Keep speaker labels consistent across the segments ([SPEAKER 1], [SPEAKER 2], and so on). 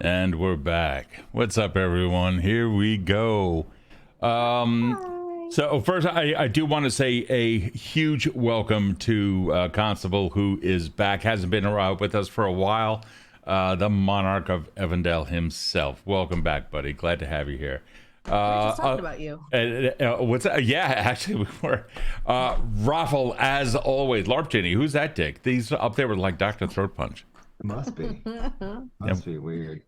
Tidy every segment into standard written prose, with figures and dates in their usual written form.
[SPEAKER 1] And we're back. What's up, everyone? Here we go. So first, I do want to say a huge welcome to Constable, who is back, hasn't been around with us for a while. The Monarch of Evandale himself. Welcome back, buddy. Glad to have you here.
[SPEAKER 2] We were just talking about you.
[SPEAKER 1] What's that? Yeah, actually, we were. Raffle, as always. LARP Jenny, who's that dick? These up there were like Dr. Throat Punch.
[SPEAKER 3] It must be. Must be weird.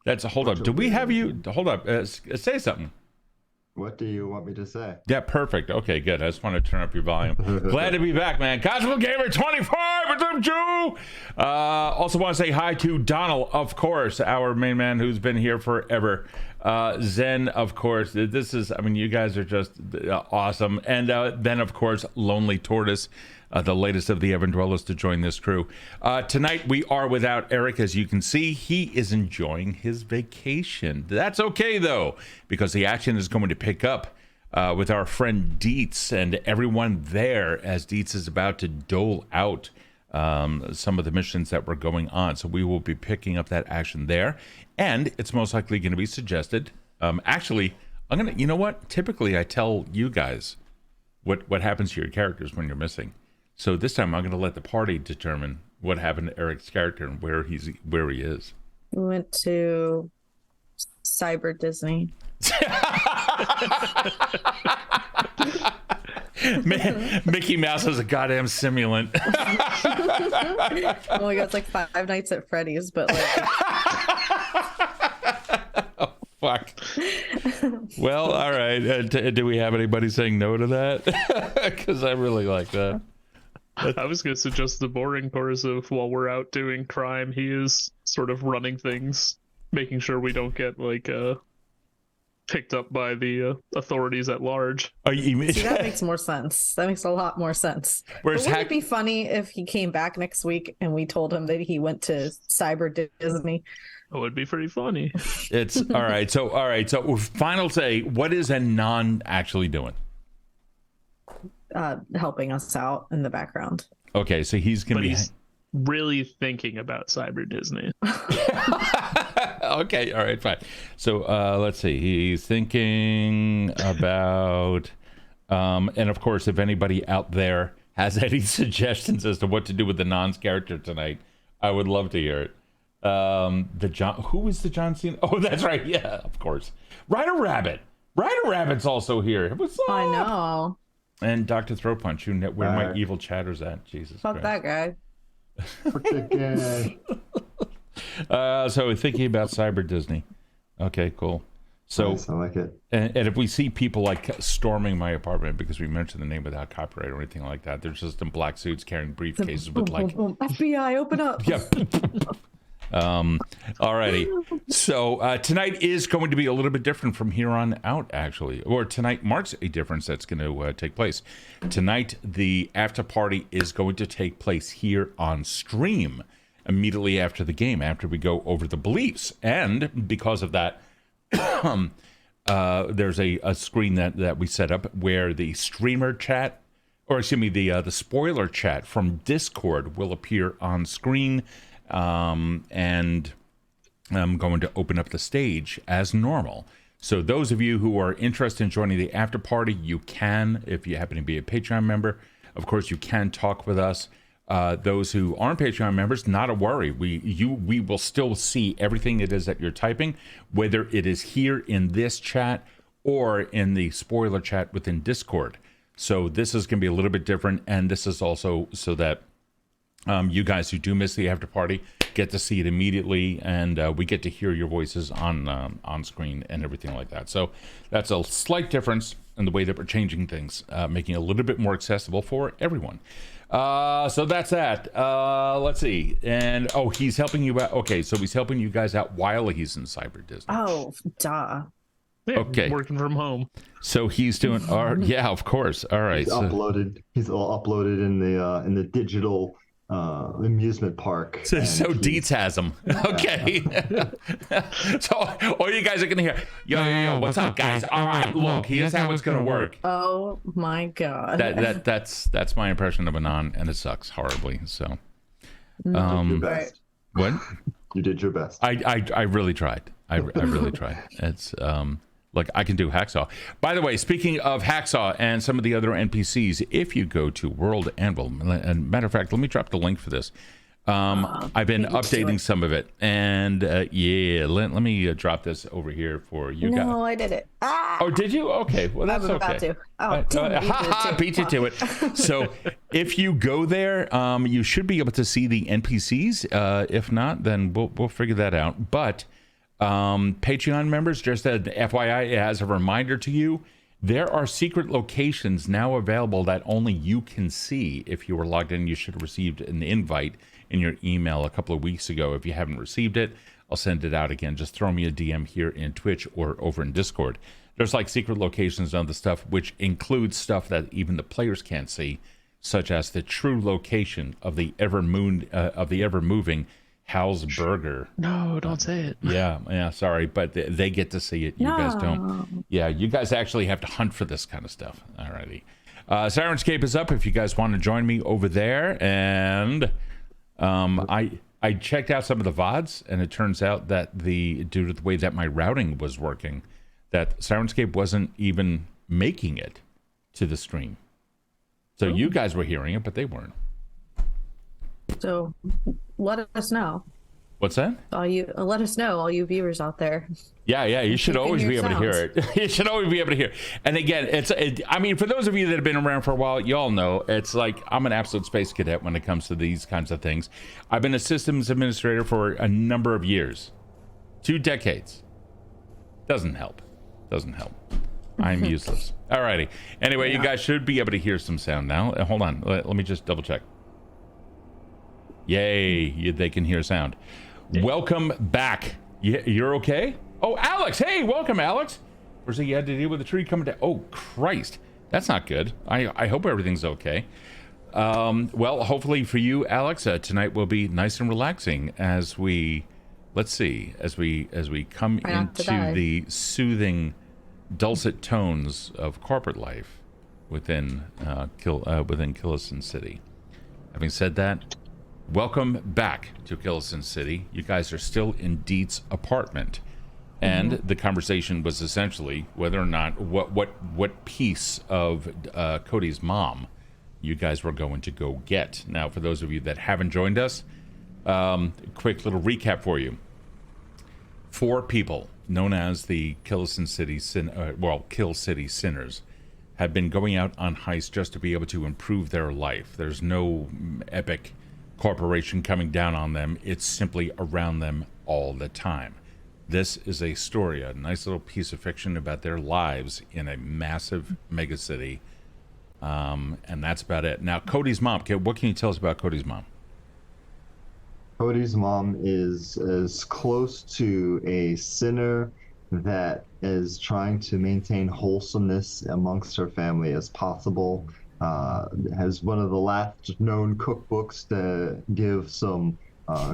[SPEAKER 1] That's hold up. Do we have you? Hold up. Say something.
[SPEAKER 3] What do you want me to say?
[SPEAKER 1] Yeah, perfect. Okay, good. I just want to turn up your volume. Glad to be back, man. Cosmo Gamer 25. What's up, Joe? Also want to say hi to Donald, of course, our main man who's been here forever. Zen, of course. This is, I mean, you guys are just awesome. And then, of course, Lonely Tortoise. The latest of the Evan Dwellers to join this crew. Tonight we are without Eric, as you can see. He is enjoying his vacation. That's okay though, because the action is going to pick up with our friend Dietz and everyone there, as Dietz is about to dole out some of the missions that were going on. So we will be picking up that action there, and it's most likely going to be suggested. Actually, I'm gonna. You know what? Typically, I tell you guys what happens to your characters when you're missing. So this time I'm going to let the party determine what happened to Eric's character and where he is.
[SPEAKER 2] We went to Cyber Disney.
[SPEAKER 1] Mickey Mouse is a goddamn simulant.
[SPEAKER 2] Oh my god, it's like Five Nights at Freddy's, but like...
[SPEAKER 1] Oh, fuck. Well, all right. Do we have anybody saying no to that? Because I really like that.
[SPEAKER 4] I was going to suggest the boring course of, while we're out doing crime, he is sort of running things, making sure we don't get like picked up by the authorities at large.
[SPEAKER 2] See, that makes more sense. That makes a lot more sense. Wouldn't it be funny if he came back next week and we told him that he went to Cyber Disney?
[SPEAKER 4] It would be pretty funny.
[SPEAKER 1] It's all right. So final say, what is Anon actually doing?
[SPEAKER 2] Helping us out in the background.
[SPEAKER 1] Okay, so he's gonna be
[SPEAKER 4] really thinking about Cyber Disney.
[SPEAKER 1] Okay, all right, fine. So let's see. He's thinking about, and of course, if anybody out there has any suggestions as to what to do with the Non's character tonight, I would love to hear it. Who is the John Cena? Oh, that's right. Yeah, of course. Ryder Rabbit's also here. What's up?
[SPEAKER 2] I know.
[SPEAKER 1] And Dr. Throat Punch, where my evil chatter's at. Jesus
[SPEAKER 2] Fuck
[SPEAKER 1] Christ.
[SPEAKER 2] that
[SPEAKER 1] guy. So thinking about Cyber Disney. Okay, cool. So
[SPEAKER 3] nice, I like it.
[SPEAKER 1] And if we see people like storming my apartment because we mentioned the name without copyright or anything like that, they're just in black suits carrying briefcases with like
[SPEAKER 2] FBI, open up.
[SPEAKER 1] Yeah. Alrighty. So tonight is going to be a little bit different from here on out, actually. Or tonight marks a difference that's going to take place. Tonight, the after party is going to take place here on stream immediately after the game, after we go over the beliefs. And because of that, there's a screen that we set up where the streamer chat, or excuse me, the spoiler chat from Discord will appear on screen. And I'm going to open up the stage as normal. So those of you who are interested in joining the after party, you can, if you happen to be a Patreon member. Of course, you can talk with us. Those who aren't Patreon members, not a worry. We will still see everything it is that you're typing, whether it is here in this chat or in the spoiler chat within Discord. So this is going to be a little bit different, and this is also so that you guys who do miss the after party get to see it immediately, and we get to hear your voices on screen and everything like that. So that's a slight difference in the way that we're changing things, making it a little bit more accessible for everyone. So that's that. Let's see. And he's helping you out. Okay, so he's helping you guys out while he's in Cyber Disney.
[SPEAKER 2] Oh, duh.
[SPEAKER 4] Yeah,
[SPEAKER 1] okay,
[SPEAKER 4] working from home.
[SPEAKER 1] So he's doing. Yeah, of course. All right.
[SPEAKER 3] He's all uploaded in the digital amusement park.
[SPEAKER 1] So Dietz has them. Okay. So all you guys are gonna hear, yo, what's up, guys? All right, look, here's how it's gonna work.
[SPEAKER 2] Oh my god.
[SPEAKER 1] That's my impression of Anon, and it sucks horribly. So,
[SPEAKER 3] Your best.
[SPEAKER 1] what?
[SPEAKER 3] You did your best.
[SPEAKER 1] I really tried. I really tried. It's look, I can do Hacksaw. By the way, speaking of Hacksaw and some of the other NPCs, if you go to World Anvil, and matter of fact, let me drop the link for this. I've been updating some of it, and yeah, let me drop this over here for you guys.
[SPEAKER 2] No, I did it. Ah!
[SPEAKER 1] Oh, did you? Okay, well that's
[SPEAKER 2] I'm about
[SPEAKER 1] okay.
[SPEAKER 2] to. Oh, damn,
[SPEAKER 1] beat you to it. So if you go there, you should be able to see the NPCs. If not, then we'll figure that out. But Patreon members, just as FYI, as a reminder to you, there are secret locations now available that only you can see. If you were logged in, you should have received an invite in your email a couple of weeks ago. If you haven't received it, I'll send it out again. Just throw me a DM here in Twitch or over in Discord. There's like secret locations on the stuff, which includes stuff that even the players can't see, such as the true location of the ever moving Hal's Burger.
[SPEAKER 4] No, don't say it.
[SPEAKER 1] Yeah, sorry, but they get to see it. You guys don't. Yeah, you guys actually have to hunt for this kind of stuff. Alrighty. Sirenscape is up if you guys want to join me over there. And I checked out some of the VODs, and it turns out that due to the way that my routing was working, that Sirenscape wasn't even making it to the stream. So you guys were hearing it, but they weren't.
[SPEAKER 2] So let us know.
[SPEAKER 1] What's that?
[SPEAKER 2] Let us know, all you viewers out there.
[SPEAKER 1] Yeah, you should always be able to hear it. You should always be able to hear. And again, I mean, for those of you that have been around for a while, you all know it's like I'm an absolute space cadet when it comes to these kinds of things. I've been a systems administrator for a number of years, 2 decades. Doesn't help. I'm useless. Alrighty. Anyway, you guys should be able to hear some sound now. Hold on. Let me just double check. Yay, they can hear sound. Welcome back. You're okay? Oh, Alex. Hey, welcome, Alex. Or so you had to deal with the tree coming down. Oh, Christ. That's not good. I hope everything's okay. Well, hopefully for you, Alex, tonight will be nice and relaxing as we, let's see, as we come into the soothing, dulcet tones of corporate life within Killian City. Having said that, welcome back to Killian City. You guys are still in Deet's apartment, and the conversation was essentially whether or not what piece of Kode's mom you guys were going to go get. Now, for those of you that haven't joined us, quick little recap for you. 4 people known as the Kill City Sinners have been going out on heists just to be able to improve their life. There's no epic corporation coming down on them. It's simply around them all the time. This is a story, a nice little piece of fiction about their lives in a massive megacity. And that's about it. Now, Kode's mom, what can you tell us about Kode's mom?
[SPEAKER 3] Kode's mom is as close to a sinner that is trying to maintain wholesomeness amongst her family as possible. Has one of the last known cookbooks to give some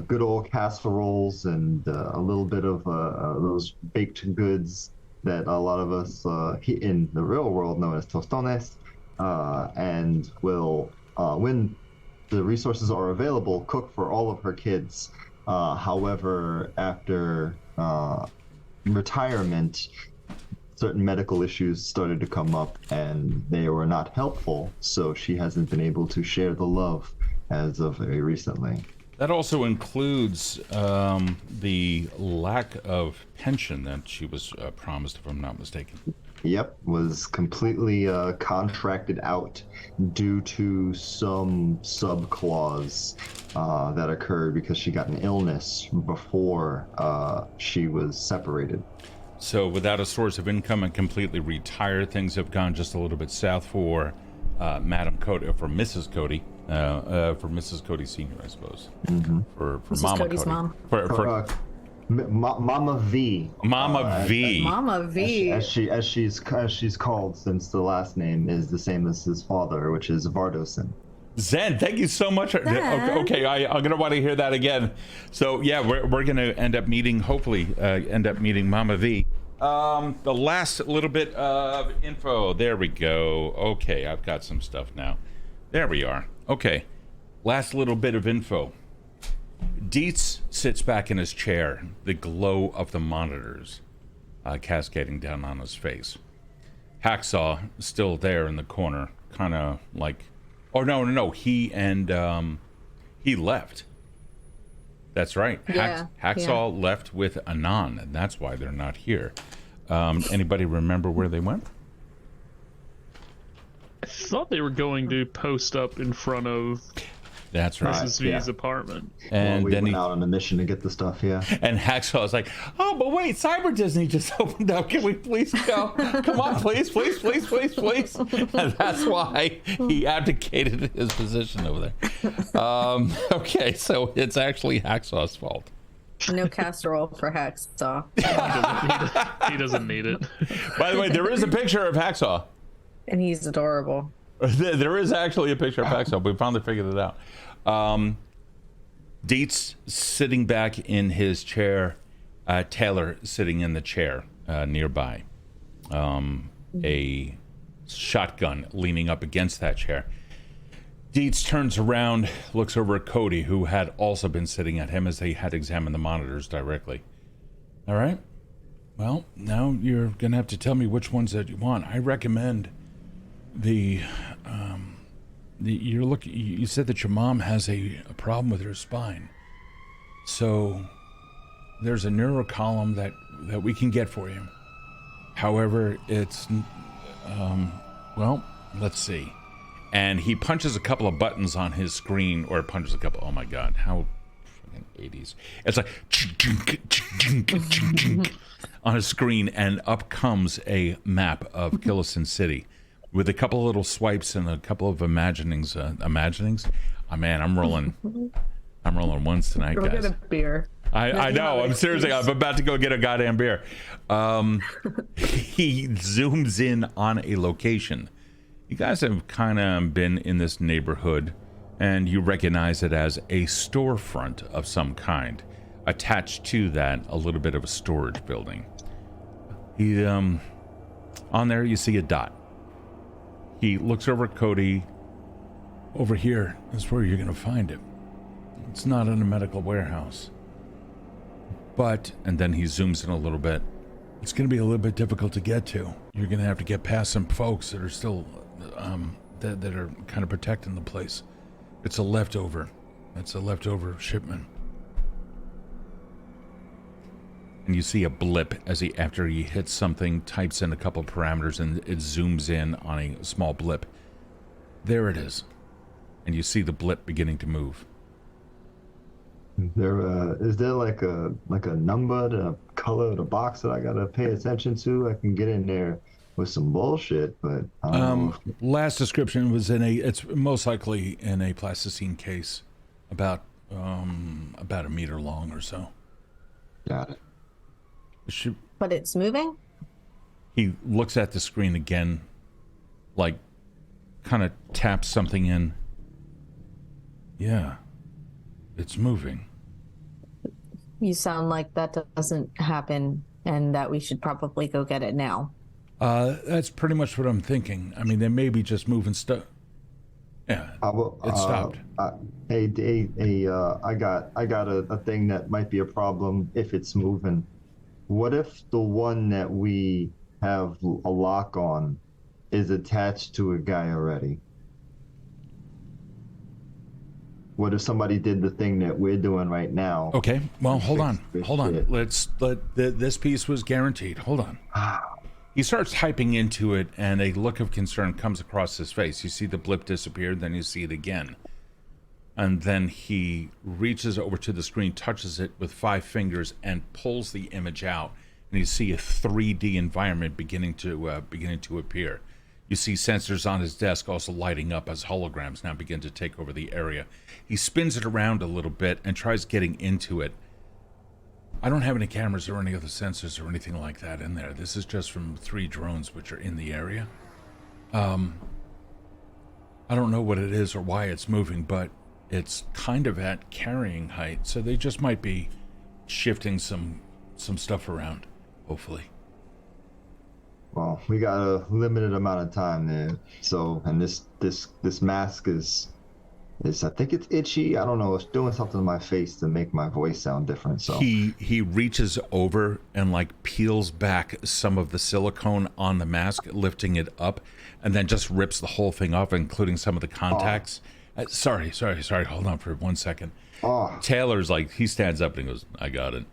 [SPEAKER 3] good old casseroles and a little bit of those baked goods that a lot of us in the real world know as tostones, and will, when the resources are available, cook for all of her kids. However, after retirement, certain medical issues started to come up and they were not helpful, so she hasn't been able to share the love as of very recently.
[SPEAKER 1] That also includes the lack of pension that she was promised, if I'm not mistaken.
[SPEAKER 3] Yep, was completely contracted out due to some sub-clause that occurred because she got an illness before she was separated.
[SPEAKER 1] So without a source of income and completely retired, things have gone just a little bit south for Madam Kode, for Mrs. Kode, for Mrs. Kode Sr., I suppose. Mm-hmm. For
[SPEAKER 2] Mrs.
[SPEAKER 1] Mama
[SPEAKER 2] Cody's
[SPEAKER 1] Kode.
[SPEAKER 2] mom.
[SPEAKER 1] For
[SPEAKER 3] Mama V.
[SPEAKER 1] Mama V.
[SPEAKER 2] Mama V.
[SPEAKER 3] As she's called, since the last name is the same as his father, which is Vardosyn.
[SPEAKER 1] Zen, thank you so much. Okay, I'm gonna want to hear that again. So yeah, we're gonna hopefully end up meeting Mama V. The last little bit of info. There we go. Okay, I've got some stuff now. There we are. Okay, last little bit of info. Dietz sits back in his chair, the glow of the monitors cascading down on his face. Hacksaw still there in the corner, kind of like, oh no, he left. That's right.
[SPEAKER 2] Yeah,
[SPEAKER 1] Hacksaw left with Anon, and that's why they're not here. Anybody remember where they went?
[SPEAKER 4] I thought they were going to post up in front of
[SPEAKER 1] That's right.
[SPEAKER 4] Mrs. V's apartment.
[SPEAKER 1] And
[SPEAKER 3] we
[SPEAKER 1] then
[SPEAKER 3] went out on a mission to get the stuff, yeah.
[SPEAKER 1] And Hacksaw is like, oh, but wait, Cyber Disney just opened up. Can we please go? Come on, please. And that's why he abdicated his position over there. Okay, so it's actually Hacksaw's fault.
[SPEAKER 2] No casserole for Hacksaw.
[SPEAKER 4] He doesn't need it.
[SPEAKER 1] By the way, there is a picture of Hacksaw.
[SPEAKER 2] And he's adorable.
[SPEAKER 1] There is actually a picture of Hacksaw. We finally figured it out. Dietz sitting back in his chair. Taylor sitting in the chair nearby. A shotgun leaning up against that chair. Dietz turns around, looks over at Kode, who had also been sitting at him as they had examined the monitors directly. All right. Well, now you're going to have to tell me which ones that you want. I recommend you said that your mom has a problem with her spine. So there's a neuro column that we can get for you. However, it's, well, let's see. And he punches a couple of buttons on his screen, or punches a couple, oh my God, how fucking 80s. It's like, on his screen, and up comes a map of Killian City with a couple of little swipes and a couple of imaginings. Oh man, I'm rolling ones tonight,
[SPEAKER 2] Go
[SPEAKER 1] guys.
[SPEAKER 2] get a beer.
[SPEAKER 1] I know. I'm seriously. I'm about to go get a goddamn beer. He zooms in on a location. You guys have kind of been in this neighborhood, and you recognize it as a storefront of some kind. Attached to that, a little bit of a storage building. He, on there, you see a dot. He looks over at Kode. Over here is where you're going to find it. It's not in a medical warehouse. But, and then he zooms in a little bit, it's going to be a little bit difficult to get to. You're going to have to get past some folks that are still, that are kind of protecting the place. It's a leftover. It's a leftover shipment. And you see a blip as after he hits something, types in a couple of parameters, and it zooms in on a small blip. There it is. And you see the blip beginning to move.
[SPEAKER 3] Is there like a number, the color of the box that I gotta pay attention to? I can get in there with some bullshit, but I don't know.
[SPEAKER 1] Last description was it's most likely in a plasticine case, about a meter long or so.
[SPEAKER 3] Got it.
[SPEAKER 2] But it's moving?
[SPEAKER 1] He looks at the screen again, like kind of taps something in. Yeah, it's moving.
[SPEAKER 2] You sound like that doesn't happen and that we should probably go get it now.
[SPEAKER 1] That's pretty much what I'm thinking. I mean, they may be just moving stuff. Yeah, it stopped.
[SPEAKER 3] I got a thing that might be a problem if it's moving. What if the one that we have a lock on is attached to a guy already? What if somebody did the thing that we're doing right now?
[SPEAKER 1] Okay, well, hold on. This piece was guaranteed. Hold on. He starts typing into it, and a look of concern comes across his face. You see the blip disappear, then you see it again. And then he reaches over to the screen, touches it with 5 fingers, and pulls the image out. And you see a 3D environment beginning to appear. You see sensors on his desk also lighting up as holograms now begin to take over the area. He spins it around a little bit and tries getting into it. I don't have any cameras or any other sensors or anything like that in there. This is just from 3 drones which are in the area. I don't know what it is or why it's moving, but it's kind of at carrying height, so they just might be shifting some stuff around, hopefully.
[SPEAKER 3] Well, we got a limited amount of time there, so, and this mask is I think it's itchy. I don't know. It's doing something to my face to make my voice sound different. So
[SPEAKER 1] he reaches over and like peels back some of the silicone on the mask, lifting it up, and then just rips the whole thing off, including some of the contacts. Sorry. Hold on for 1 second. Taylor's like, he stands up and he goes, I got it.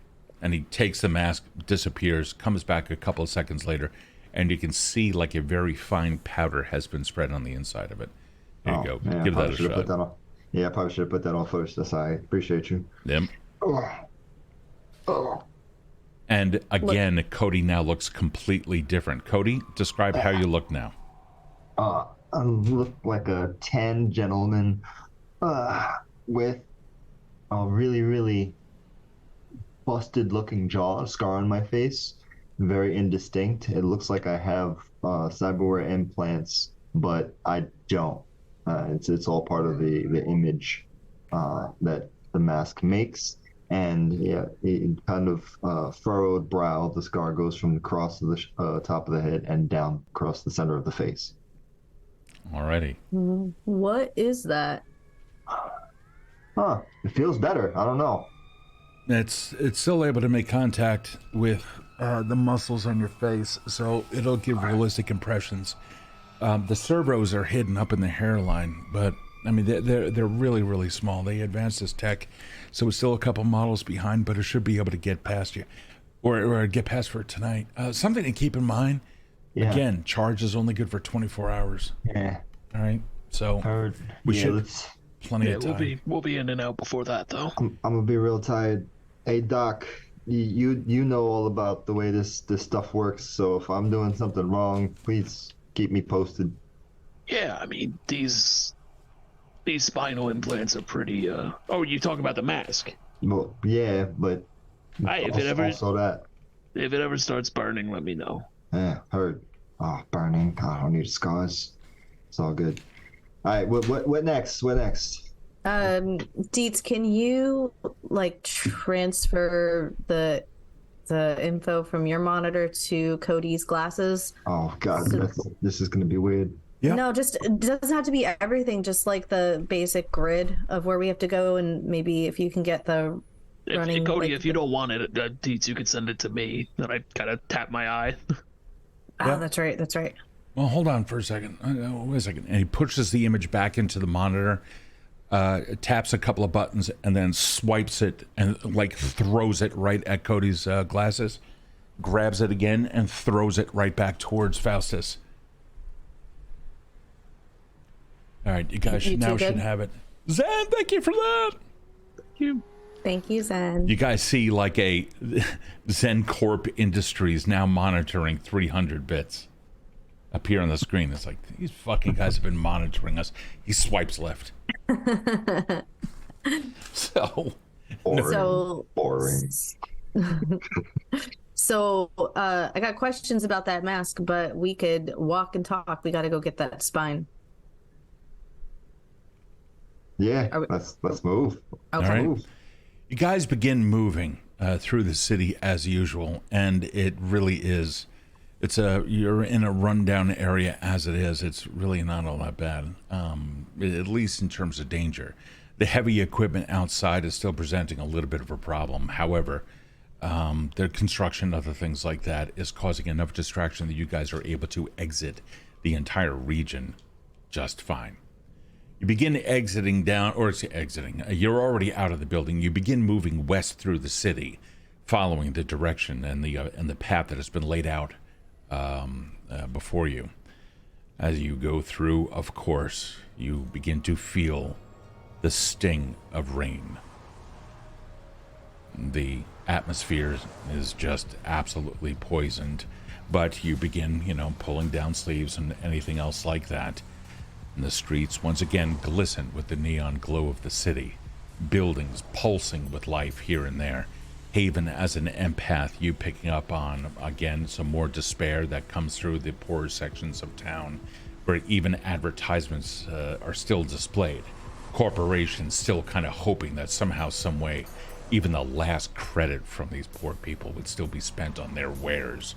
[SPEAKER 1] And he takes the mask, disappears, comes back a couple of seconds later, and you can see like a very fine powder has been spread on the inside of it. There you go.
[SPEAKER 3] Man,
[SPEAKER 1] Give that a shot.
[SPEAKER 3] Put that on. Yeah, I probably should have put that on first. That's all right. Appreciate you.
[SPEAKER 1] Yep. And again, Kode now looks completely different. Kode, describe how you look now.
[SPEAKER 3] I look like a tan gentleman with a really, really busted looking jaw, scar on my face. Very indistinct. It looks like I have cyberware implants, but I don't. It's all part of the image that the mask makes. And yeah, it kind of furrowed brow. The scar goes from across the top of the head and down across the center of the face.
[SPEAKER 1] Alrighty.
[SPEAKER 2] What is that?
[SPEAKER 3] It feels better. I don't know.
[SPEAKER 1] It's still able to make contact with the muscles on your face, so it'll give realistic impressions. The servos are hidden up in the hairline, but I mean they're really, really small. They advanced this tech, so it's still a couple models behind, but it should be able to get past you, or get past for tonight. Something to keep in mind. Yeah. Again, charge is only good for 24 hours.
[SPEAKER 3] Yeah.
[SPEAKER 1] All right. So we should plenty of time.
[SPEAKER 4] We'll be in and out before that, though.
[SPEAKER 3] I'm gonna be real tired. Hey Doc, you know all about the way this stuff works. So if I'm doing something wrong, please keep me posted.
[SPEAKER 4] Yeah, I mean these spinal implants are pretty. Oh, you talk about the mask?
[SPEAKER 3] Well, yeah, but
[SPEAKER 4] if it ever
[SPEAKER 3] starts
[SPEAKER 4] starts burning, let me know.
[SPEAKER 3] Yeah, heard. Oh, burning. I don't need scars. It's all good. All right, what next? What next?
[SPEAKER 2] Deets, can you like transfer the info from your monitor to Kode's glasses?
[SPEAKER 3] Oh God, this is gonna be weird.
[SPEAKER 2] Yeah. No, just it doesn't have to be everything. Just like the basic grid of where we have to go, and maybe if you can get the running.
[SPEAKER 4] Kode, if you don't want it, Deets, you can send it to me. Then I kind of tap my eye.
[SPEAKER 2] Oh, that's right. That's right.
[SPEAKER 1] Well, hold on for a second. Wait a second. And he pushes the image back into the monitor, taps a couple of buttons, and then swipes it and like throws it right at Kode's glasses, grabs it again, and throws it right back towards Faustus. All right, you guys should have it. Zan, thank you for that.
[SPEAKER 2] Thank you, Zen.
[SPEAKER 1] You guys see like a Zen Corp Industries now monitoring 300 bits appear on the screen. It's like, these fucking guys have been monitoring us. He swipes left.
[SPEAKER 3] Boring.
[SPEAKER 2] So I got questions about that mask, but we could walk and talk. We got to go get that spine.
[SPEAKER 3] Yeah, let's move.
[SPEAKER 2] Okay.
[SPEAKER 1] All right. You guys begin moving through the city as usual, and it really is. You're in a rundown area as it is. It's really not all that bad, at least in terms of danger. The heavy equipment outside is still presenting a little bit of a problem. However, the construction and other things like that is causing enough distraction that you guys are able to exit the entire region just fine. You begin exiting. You're already out of the building. You begin moving west through the city, following the direction and the path that has been laid out before you. As you go through, of course, you begin to feel the sting of rain. The atmosphere is just absolutely poisoned, but you begin, pulling down sleeves and anything else like that. And the streets once again glisten with the neon glow of the city, buildings pulsing with life here and there. Haven as an empath, you picking up on, again, some more despair that comes through the poorer sections of town, where even advertisements are still displayed. Corporations still kind of hoping that somehow, some way, even the last credit from these poor people would still be spent on their wares.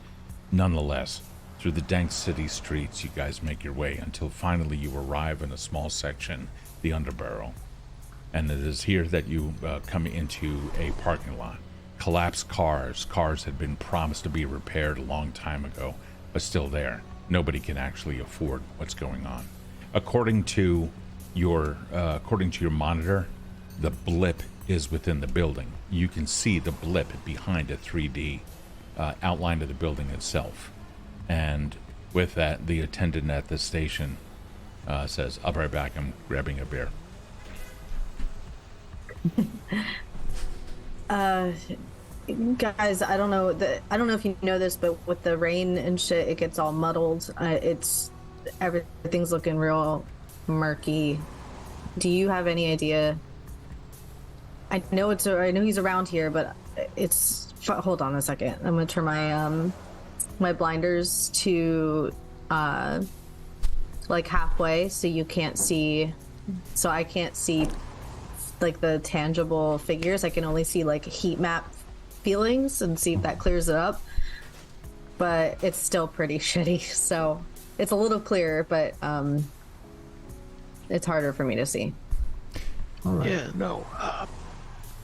[SPEAKER 1] Nonetheless, through the dank city streets, you guys make your way until finally you arrive in a small section the underbarrel. And it is here that you come into a parking lot. Collapsed cars. Cars had been promised to be repaired a long time ago, but still there. Nobody can actually afford what's going on. According to your monitor, the blip is within the building. You can see the blip behind a 3D outline of the building itself. And with that, the attendant at the station says, "I'll be right back. I'm grabbing a beer."
[SPEAKER 2] Guys, I don't know if you know this, but with the rain and shit, it gets all muddled. Everything's looking real murky. Do you have any idea? I know he's around here, but hold on a second. I'm gonna turn my blinders to like halfway, so you can't see. So I can't see like the tangible figures. I can only see like heat map feelings and see if that clears it up. But it's still pretty shitty. So it's a little clearer, but it's harder for me to see.
[SPEAKER 3] All right.
[SPEAKER 4] Yeah, no.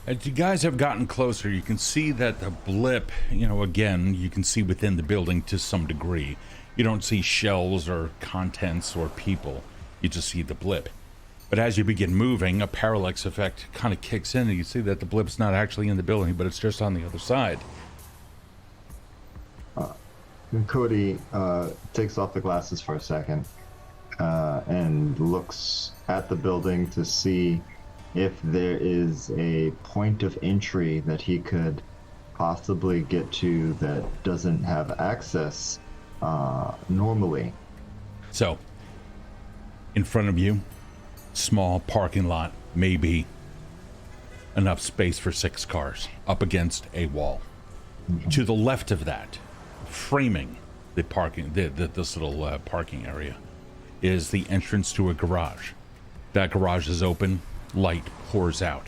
[SPEAKER 1] As you guys have gotten closer, you can see that the blip, again, you can see within the building to some degree. You don't see shells or contents or people. You just see the blip. But as you begin moving, a parallax effect kind of kicks in, and you see that the blip's not actually in the building, but it's just on the other side.
[SPEAKER 3] Kode takes off the glasses for a second and looks at the building to see if there is a point of entry that he could possibly get to that doesn't have access normally.
[SPEAKER 1] So, in front of you, small parking lot, maybe enough space for 6 cars up against a wall. Mm-hmm. To the left of that, framing the parking, this little parking area, is the entrance to a garage. That garage is open, light pours out.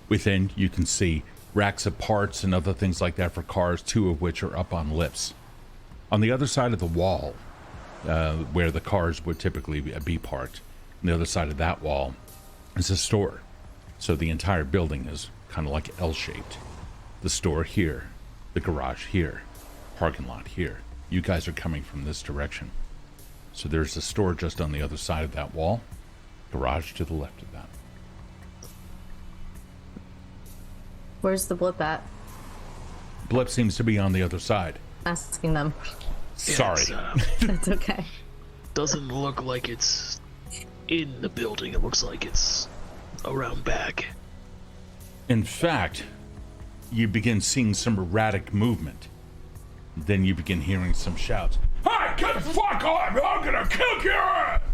[SPEAKER 1] Within, you can see racks of parts and other things like that for cars, 2 of which are up on lifts. On the other side of the wall, where the cars would typically be parked, on the other side of that wall is a store. So the entire building is kind of like L-shaped. The store here, the garage here, parking lot here. You guys are coming from this direction. So there's a store just on the other side of that wall, garage to the left of that.
[SPEAKER 2] Where's the blip at?
[SPEAKER 1] Blip seems to be on the other side.
[SPEAKER 2] Asking them.
[SPEAKER 1] Sorry.
[SPEAKER 2] That's okay.
[SPEAKER 4] Doesn't look like it's in the building. It looks like it's around back.
[SPEAKER 1] In fact, you begin seeing some erratic movement. Then you begin hearing some shouts. Hey, get the fuck off! I'm gonna kill you!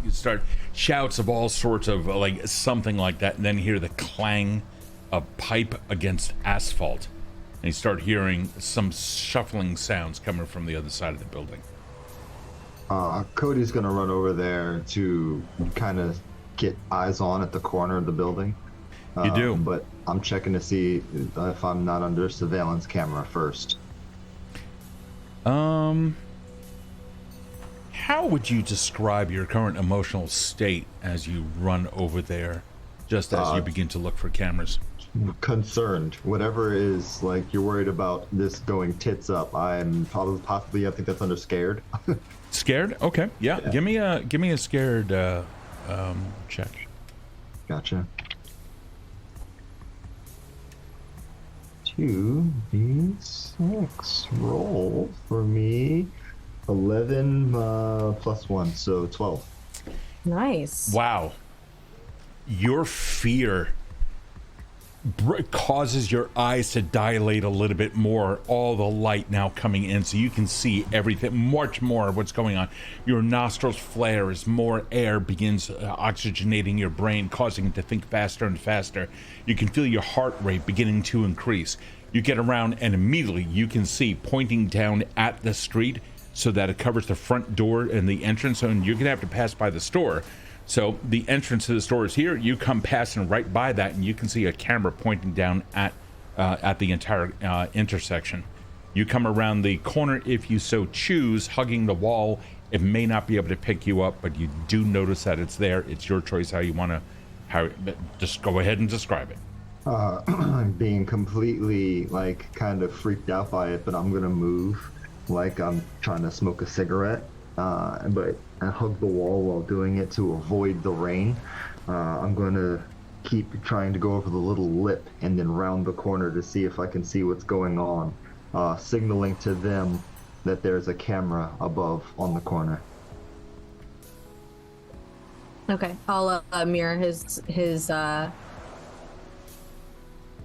[SPEAKER 1] You start shouts of all sorts of, like, something like that, and then hear the clang of pipe against asphalt. And you start hearing some shuffling sounds coming from the other side of the building.
[SPEAKER 3] Cody's gonna run over there to kind of get eyes on at the corner of the building.
[SPEAKER 1] You do.
[SPEAKER 3] But I'm checking to see if I'm not under surveillance camera first.
[SPEAKER 1] How would you describe your current emotional state as you run over there, just as you begin to look for cameras?
[SPEAKER 3] Concerned. Whatever is, like, you're worried about this going tits up. I'm possibly I think that's under scared.
[SPEAKER 1] Scared? Okay. Yeah. Give me a scared check.
[SPEAKER 3] Gotcha. 2d6 roll for me. 11 plus 1, so 12.
[SPEAKER 2] Nice.
[SPEAKER 1] Wow. Your fear causes your eyes to dilate a little bit more, all the light now coming in, so you can see everything, much more of what's going on. Your nostrils flare as more air begins oxygenating your brain, causing it to think faster and faster. You can feel your heart rate beginning to increase. You get around, and immediately you can see, pointing down at the street so that it covers the front door and the entrance, and you're gonna have to pass by the store. So the entrance to the store is here. You come passing right by that, and you can see a camera pointing down at the entire intersection. You come around the corner if you so choose, hugging the wall. It may not be able to pick you up, but you do notice that it's there. It's your choice how you want to How? Just go ahead and describe it.
[SPEAKER 3] Being completely like kind of freaked out by it, but I'm gonna move like I'm trying to smoke a cigarette, but I hug the wall while doing it to avoid the rain. I'm gonna keep trying to go over the little lip and then round the corner to see if I can see what's going on, signaling to them that there's a camera above on the corner.
[SPEAKER 2] Okay, I'll mirror his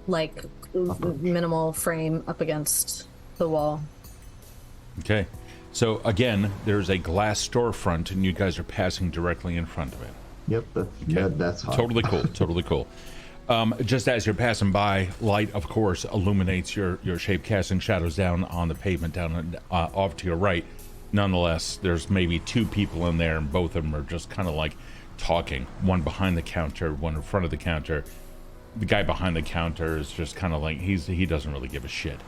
[SPEAKER 2] like minimal frame up against the wall.
[SPEAKER 1] Okay. So again, there's a glass storefront, and you guys are passing directly in front of it.
[SPEAKER 3] Yep, that's fine.
[SPEAKER 1] Totally cool. Totally cool. Just as you're passing by, light, of course, illuminates your shape, casting shadows down on the pavement down off to your right. Nonetheless, there's maybe two people in there, and both of them are just kind of like talking. One behind the counter, one in front of the counter. The guy behind the counter is just kind of like, he doesn't really give a shit.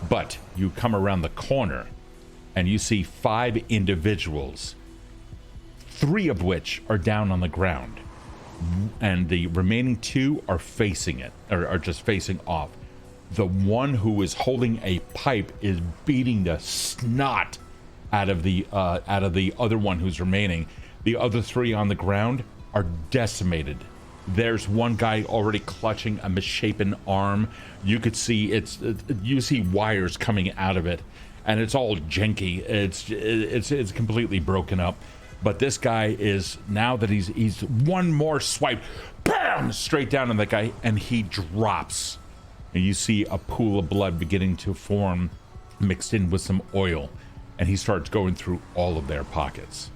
[SPEAKER 1] But you come around the corner, and you see 5 individuals, 3 of which are down on the ground, and the remaining 2 are facing it, or are just facing off. The one who is holding a pipe is beating the snot out of the other one who's remaining. The other 3 on the ground are decimated. There's one guy already clutching a misshapen arm. You could see you see wires coming out of it, and it's all janky. It's completely broken up. But this guy is, now that he's one more swipe, bam, straight down on that guy, and he drops. And you see a pool of blood beginning to form, mixed in with some oil, and he starts going through all of their pockets.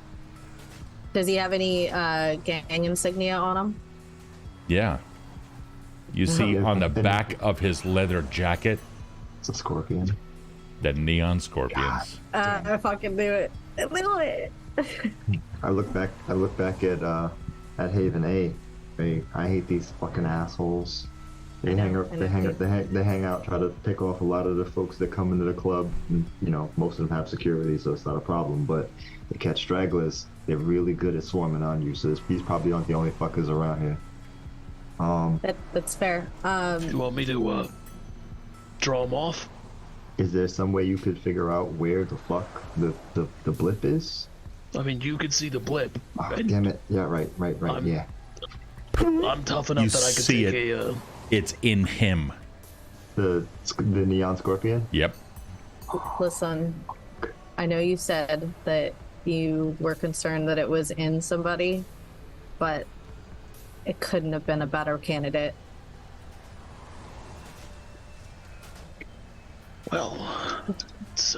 [SPEAKER 2] Does he have any gang insignia on him?
[SPEAKER 1] Yeah. You see on the back of his leather jacket,
[SPEAKER 3] it's a scorpion.
[SPEAKER 1] The neon scorpions.
[SPEAKER 2] I fucking knew it. I knew it.
[SPEAKER 3] I look back at Haven A. I hate these fucking assholes. They hang out, try to pick off a lot of the folks that come into the club. And, you know, most of them have security, so it's not a problem. But they catch stragglers. They're really good at swarming on you. So these probably aren't the only fuckers around here.
[SPEAKER 2] That's fair.
[SPEAKER 4] You want me to draw them off?
[SPEAKER 3] Is there some way you could figure out where the fuck the blip is?
[SPEAKER 4] I mean, you could see the blip.
[SPEAKER 3] Oh, damn it. Yeah, right, yeah.
[SPEAKER 4] I'm tough enough that I could
[SPEAKER 1] see
[SPEAKER 4] take
[SPEAKER 1] it. It's in him.
[SPEAKER 3] The neon scorpion?
[SPEAKER 1] Yep.
[SPEAKER 2] Listen, I know you said that you were concerned that it was in somebody, but it couldn't have been a better candidate.
[SPEAKER 4] Well, it's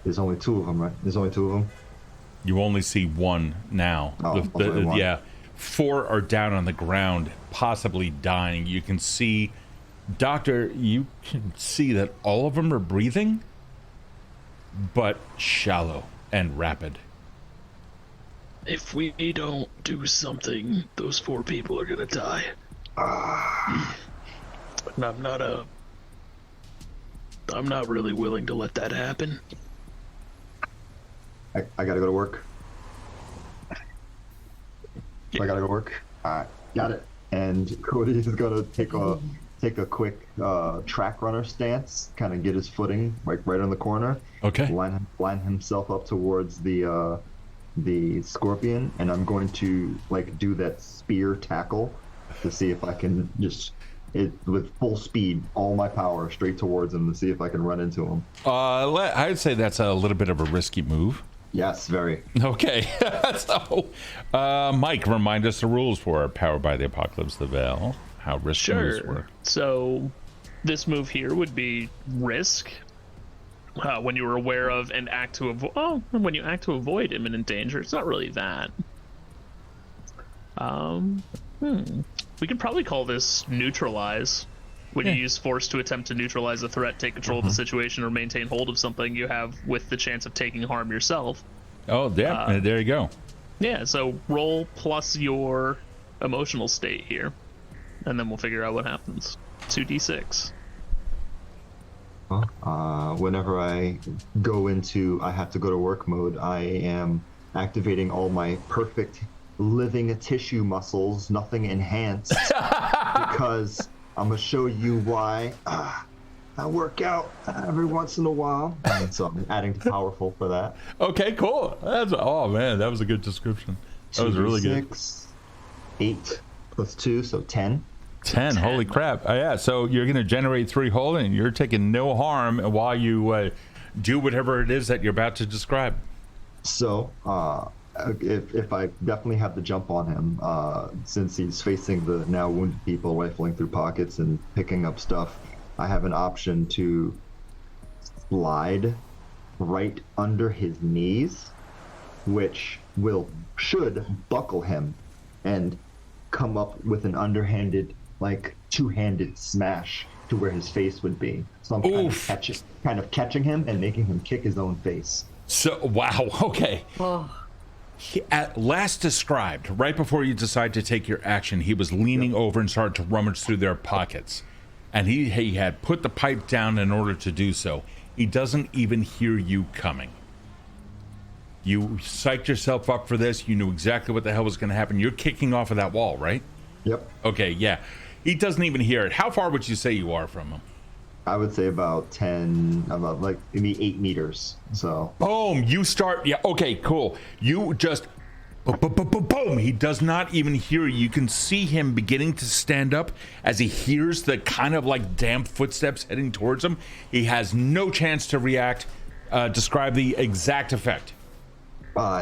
[SPEAKER 3] There's only 2 of them, right? There's only 2 of them?
[SPEAKER 1] You only see one now.
[SPEAKER 3] Oh, only one.
[SPEAKER 1] Yeah. 4 are down on the ground, possibly dying. You can see, Doctor, you can see that all of them are breathing, but shallow and rapid.
[SPEAKER 4] if we don't do something, those 4 people are gonna die. And I'm not really willing to let that happen.
[SPEAKER 3] I gotta go to work. I gotta go to work. Alright, got it. And Kode is gonna take a quick track runner stance, kind of get his footing right on the corner.
[SPEAKER 1] Okay.
[SPEAKER 3] Line himself up towards the scorpion, and I'm going to do that spear tackle to see if I can just with full speed, all my power straight towards him to see if I can run into him.
[SPEAKER 1] I'd say that's a little bit of a risky move.
[SPEAKER 3] Yes, very.
[SPEAKER 1] Okay. So, Mike, remind us the rules for Powered by the Apocalypse, the Veil. How risky moves work.
[SPEAKER 4] So, this move here would be risk. When you are aware of and act to avoid. Oh, when you act to avoid imminent danger, it's not really that. We could probably call this neutralize. When you use force to attempt to neutralize a threat, take control of the situation, or maintain hold of something you have with the chance of taking harm yourself.
[SPEAKER 1] Oh, yeah. There you go.
[SPEAKER 4] Yeah, so roll plus your emotional state here, and then we'll figure out what happens. 2d6.
[SPEAKER 3] Whenever I go into I have to go to work mode, I am activating all my perfect living tissue muscles, nothing enhanced, because I'm gonna show you why I work out every once in a while, and so I'm adding to powerful for that.
[SPEAKER 1] Okay, cool. Oh man, that was a good description. That was really good.
[SPEAKER 3] 8 plus 2, so 10.
[SPEAKER 1] 10. Holy crap! Yeah. So you're gonna generate 3 whole, and you're taking no harm while you do whatever it is that you're about to describe.
[SPEAKER 3] So, if I definitely have the jump on him, since he's facing the now wounded people rifling through pockets and picking up stuff, I have an option to slide right under his knees, which should buckle him and come up with an underhanded, like two-handed smash to where his face would be. So I'm kind of catching him and making him kick his own face.
[SPEAKER 1] So, wow, okay.
[SPEAKER 2] Oh.
[SPEAKER 1] At last described, right before you decide to take your action, he was leaning over and started to rummage through their pockets. And he had put the pipe down in order to do so. He doesn't even hear you coming. You psyched yourself up for this. You knew exactly what the hell was going to happen. You're kicking off of that wall, right?
[SPEAKER 3] Yep.
[SPEAKER 1] Okay, yeah. He doesn't even hear it. How far would you say you are from him?
[SPEAKER 3] I would say about like maybe 8 meters. So.
[SPEAKER 1] Boom! You start. Yeah. Okay. Cool. You just. Boom! He does not even hear you. You can see him beginning to stand up as he hears the kind of like damp footsteps heading towards him. He has no chance to react. Describe the exact effect.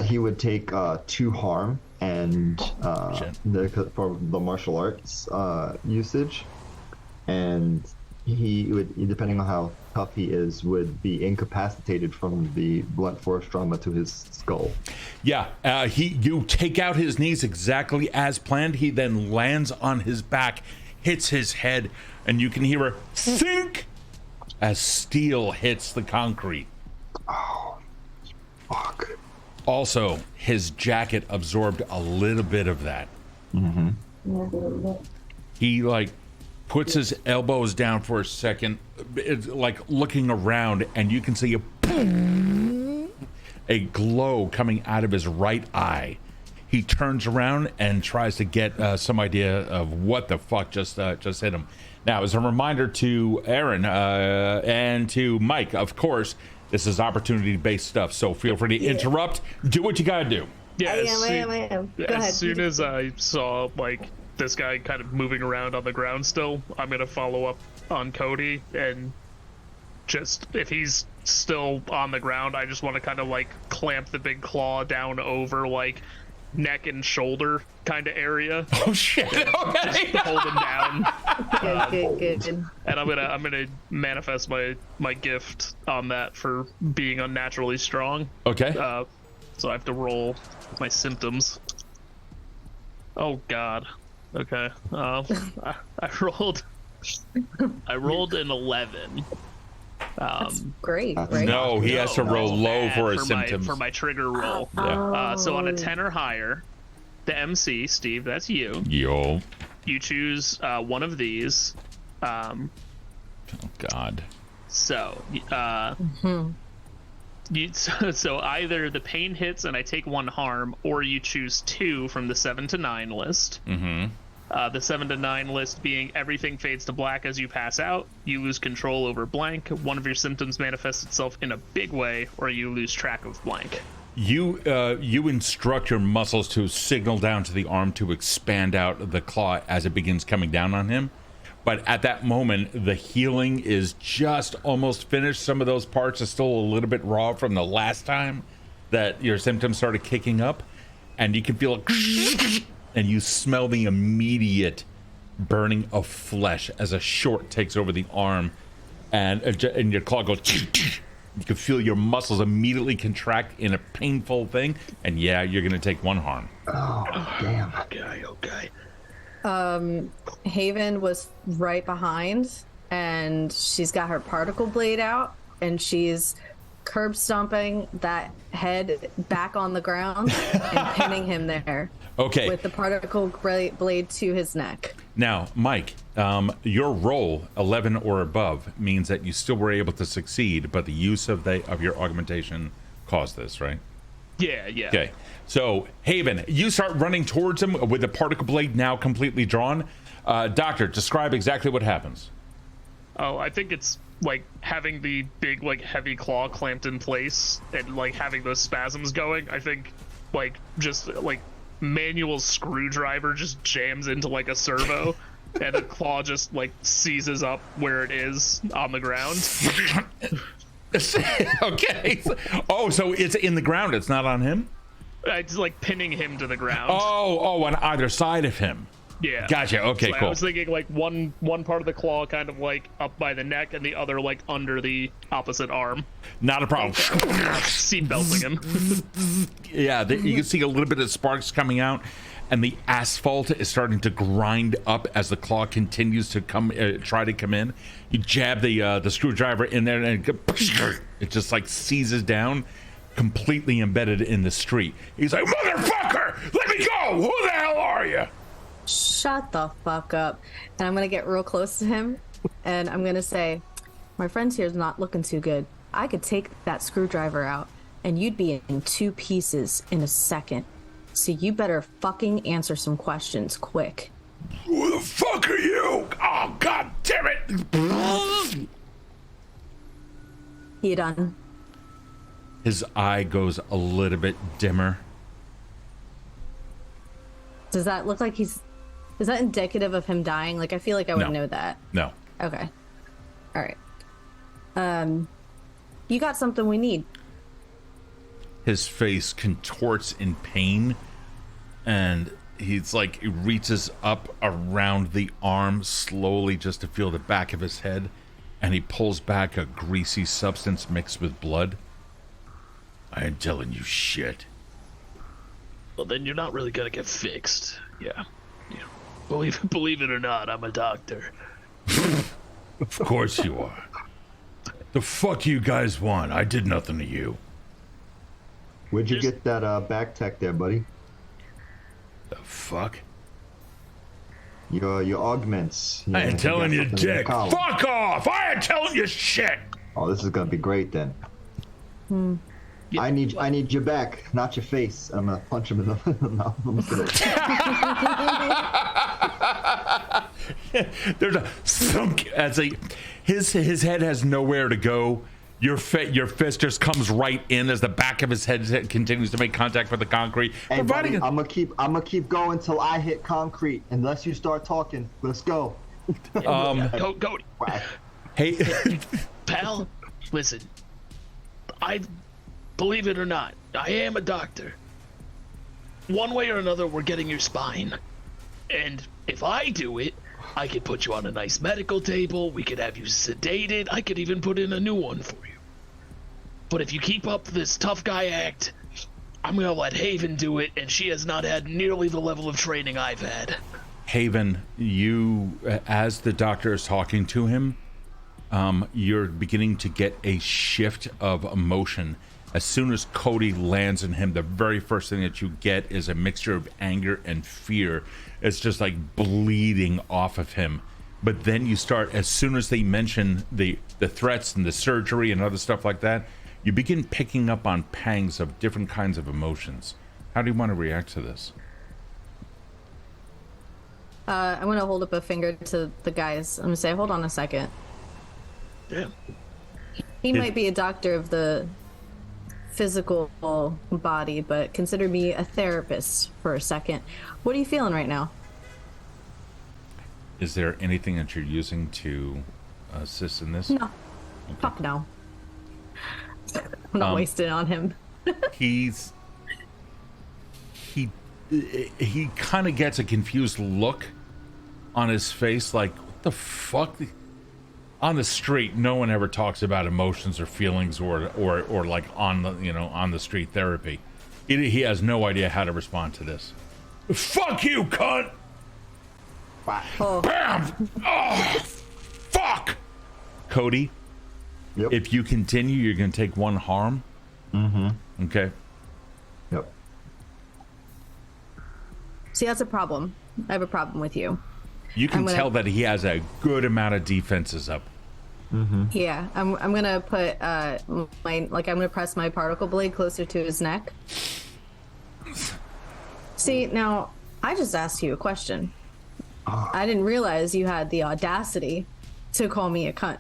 [SPEAKER 3] He would take 2 harm and for the martial arts usage, and he would, depending on how tough he is, would be incapacitated from the blunt force trauma to his skull.
[SPEAKER 1] Yeah, you take out his knees exactly as planned. He then lands on his back, hits his head, and you can hear a think as steel hits the concrete.
[SPEAKER 3] Oh, fuck.
[SPEAKER 1] Also, his jacket absorbed a little bit of that.
[SPEAKER 3] Mm-hmm.
[SPEAKER 1] He puts his elbows down for a second, it's like looking around, and you can see a glow coming out of his right eye. He turns around and tries to get some idea of what the fuck just hit him. Now, as a reminder to Erin and to Mike, of course, this is opportunity-based stuff, so feel free to interrupt. Do what you gotta do.
[SPEAKER 4] Yeah,
[SPEAKER 2] I am. Go ahead.
[SPEAKER 4] As soon as I saw this guy kind of moving around on the ground still, I'm gonna follow up on Kode, and just if he's still on the ground, I just want to kind of clamp the big claw down over neck and shoulder kind of area.
[SPEAKER 1] Oh shit! Okay.
[SPEAKER 4] Just hold him down.
[SPEAKER 2] Good.
[SPEAKER 4] And I'm gonna manifest my gift on that for being unnaturally strong.
[SPEAKER 1] Okay.
[SPEAKER 4] So I have to roll my symptoms. Oh god. Okay. I rolled an 11.
[SPEAKER 2] That's great, right?
[SPEAKER 1] No, he has to roll low for his
[SPEAKER 4] for
[SPEAKER 1] symptoms.
[SPEAKER 4] for my trigger roll.
[SPEAKER 1] Yeah.
[SPEAKER 4] So on a 10 or higher, the MC, Steve, that's you.
[SPEAKER 1] Yo.
[SPEAKER 4] You choose one of these.
[SPEAKER 1] Oh God.
[SPEAKER 4] So, so either the pain hits and I take 1 harm, or you choose 2 from the 7 to 9 list.
[SPEAKER 1] Mm-hmm.
[SPEAKER 4] The 7 to 9 list being everything fades to black as you pass out, you lose control over blank, one of your symptoms manifests itself in a big way, or you lose track of blank.
[SPEAKER 1] You instruct your muscles to signal down to the arm to expand out the claw as it begins coming down on him. But at that moment, the healing is just almost finished. Some of those parts are still a little bit raw from the last time that your symptoms started kicking up. And you can feel it, and you smell the immediate burning of flesh as a short takes over the arm. And your claw goes... You can feel your muscles immediately contract in a painful thing. And yeah, you're going to take 1 harm.
[SPEAKER 3] Oh, damn.
[SPEAKER 4] Okay.
[SPEAKER 2] Haven was right behind, and she's got her particle blade out, and she's curb stomping that head back on the ground and pinning him there.
[SPEAKER 1] Okay.
[SPEAKER 2] With the particle blade to his neck.
[SPEAKER 1] Now, Mike, your roll 11 or above means that you still were able to succeed, but the use of your augmentation caused this, right?
[SPEAKER 4] Yeah.
[SPEAKER 1] Okay. So, Haven, you start running towards him with the particle blade now completely drawn. Doctor, describe exactly what happens.
[SPEAKER 4] Oh, I think it's like having the big, like, heavy claw clamped in place and like having those spasms going. I think like just like manual screwdriver just jams into like a servo and the claw just like seizes up where it is on the ground.
[SPEAKER 1] Okay. Oh, so it's in the ground. It's not on him?
[SPEAKER 4] It's like pinning him to the ground.
[SPEAKER 1] Oh, on either side of him.
[SPEAKER 4] Yeah.
[SPEAKER 1] Gotcha. Okay,
[SPEAKER 4] So
[SPEAKER 1] cool.
[SPEAKER 4] I was thinking like one part of the claw kind of like up by the neck and the other like under the opposite arm.
[SPEAKER 1] Not a problem.
[SPEAKER 4] Seat belting him.
[SPEAKER 1] Yeah, you can see a little bit of sparks coming out, and the asphalt is starting to grind up as the claw continues to try to come in. You jab the screwdriver in there, and it just like seizes down, completely embedded in the street. He's like, "Motherfucker, let me go! Who the hell are you?"
[SPEAKER 2] Shut the fuck up. And I'm gonna get real close to him, and I'm gonna say, my friend here's not looking too good. I could take that screwdriver out, and you'd be in 2 pieces in a second. So you better fucking answer some questions quick.
[SPEAKER 1] Who the fuck are you? Oh, god damn it!
[SPEAKER 2] You done?
[SPEAKER 1] His eye goes a little bit dimmer.
[SPEAKER 2] Does that look like is that indicative of him dying? Like, I feel like I would
[SPEAKER 1] No.
[SPEAKER 2] know that.
[SPEAKER 1] No.
[SPEAKER 2] Okay. All right. You got something we need.
[SPEAKER 1] His face contorts in pain, and he's like, he reaches up around the arm slowly just to feel the back of his head, and he pulls back a greasy substance mixed with blood. I ain't telling you shit.
[SPEAKER 5] Well, then you're not really gonna get fixed. Yeah. Believe it or not, I'm a doctor.
[SPEAKER 1] Of course you are. The fuck you guys want? I did nothing to you.
[SPEAKER 3] Where'd you get that back tech there, buddy?
[SPEAKER 1] The fuck?
[SPEAKER 3] Your augments.
[SPEAKER 1] I ain't telling you
[SPEAKER 3] got something in the
[SPEAKER 1] dick.
[SPEAKER 3] column.
[SPEAKER 1] Fuck off! I ain't telling you shit!
[SPEAKER 3] Oh, this is gonna be great then.
[SPEAKER 5] Yeah,
[SPEAKER 3] I need your back, not your face. I'm gonna punch him in the mouth.
[SPEAKER 1] There's a thunk as his head has nowhere to go. Your fist just comes right in as the back of his head continues to make contact with the concrete.
[SPEAKER 3] Hey, buddy, I'm gonna keep going till I hit concrete. Unless you start talking, let's go.
[SPEAKER 5] Go.
[SPEAKER 3] Wow.
[SPEAKER 1] Hey,
[SPEAKER 5] Pal, listen. Believe it or not, I am a doctor. One way or another, we're getting your spine. And if I do it, I could put you on a nice medical table, we could have you sedated, I could even put in a new one for you. But if you keep up this tough guy act, I'm gonna let Haven do it, and she has not had nearly the level of training I've had.
[SPEAKER 1] Haven, you, as the doctor is talking to him, you're beginning to get a shift of emotion. As soon as Kode lands in him, the very first thing that you get is a mixture of anger and fear. It's just like bleeding off of him. But then you start, as soon as they mention the threats and the surgery and other stuff like that, you begin picking up on pangs of different kinds of emotions. How do you want to react to this?
[SPEAKER 2] I'm gonna hold up a finger to the guys. I'm gonna say, hold on a second.
[SPEAKER 5] Yeah.
[SPEAKER 2] He might be a doctor of the physical body, but consider me a therapist for a second. What are you feeling right now?
[SPEAKER 1] Is there anything that you're using to assist in this?
[SPEAKER 2] No.
[SPEAKER 1] Okay.
[SPEAKER 2] Fuck no. I'm not wasting it on him.
[SPEAKER 1] He kind of gets a confused look on his face, like, what the fuck? On the street, no one ever talks about emotions or feelings or like on the street therapy. He has no idea how to respond to this. Fuck you, cunt!
[SPEAKER 2] Oh.
[SPEAKER 1] Bam! Oh, fuck! Kode,
[SPEAKER 3] Yep.
[SPEAKER 1] if you continue, you're gonna take 1 harm.
[SPEAKER 3] Mm-hmm.
[SPEAKER 1] Okay.
[SPEAKER 3] Yep.
[SPEAKER 2] See, that's a problem. I have a problem with you.
[SPEAKER 1] You can
[SPEAKER 2] I'm gonna-
[SPEAKER 1] tell that he has a good amount of defenses up.
[SPEAKER 2] Yeah, I'm gonna put I'm gonna press my particle blade closer to his neck. See, now I just asked you a question. I didn't realize you had the audacity to call me a cunt.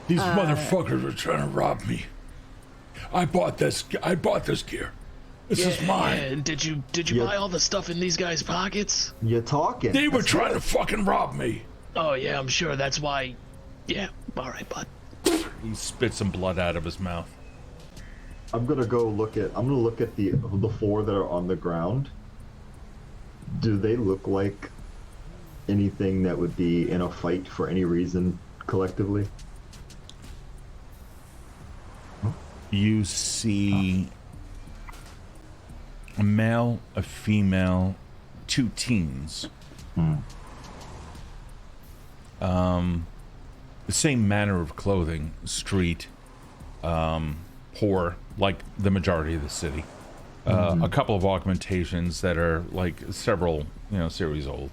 [SPEAKER 1] These motherfuckers are trying to rob me. I bought this gear. This is mine.
[SPEAKER 5] And did you buy all the stuff in these guys' pockets?
[SPEAKER 3] You're talking.
[SPEAKER 1] They were trying to fucking rob me.
[SPEAKER 5] Oh yeah, I'm sure that's why. Yeah, all right, bud.
[SPEAKER 1] He spit some blood out of his mouth.
[SPEAKER 3] I'm gonna look at the 4 that are on the ground. Do they look like anything that would be in a fight for any reason collectively?
[SPEAKER 1] You see a male, a female, 2 teens. The same manner of clothing, street, poor, like the majority of the city. A couple of augmentations that are like several, series old.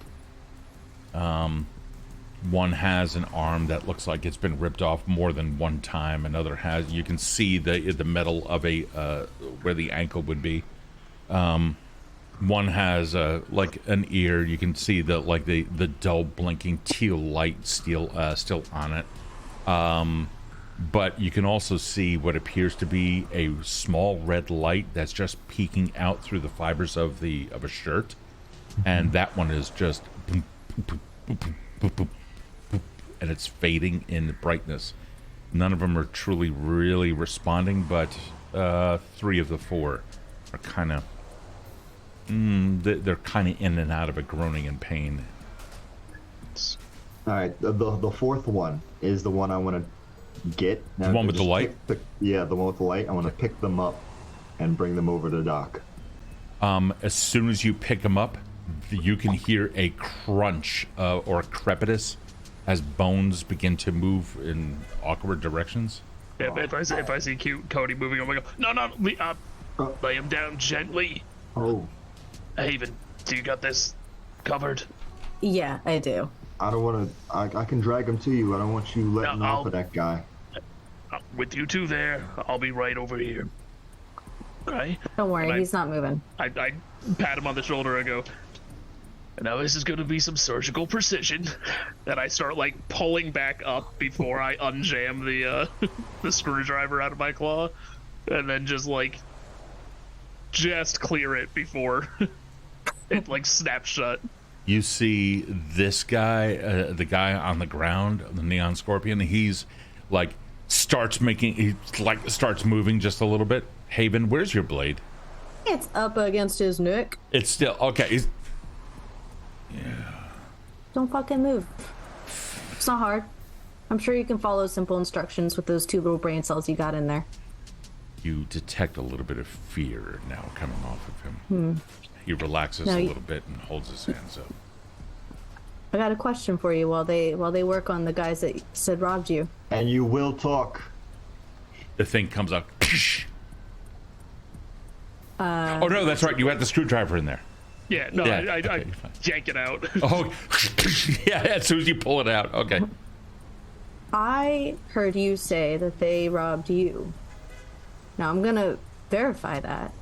[SPEAKER 1] One has an arm that looks like it's been ripped off more than one time. Another has, you can see the metal of where the ankle would be. One has like an ear. You can see the dull blinking teal light still on it. But you can also see what appears to be a small red light that's just peeking out through the fibers of a shirt, and that one is just boom, boom, boom, boom, boom, boom, boom, and it's fading in brightness. None of them are truly really responding, but 3 of the 4 are kind of they're kind of in and out of it, groaning in pain.
[SPEAKER 3] All right, the 4th one is the one I want to get. Now,
[SPEAKER 1] the one with the light?
[SPEAKER 3] the one with the light. I want to pick them up and bring them over to Doc.
[SPEAKER 1] As soon as you pick them up, you can hear a crunch or a crepitus as bones begin to move in awkward directions.
[SPEAKER 4] Yeah, if I see cute Kode moving, I'm like, no, lay him down gently.
[SPEAKER 3] Oh.
[SPEAKER 4] Haven, do you got this covered?
[SPEAKER 2] Yeah, I do.
[SPEAKER 3] I don't want to. I can drag him to you. I don't want you letting off of that guy.
[SPEAKER 5] With you two there, I'll be right over here. Okay?
[SPEAKER 2] Don't worry, he's not moving.
[SPEAKER 4] I pat him on the shoulder and go,
[SPEAKER 5] now this is going to be some surgical precision.
[SPEAKER 4] and I start like pulling back up before I unjam the screwdriver out of my claw, and then just clear it before it like snaps shut.
[SPEAKER 1] You see this guy, the guy on the ground, the Neon Scorpion. He's starts moving just a little bit. Haven, where's your blade?
[SPEAKER 2] It's up against his neck.
[SPEAKER 1] It's still okay.
[SPEAKER 2] Don't fucking move. It's not hard. I'm sure you can follow simple instructions with those 2 little brain cells you got in there.
[SPEAKER 1] You detect a little bit of fear now coming off of him. He relaxes a little bit and holds his hands up.
[SPEAKER 2] I got a question for you while they work on the guys that said robbed you.
[SPEAKER 3] And you will talk.
[SPEAKER 1] The thing comes up. Oh no, that's right. You had the screwdriver in there.
[SPEAKER 4] Yeah, no,
[SPEAKER 1] Yeah,
[SPEAKER 4] I
[SPEAKER 1] okay,
[SPEAKER 4] yank it out.
[SPEAKER 1] Oh, yeah. As soon as you pull it out, okay.
[SPEAKER 2] I heard you say that they robbed you. Now I'm gonna verify that.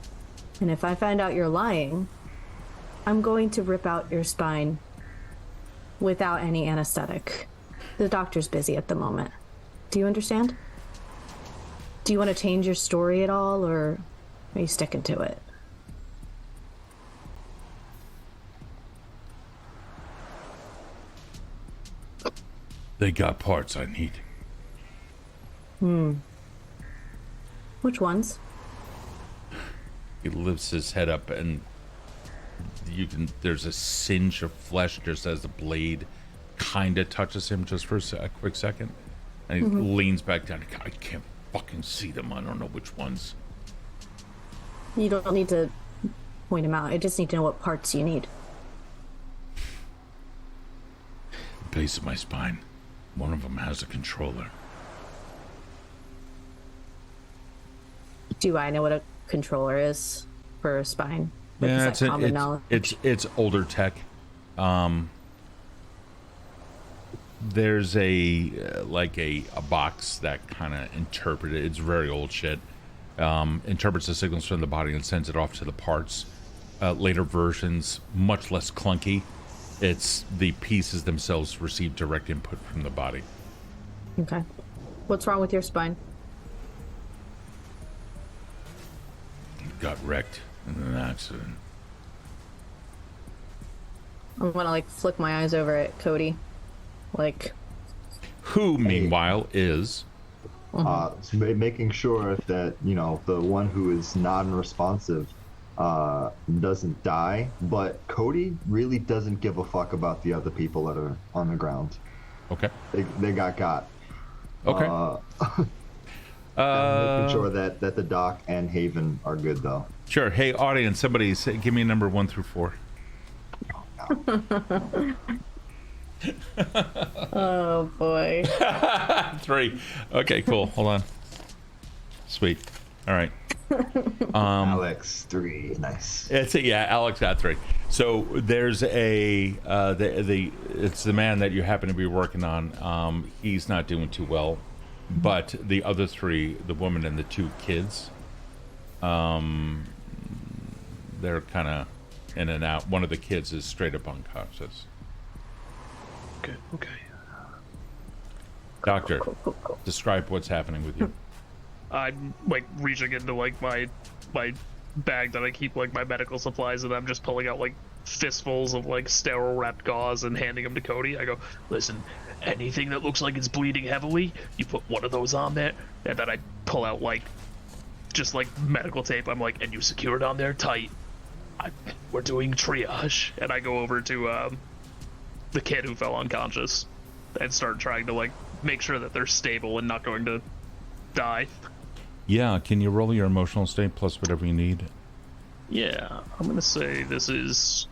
[SPEAKER 2] And if I find out you're lying, I'm going to rip out your spine without any anesthetic. The doctor's busy at the moment. Do you understand? Do you want to change your story at all, or are you sticking to it?
[SPEAKER 1] They got parts I need.
[SPEAKER 2] Which ones?
[SPEAKER 1] He lifts his head up, and there's a singe of flesh just as the blade kind of touches him just for a quick second. And he leans back down. I can't fucking see them. I don't know which ones.
[SPEAKER 2] You don't need to point them out. I just need to know what parts you need.
[SPEAKER 1] The base of my spine. One of them has a controller.
[SPEAKER 2] Do I know what a controller is for a spine? Like,
[SPEAKER 1] Yeah,
[SPEAKER 2] is that common knowledge?
[SPEAKER 1] it's older tech. there's a like a box that kind of interpreted. It's very old shit. Interprets the signals from the body and sends it off to the parts. Later versions, much less clunky. It's the pieces themselves receive direct input from the body.
[SPEAKER 2] Okay. What's wrong with your spine?
[SPEAKER 1] Got wrecked in an accident.
[SPEAKER 2] I'm gonna like flick my eyes over at Kode. Like,
[SPEAKER 1] who meanwhile is
[SPEAKER 3] making sure that, you know, the one who is non-responsive doesn't die, but Kode really doesn't give a fuck about the other people that are on the ground.
[SPEAKER 1] Okay.
[SPEAKER 3] They got.
[SPEAKER 1] Okay.
[SPEAKER 3] Making sure that the doc and Haven are good, though.
[SPEAKER 1] Sure. Hey, audience, somebody say, give me a number 1 through 4.
[SPEAKER 2] oh boy.
[SPEAKER 1] 3. Okay, cool. Hold on. Sweet. All right.
[SPEAKER 3] Alex 3. Nice.
[SPEAKER 1] Alex got 3. So there's a it's the man that you happen to be working on. He's not doing too well, but the other 3, the woman and the 2 kids, they're kind of in and out. One of the kids is straight up unconscious.
[SPEAKER 4] Okay.
[SPEAKER 1] Doctor, describe what's happening with you.
[SPEAKER 4] I'm like reaching into like my bag that I keep like my medical supplies, and I'm just pulling out like fistfuls of like sterile wrapped gauze and handing them to Kode. I go, listen, anything that looks like it's bleeding heavily, you put one of those on there, and then I pull out like just like medical tape. I'm like, and you secure it on there tight. We're doing triage, and I go over to the kid who fell unconscious and start trying to like make sure that they're stable and not going to die.
[SPEAKER 1] Yeah, can you roll your emotional state plus whatever you need?
[SPEAKER 4] Yeah, I'm gonna say this is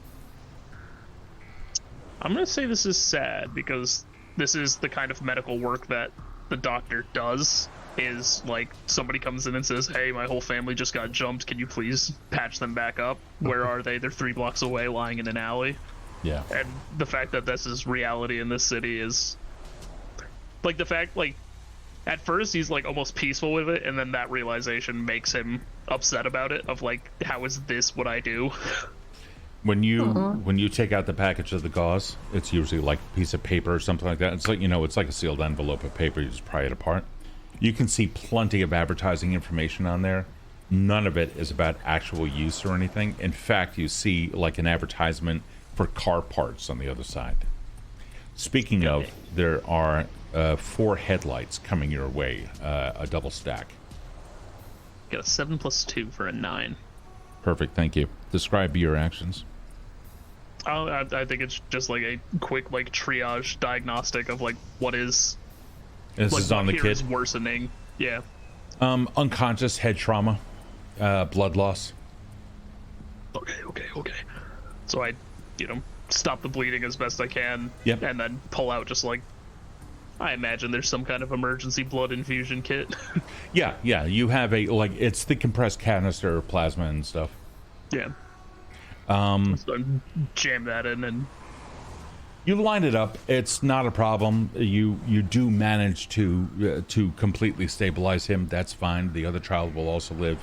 [SPEAKER 4] sad, because this is the kind of medical work that the doctor does. Is like somebody comes in and says, hey, my whole family just got jumped, can you please patch them back up? Where are they? They're 3 blocks away, lying in an alley.
[SPEAKER 1] Yeah.
[SPEAKER 4] And the fact that this is reality in this city is like, the fact, like, at first he's like almost peaceful with it, and then that realization makes him upset about it, of like, how is this what I do?
[SPEAKER 1] When you take out the package of the gauze, it's usually like a piece of paper or something like that. It's like, you know, it's like a sealed envelope of paper. You just pry it apart. You can see plenty of advertising information on there. None of it is about actual use or anything. In fact, you see like an advertisement for car parts on the other side. Speaking of, there are 4 headlights coming your way, a double stack.
[SPEAKER 4] Got a 7 + 2 for a 9.
[SPEAKER 1] Perfect, thank you. Describe your actions.
[SPEAKER 4] I think it's just like a quick like triage diagnostic of like what is.
[SPEAKER 1] This
[SPEAKER 4] like,
[SPEAKER 1] is on the
[SPEAKER 4] here
[SPEAKER 1] kid.
[SPEAKER 4] is worsening. Yeah.
[SPEAKER 1] Unconscious, head trauma, blood loss.
[SPEAKER 4] Okay. So I, stop the bleeding as best I can.
[SPEAKER 1] Yep.
[SPEAKER 4] And then pull out just like, I imagine there's some kind of emergency blood infusion kit.
[SPEAKER 1] Yeah. You have it's the compressed canister of plasma and stuff.
[SPEAKER 4] Yeah. So jam that in and.
[SPEAKER 1] You line it up. It's not a problem. You do manage to completely stabilize him. That's fine. The other child will also live.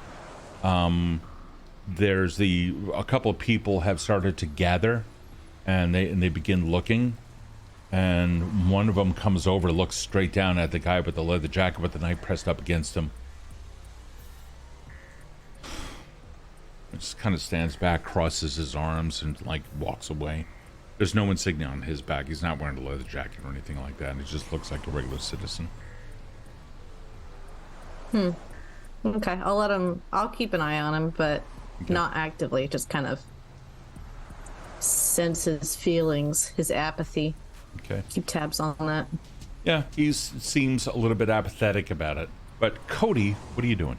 [SPEAKER 1] There's a couple of people have started to gather, and they begin looking. And one of them comes over, looks straight down at the guy with the leather jacket with the knife pressed up against him. Just kind of stands back, crosses his arms, and like walks away. There's no insignia on his back. He's not wearing a leather jacket or anything like that. He just looks like a regular citizen.
[SPEAKER 2] Okay, I'll keep an eye on him, but not actively, just kind of sense his feelings, his apathy.
[SPEAKER 1] Okay.
[SPEAKER 2] Keep tabs on that.
[SPEAKER 1] Yeah, he seems a little bit apathetic about it. But Kode, what are you doing?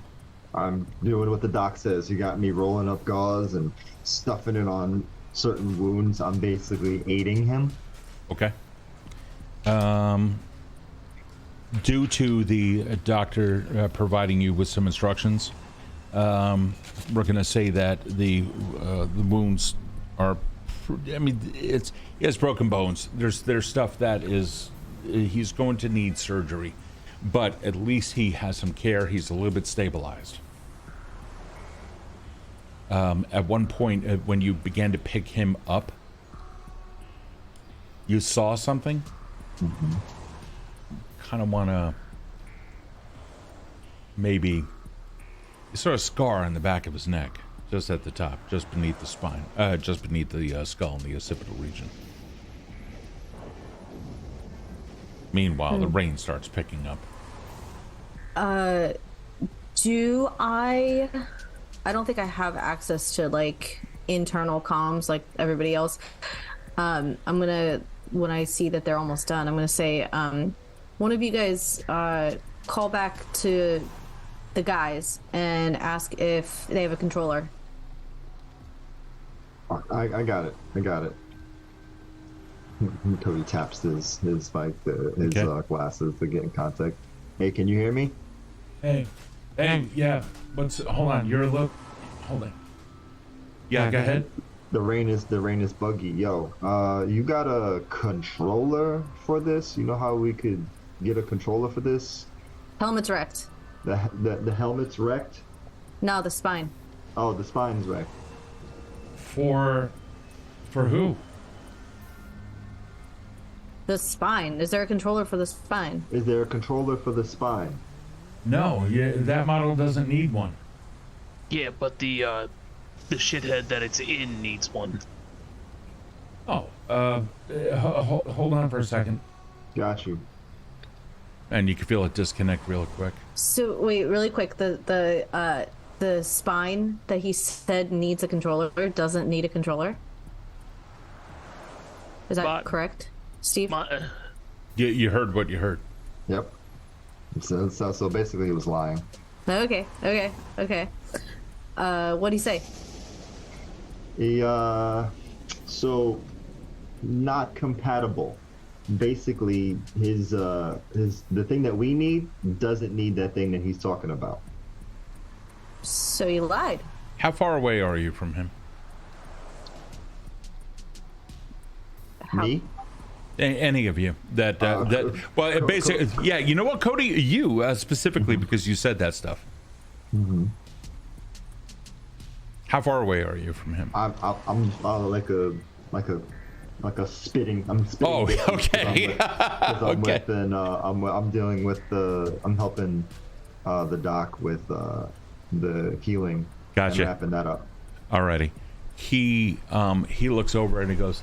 [SPEAKER 3] I'm doing what the doc says. You got me rolling up gauze and stuffing it on certain wounds. I'm basically aiding him.
[SPEAKER 1] Okay. Due to the doctor providing you with some instructions, we're going to say that the wounds are. I mean, he has broken bones. There's stuff that is he's going to need surgery, but at least he has some care. He's a little bit stabilized. At one point, when you began to pick him up, you saw something.
[SPEAKER 3] Mm-hmm.
[SPEAKER 1] Kind of want to maybe, you saw a scar on the back of his neck, just at the top, just beneath the spine, just beneath the skull in the occipital region. Meanwhile, the rain starts picking up.
[SPEAKER 2] Do I don't think I have access to like internal comms like everybody else. I'm gonna, when I see that they're almost done, I'm gonna say, one of you guys call back to the guys and ask if they have a controller.
[SPEAKER 3] I got it. Cody taps his glasses to get in contact. Hey, can you hear me?
[SPEAKER 1] Hey, yeah. Hold on. You're a little. Hold on. Yeah, go ahead.
[SPEAKER 3] The rain is buggy. Yo, you got a controller for this? You know how we could get a controller for this?
[SPEAKER 2] Helmet's wrecked.
[SPEAKER 3] The helmet's wrecked?
[SPEAKER 2] No, the spine.
[SPEAKER 3] Oh, the spine's wrecked.
[SPEAKER 1] For who?
[SPEAKER 2] The spine. Is there a controller for the spine?
[SPEAKER 3] Is there a controller for the spine?
[SPEAKER 1] No, that model doesn't need one.
[SPEAKER 5] Yeah, but the shithead that it's in needs one.
[SPEAKER 1] Oh, hold on for a second.
[SPEAKER 3] Got you.
[SPEAKER 1] And you can feel it disconnect real quick.
[SPEAKER 2] So wait, really quick. The spine that he said needs a controller doesn't need a controller. Is that correct, Steve?
[SPEAKER 1] You heard what you heard.
[SPEAKER 3] Yep. So basically, he was lying.
[SPEAKER 2] Okay. What'd he say?
[SPEAKER 3] So not compatible. Basically, the thing that we need doesn't need that thing that he's talking about.
[SPEAKER 2] So he lied.
[SPEAKER 1] How far away are you from him?
[SPEAKER 3] Me?
[SPEAKER 1] Any of you well, basically, yeah. You know what, Cody? You specifically, because you said that stuff.
[SPEAKER 3] Mm-hmm.
[SPEAKER 1] How far away are you from him?
[SPEAKER 3] I'm like a spitting. I'm spitting.
[SPEAKER 1] Oh, okay.
[SPEAKER 3] I'm dealing with I'm helping the doc with the healing.
[SPEAKER 1] Gotcha.
[SPEAKER 3] And wrapping that up.
[SPEAKER 1] Alrighty. He looks over and he goes,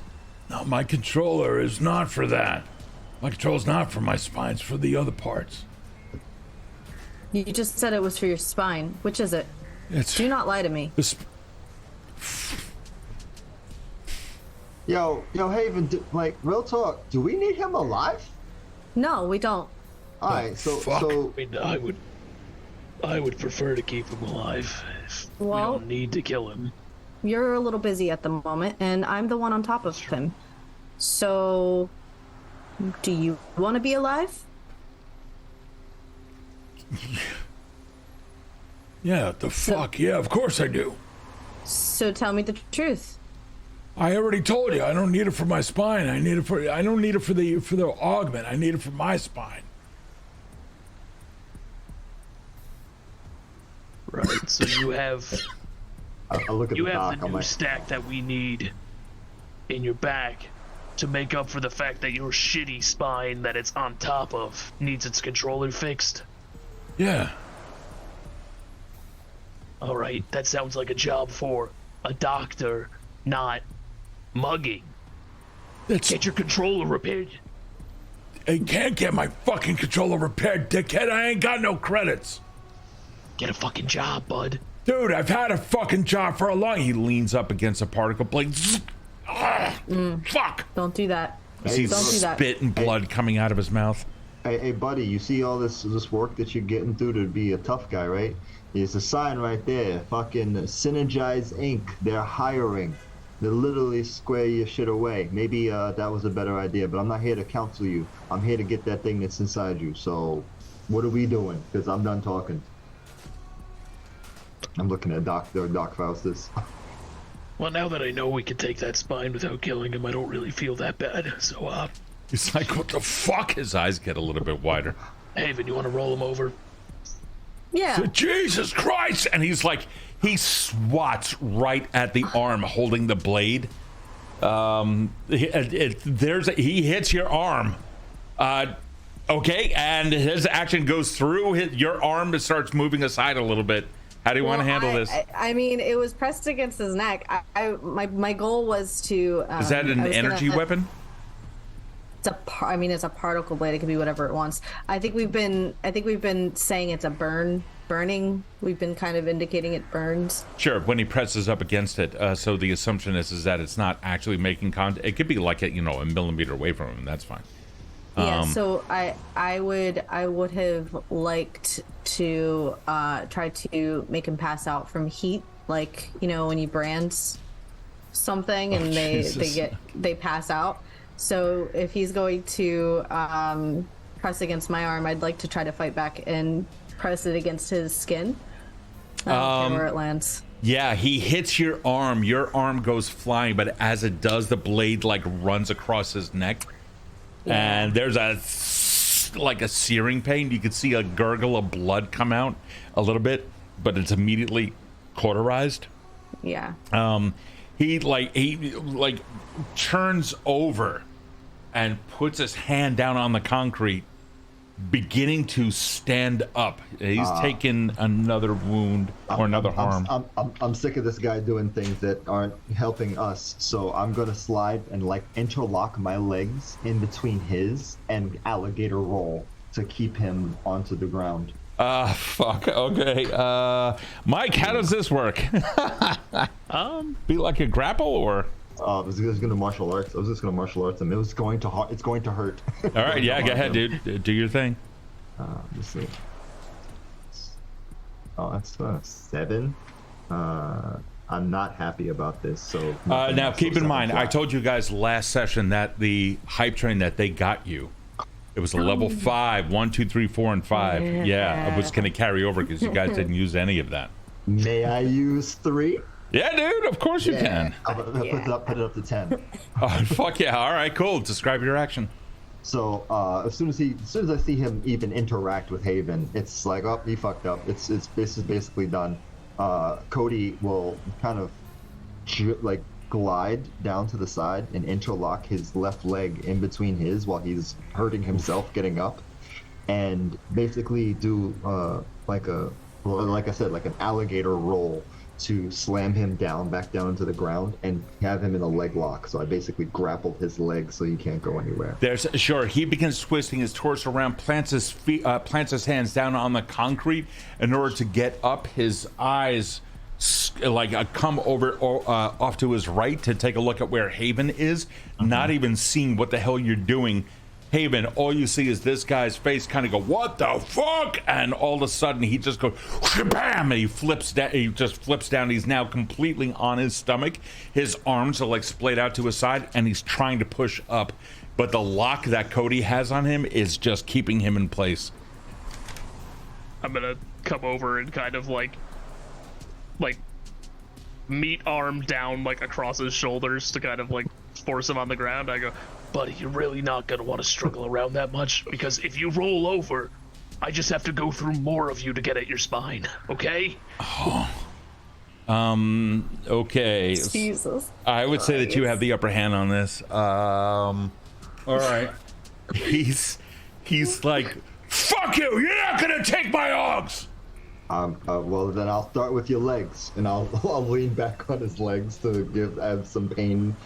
[SPEAKER 1] "No, my controller is not for that. My controller's not for my spine. It's for the other parts."
[SPEAKER 2] You just said it was for your spine. Which is it? Do not lie to me.
[SPEAKER 3] Yo, Haven, real talk. Do we need him alive?
[SPEAKER 2] No, we don't.
[SPEAKER 3] All right, so
[SPEAKER 5] I mean, I would prefer to keep him alive. We don't need to kill him.
[SPEAKER 2] You're a little busy at the moment, and I'm the one on top of him. So, do you want to be alive?
[SPEAKER 1] Yeah, the fuck? Yeah, of course I do.
[SPEAKER 2] So tell me the truth.
[SPEAKER 1] I already told you, I don't need it for my spine. I don't need it for the augment. I need it for my spine.
[SPEAKER 5] Right, so you have
[SPEAKER 3] I look at
[SPEAKER 5] you
[SPEAKER 3] the
[SPEAKER 5] have
[SPEAKER 3] doc,
[SPEAKER 5] the new stack that we need in your back to make up for the fact that your shitty spine that it's on top of needs its controller fixed.
[SPEAKER 1] Yeah.
[SPEAKER 5] Alright, that sounds like a job for a doctor, not mugging. Get your controller repaired.
[SPEAKER 1] I can't get my fucking controller repaired, dickhead. I ain't got no credits.
[SPEAKER 5] Get a fucking job, bud.
[SPEAKER 1] Dude, I've had a fucking job for a long... He leans up against a particle plate. Fuck.
[SPEAKER 2] Don't do that.
[SPEAKER 1] Don't do that. Spit and blood coming out of his mouth.
[SPEAKER 3] Hey, buddy, you see all this work that you're getting through to be a tough guy, right? There's a sign right there. Fucking Synergize Inc. They're hiring. They literally square your shit away. Maybe that was a better idea, but I'm not here to counsel you. I'm here to get that thing that's inside you. So, what are we doing? Because I'm done talking. I'm looking at Doc Faustus.
[SPEAKER 5] Well, now that I know we can take that spine without killing him, I don't really feel that bad. So,
[SPEAKER 1] He's like, what the fuck? His eyes get a little bit wider.
[SPEAKER 5] Haven, you want to roll him over?
[SPEAKER 2] Yeah.
[SPEAKER 1] Jesus Christ! And he's like, he swats right at the arm holding the blade. He hits your arm. Okay, and his action goes through your arm. It starts moving aside a little bit. How do you want to handle this?
[SPEAKER 2] I mean, it was pressed against his neck. My goal was to.
[SPEAKER 1] Is that an energy weapon?
[SPEAKER 2] It's a particle blade. It can be whatever it wants. I think we've been saying it's a burning. We've been kind of indicating it burns.
[SPEAKER 1] Sure. When he presses up against it, so the assumption is that it's not actually making contact. It could be like a millimeter away from him. That's fine.
[SPEAKER 2] Yeah. So I would have liked to try to make him pass out from heat, like when you brand something and they pass out. So if he's going to press against my arm, I'd like to try to fight back and press it against his skin. I don't care where it lands.
[SPEAKER 1] Yeah, he hits your arm. Your arm goes flying, but as it does, the blade runs across his neck. Yeah. And there's a searing pain. You can see a gurgle of blood come out a little bit, but it's immediately cauterized.
[SPEAKER 2] Yeah.
[SPEAKER 1] He turns over and puts his hand down on the concrete, beginning to stand up. He's taken another wound or another harm.
[SPEAKER 3] I'm sick of this guy doing things that aren't helping us, so I'm gonna slide and interlock my legs in between his and alligator roll to keep him onto the ground.
[SPEAKER 1] Fuck. Okay. Mike, how does this work? Be like a grapple or?
[SPEAKER 3] I was just gonna martial arts. I was just gonna martial arts him. It's going to hurt.
[SPEAKER 1] All right. Yeah. Go ahead, dude. Do your thing.
[SPEAKER 3] Let's see. Oh, that's 7. I'm not happy about this. So
[SPEAKER 1] now keep in mind, I told you guys last session that the hype train that they got you, it was a level 5, 1, 2, 3, 4, and 5. Yeah, I was going to carry over because you guys didn't use any of that.
[SPEAKER 3] May I use 3?
[SPEAKER 1] Yeah, dude. Of course you can.
[SPEAKER 3] Put it up to 10.
[SPEAKER 1] Oh, fuck yeah! All right, cool. Describe your action.
[SPEAKER 3] So as soon as I see him even interact with Haven, it's like, oh, he fucked up. This is basically done. Kode will kind of glide down to the side and interlock his left leg in between his while he's hurting himself getting up, and basically do like I said, like an alligator roll to slam him back down into the ground and have him in a leg lock. So I basically grappled his leg so he can't go anywhere.
[SPEAKER 1] He begins twisting his torso around, plants his hands down on the concrete in order to get up. His eyes come over off to his right to take a look at where Haven is, not even seeing what the hell you're doing. Haven, all you see is this guy's face kind of go, what the fuck? And all of a sudden he just goes, bam, and he flips down. He's now completely on his stomach. His arms are splayed out to his side, and he's trying to push up. But the lock that Kode has on him is just keeping him in place.
[SPEAKER 4] I'm gonna come over and kind of meat arm down across his shoulders to kind of force him on the ground. I go,
[SPEAKER 5] buddy, you're really not gonna want to struggle around that much, because if you roll over, I just have to go through more of you to get at your spine, okay?
[SPEAKER 1] Okay.
[SPEAKER 2] Jesus.
[SPEAKER 1] I would say that you have the upper hand on this. All right. He's like, fuck you! You're not gonna take my hogs!
[SPEAKER 3] Well, then I'll start with your legs, and I'll lean back on his legs to add some pain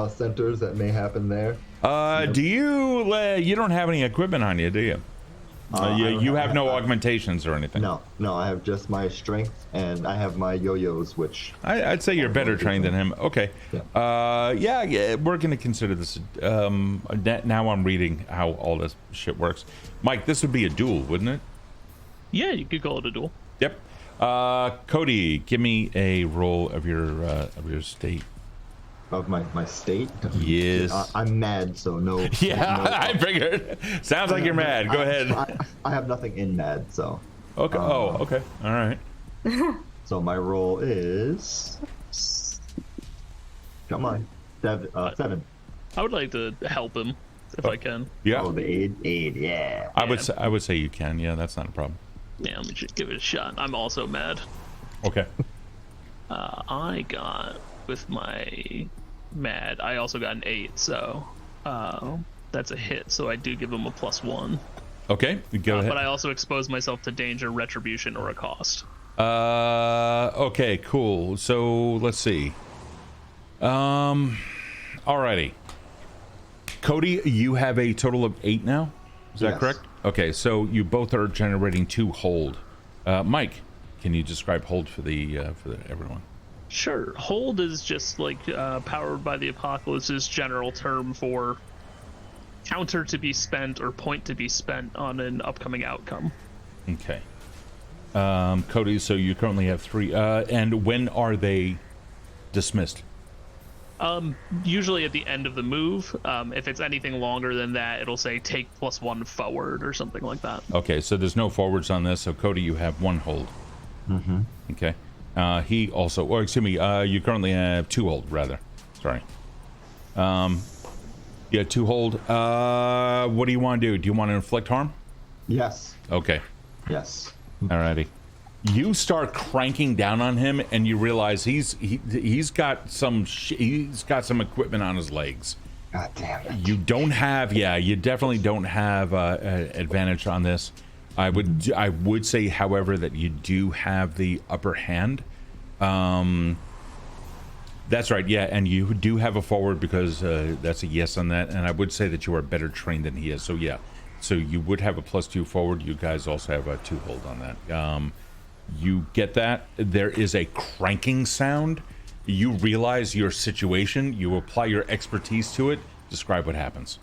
[SPEAKER 3] centers that may happen there.
[SPEAKER 1] Do you don't have any equipment on you, do you? You have no augmentations or anything?
[SPEAKER 3] No, I have just my strength, and I have my yo-yos, which...
[SPEAKER 1] I'd say you're better trained than him. Okay. Yeah, we're going to consider this. Now I'm reading how all this shit works. Mike, this would be a duel, wouldn't it?
[SPEAKER 4] yeah, you could call it a duel.
[SPEAKER 1] Yep. Kode, give me a roll of your state.
[SPEAKER 3] Of my state?
[SPEAKER 1] Yes.
[SPEAKER 3] I'm mad, so no.
[SPEAKER 1] Yeah,
[SPEAKER 3] no,
[SPEAKER 1] I figured. Sounds like you're mad. Go ahead.
[SPEAKER 3] I have nothing in mad, so.
[SPEAKER 1] Okay. Okay. All right.
[SPEAKER 3] So my roll is. Come on. 7.
[SPEAKER 4] I would like to help him if I can.
[SPEAKER 1] Yeah.
[SPEAKER 3] Oh, the aid, yeah.
[SPEAKER 1] I would say you can. Yeah, that's not a problem.
[SPEAKER 4] Yeah, let me just give it a shot. I'm also mad.
[SPEAKER 1] Okay.
[SPEAKER 4] I got with my mad. I also got an 8, so that's a hit. So I do give him a +1.
[SPEAKER 1] Okay, go ahead.
[SPEAKER 4] But I also expose myself to danger, retribution, or a cost.
[SPEAKER 1] Okay, cool. So let's see. Alrighty. Kode, you have a total of 8 now. Is that correct? Okay, so you both are generating 2 hold. Mike, can you describe hold for everyone?
[SPEAKER 4] Sure. Hold is just like powered by the apocalypse's general term for counter to be spent or point to be spent on an upcoming outcome.
[SPEAKER 1] Okay. Kode, so you currently have 3. And when are they dismissed?
[SPEAKER 4] Usually at the end of the move. If it's anything longer than that, it'll say take +1 forward or something like that.
[SPEAKER 1] Okay, so there's no forwards on this. So Kode, you have 1 hold.
[SPEAKER 3] Mm-hmm.
[SPEAKER 1] Okay. He also, or excuse me, you currently have 2 hold, rather. Sorry. Yeah, 2 hold. What do you want to do? Do you want to inflict harm?
[SPEAKER 3] Yes.
[SPEAKER 1] Okay.
[SPEAKER 3] Yes.
[SPEAKER 1] Alrighty. You start cranking down on him, and you realize he's got some equipment on his legs.
[SPEAKER 3] God damn it.
[SPEAKER 1] You don't have, you definitely don't have advantage on this. I would say, however, that you do have the upper hand. That's right, yeah, and you do have a forward because that's a yes on that, and I would say that you are better trained than he is. So yeah, so you would have a +2 forward. You guys also have a 2 hold on that. You get that? There is a cranking sound. You realize your situation. You apply your expertise to it. Describe what happens.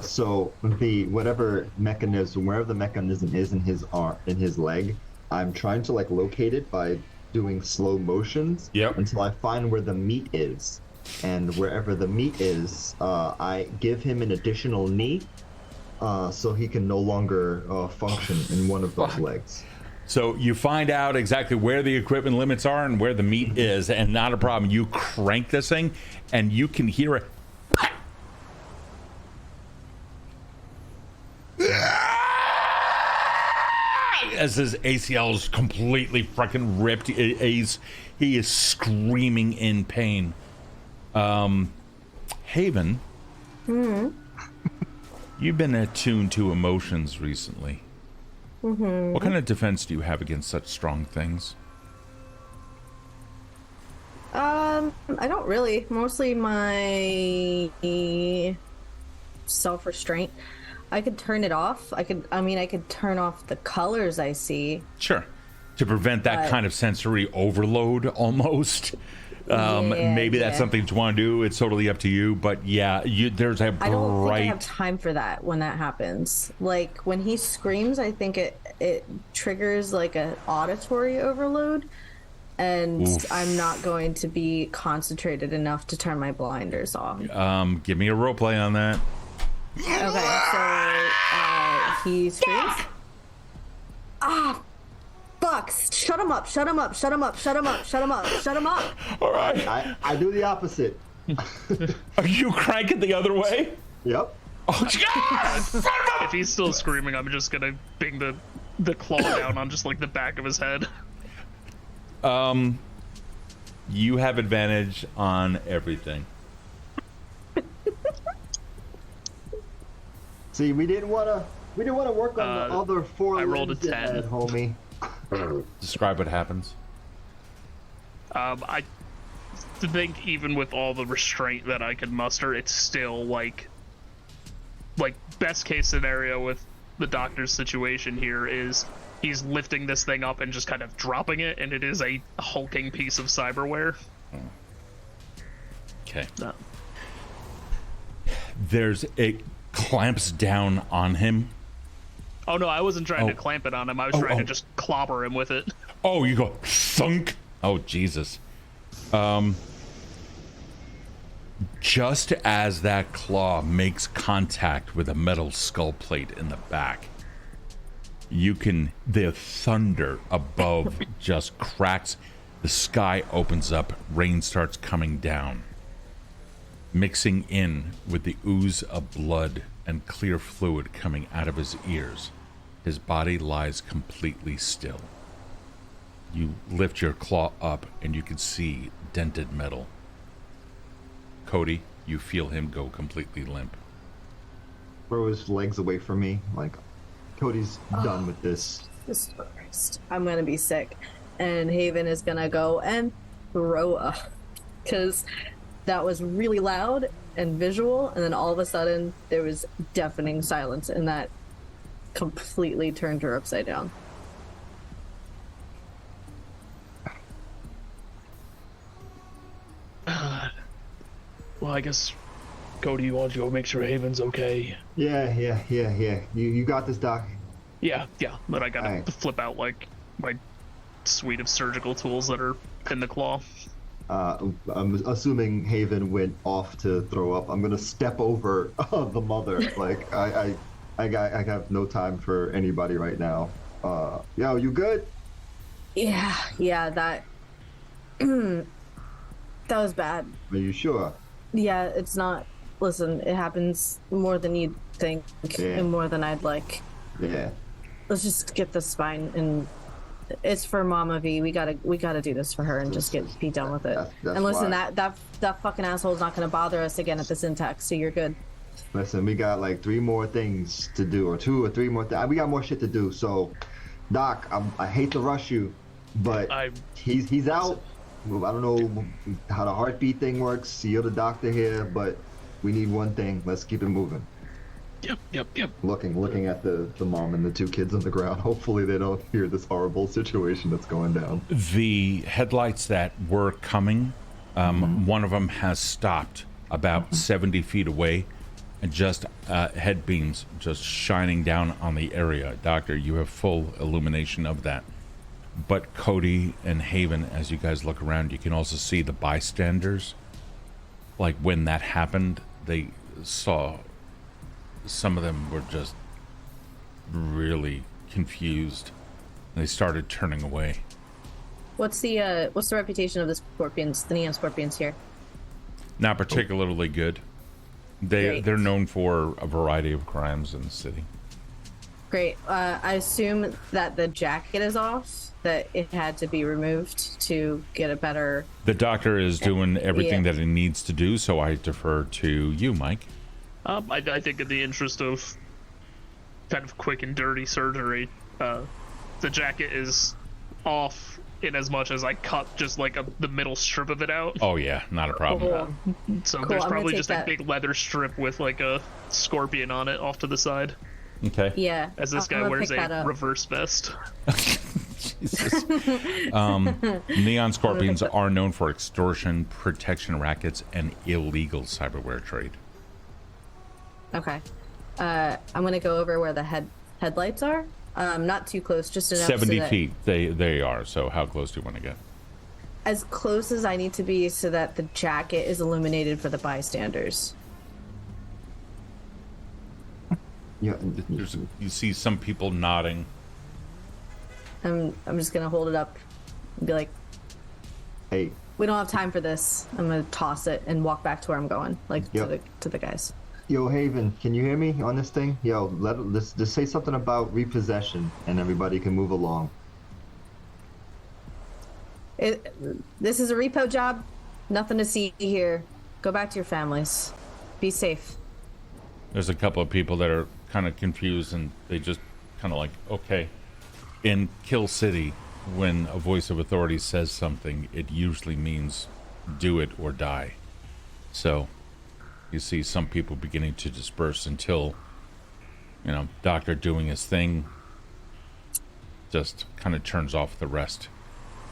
[SPEAKER 3] So whatever mechanism, wherever the mechanism is in his arm, in his leg, I'm trying to locate it by doing slow motions until I find where the meat is. And wherever the meat is, I give him an additional knee. So he can no longer function in one of those legs.
[SPEAKER 1] So you find out exactly where the equipment limits are and where the meat is, and not a problem. You crank this thing, and you can hear it. As his ACL is completely freaking ripped, he is screaming in pain. Haven.
[SPEAKER 2] Mm-hmm.
[SPEAKER 1] You've been attuned to emotions recently.
[SPEAKER 2] Mm-hmm.
[SPEAKER 1] What kind of defense do you have against such strong things?
[SPEAKER 2] I don't really. Mostly my self-restraint. I could turn it off. I could turn off the colors I see.
[SPEAKER 1] Sure. To prevent that kind of sensory overload, almost. Maybe that's something that you want to do. It's totally up to you. But yeah, there's a bright...
[SPEAKER 2] I don't think I have time for that when that happens. Like, when he screams, I think it triggers like an auditory overload. And
[SPEAKER 1] Oof. I'm
[SPEAKER 2] not going to be concentrated enough to turn my blinders off.
[SPEAKER 1] Give me a role play on that.
[SPEAKER 2] Okay, so he screams. Ah! Fuck! Shut him up! Shut him up! Shut him up! Shut him up! Shut him up! Shut him up!
[SPEAKER 1] All right.
[SPEAKER 3] I do the opposite.
[SPEAKER 1] Are you cranking the other way?
[SPEAKER 3] Yep.
[SPEAKER 1] Oh, God!
[SPEAKER 4] If he's still screaming, I'm just gonna bing the claw down on just like the back of his head.
[SPEAKER 1] You have advantage on everything.
[SPEAKER 3] See, we didn't want to work on the other 4
[SPEAKER 4] I rolled a
[SPEAKER 3] limbs
[SPEAKER 4] 10.
[SPEAKER 3] yet, homie.
[SPEAKER 1] Describe what happens.
[SPEAKER 4] I think even with all the restraint that I could muster, it's still like best case scenario with the doctor's situation here is he's lifting this thing up and just kind of dropping it, and it is a hulking piece of cyberware.
[SPEAKER 1] Okay.
[SPEAKER 4] No.
[SPEAKER 1] It clamps down on him.
[SPEAKER 4] Oh no, I wasn't trying to clamp it on him. I was trying to just clobber him with it.
[SPEAKER 1] Oh, you go thunk. Oh, Jesus. Just as that claw makes contact with a metal skull plate in the back, the thunder above just cracks. The sky opens up. Rain starts coming down. mixing in with the ooze of blood and clear fluid coming out of his ears. His body lies completely still. You lift your claw up and you can see dented metal. Kode, you feel him go completely limp.
[SPEAKER 3] Throw his legs away from me. Like, Cody's done with this.
[SPEAKER 2] Jesus Christ. I'm gonna be sick. And Haven is gonna go and throw up. Because that was really loud and visual, and then all of a sudden there was deafening silence, and that completely turned her upside down.
[SPEAKER 5] Well, I guess, Kode, you want to go make sure Haven's okay?
[SPEAKER 3] Yeah. You got this, Doc.
[SPEAKER 4] Yeah. But I gotta
[SPEAKER 3] Alright.
[SPEAKER 4] flip out like my suite of surgical tools that are in the claw.
[SPEAKER 3] I'm assuming Haven went off to throw up. I'm gonna step over the mother. Like, I have no time for anybody right now. Yo, you good?
[SPEAKER 2] Yeah, that that was bad.
[SPEAKER 3] Are you sure?
[SPEAKER 2] Yeah, it's not. Listen, it happens more than you'd think,
[SPEAKER 3] Yeah.
[SPEAKER 2] and more than I'd like.
[SPEAKER 3] Yeah.
[SPEAKER 2] Let's just get the spine, and it's for Mama V. We gotta do this for her and just be done with it.
[SPEAKER 3] That's
[SPEAKER 2] And listen,
[SPEAKER 3] why.
[SPEAKER 2] that fucking asshole's not gonna bother us again at the syntax, so you're good.
[SPEAKER 3] Listen, we got like 3 more things to do, or 2 or 3 more things. We got more shit to do. So, Doc, I hate to rush you, but he's out. I don't know how the heartbeat thing works. You're the doctor here, but we need one thing. Let's keep it moving.
[SPEAKER 5] Yep.
[SPEAKER 3] Looking at the mom and the 2 kids on the ground. Hopefully they don't hear this horrible situation that's going down.
[SPEAKER 1] The headlights that were coming, one of them has stopped about 70 feet away, and just head beams just shining down on the area. Doctor, you have full illumination of that. But Kode and Haven, as you guys look around, you can also see the bystanders. Like, when that happened, they saw some of them were just really confused. They started turning away.
[SPEAKER 2] What's the reputation of the scorpions, the neon scorpions here?
[SPEAKER 1] Not particularly good. They're known for a variety of crimes in the city.
[SPEAKER 2] Great. I assume that the jacket is off, that it had to be removed to get a better...
[SPEAKER 1] The doctor is doing everything that he needs to do, so I defer to you, Mike.
[SPEAKER 4] I think in the interest of kind of quick and dirty surgery, the jacket is off in as much as I cut just like the middle strip of it out.
[SPEAKER 1] Oh yeah, not a problem.
[SPEAKER 2] Cool.
[SPEAKER 4] So
[SPEAKER 2] Cool,
[SPEAKER 4] there's
[SPEAKER 2] I'm gonna
[SPEAKER 4] probably
[SPEAKER 2] take
[SPEAKER 4] just
[SPEAKER 2] that.
[SPEAKER 4] a big leather strip with like a scorpion on it off to the side.
[SPEAKER 1] Okay.
[SPEAKER 2] Yeah.
[SPEAKER 4] As this
[SPEAKER 2] I'm
[SPEAKER 4] guy
[SPEAKER 2] gonna
[SPEAKER 4] wears
[SPEAKER 2] pick that
[SPEAKER 4] a
[SPEAKER 2] up.
[SPEAKER 4] reverse vest.
[SPEAKER 1] Jesus. Neon scorpions are known for extortion, protection rackets, and illegal cyberware trade.
[SPEAKER 2] Okay. I'm gonna go over where the headlights are. Not too close, just enough
[SPEAKER 1] 70
[SPEAKER 2] so that,
[SPEAKER 1] feet they are, so how close do you want to get?
[SPEAKER 2] as close as I need to be so that the jacket is illuminated for the bystanders.
[SPEAKER 3] Yeah.
[SPEAKER 1] You see some people nodding.
[SPEAKER 2] I'm just gonna hold it up and be like,
[SPEAKER 3] Hey,
[SPEAKER 2] we don't have time for this. I'm gonna toss it and walk back to where I'm going, like
[SPEAKER 3] Yep.
[SPEAKER 2] to the guys.
[SPEAKER 3] yo, Haven, can you hear me on this thing? Yo, let's just say something about repossession, and everybody can move along.
[SPEAKER 2] This is a repo job. Nothing to see here. Go back to your families. Be safe.
[SPEAKER 1] There's a couple of people that are kind of confused, and they just kind of like, okay. In Kill City, when a voice of authority says something, it usually means do it or die. So you see some people beginning to disperse until, Doctor doing his thing just kind of turns off the rest.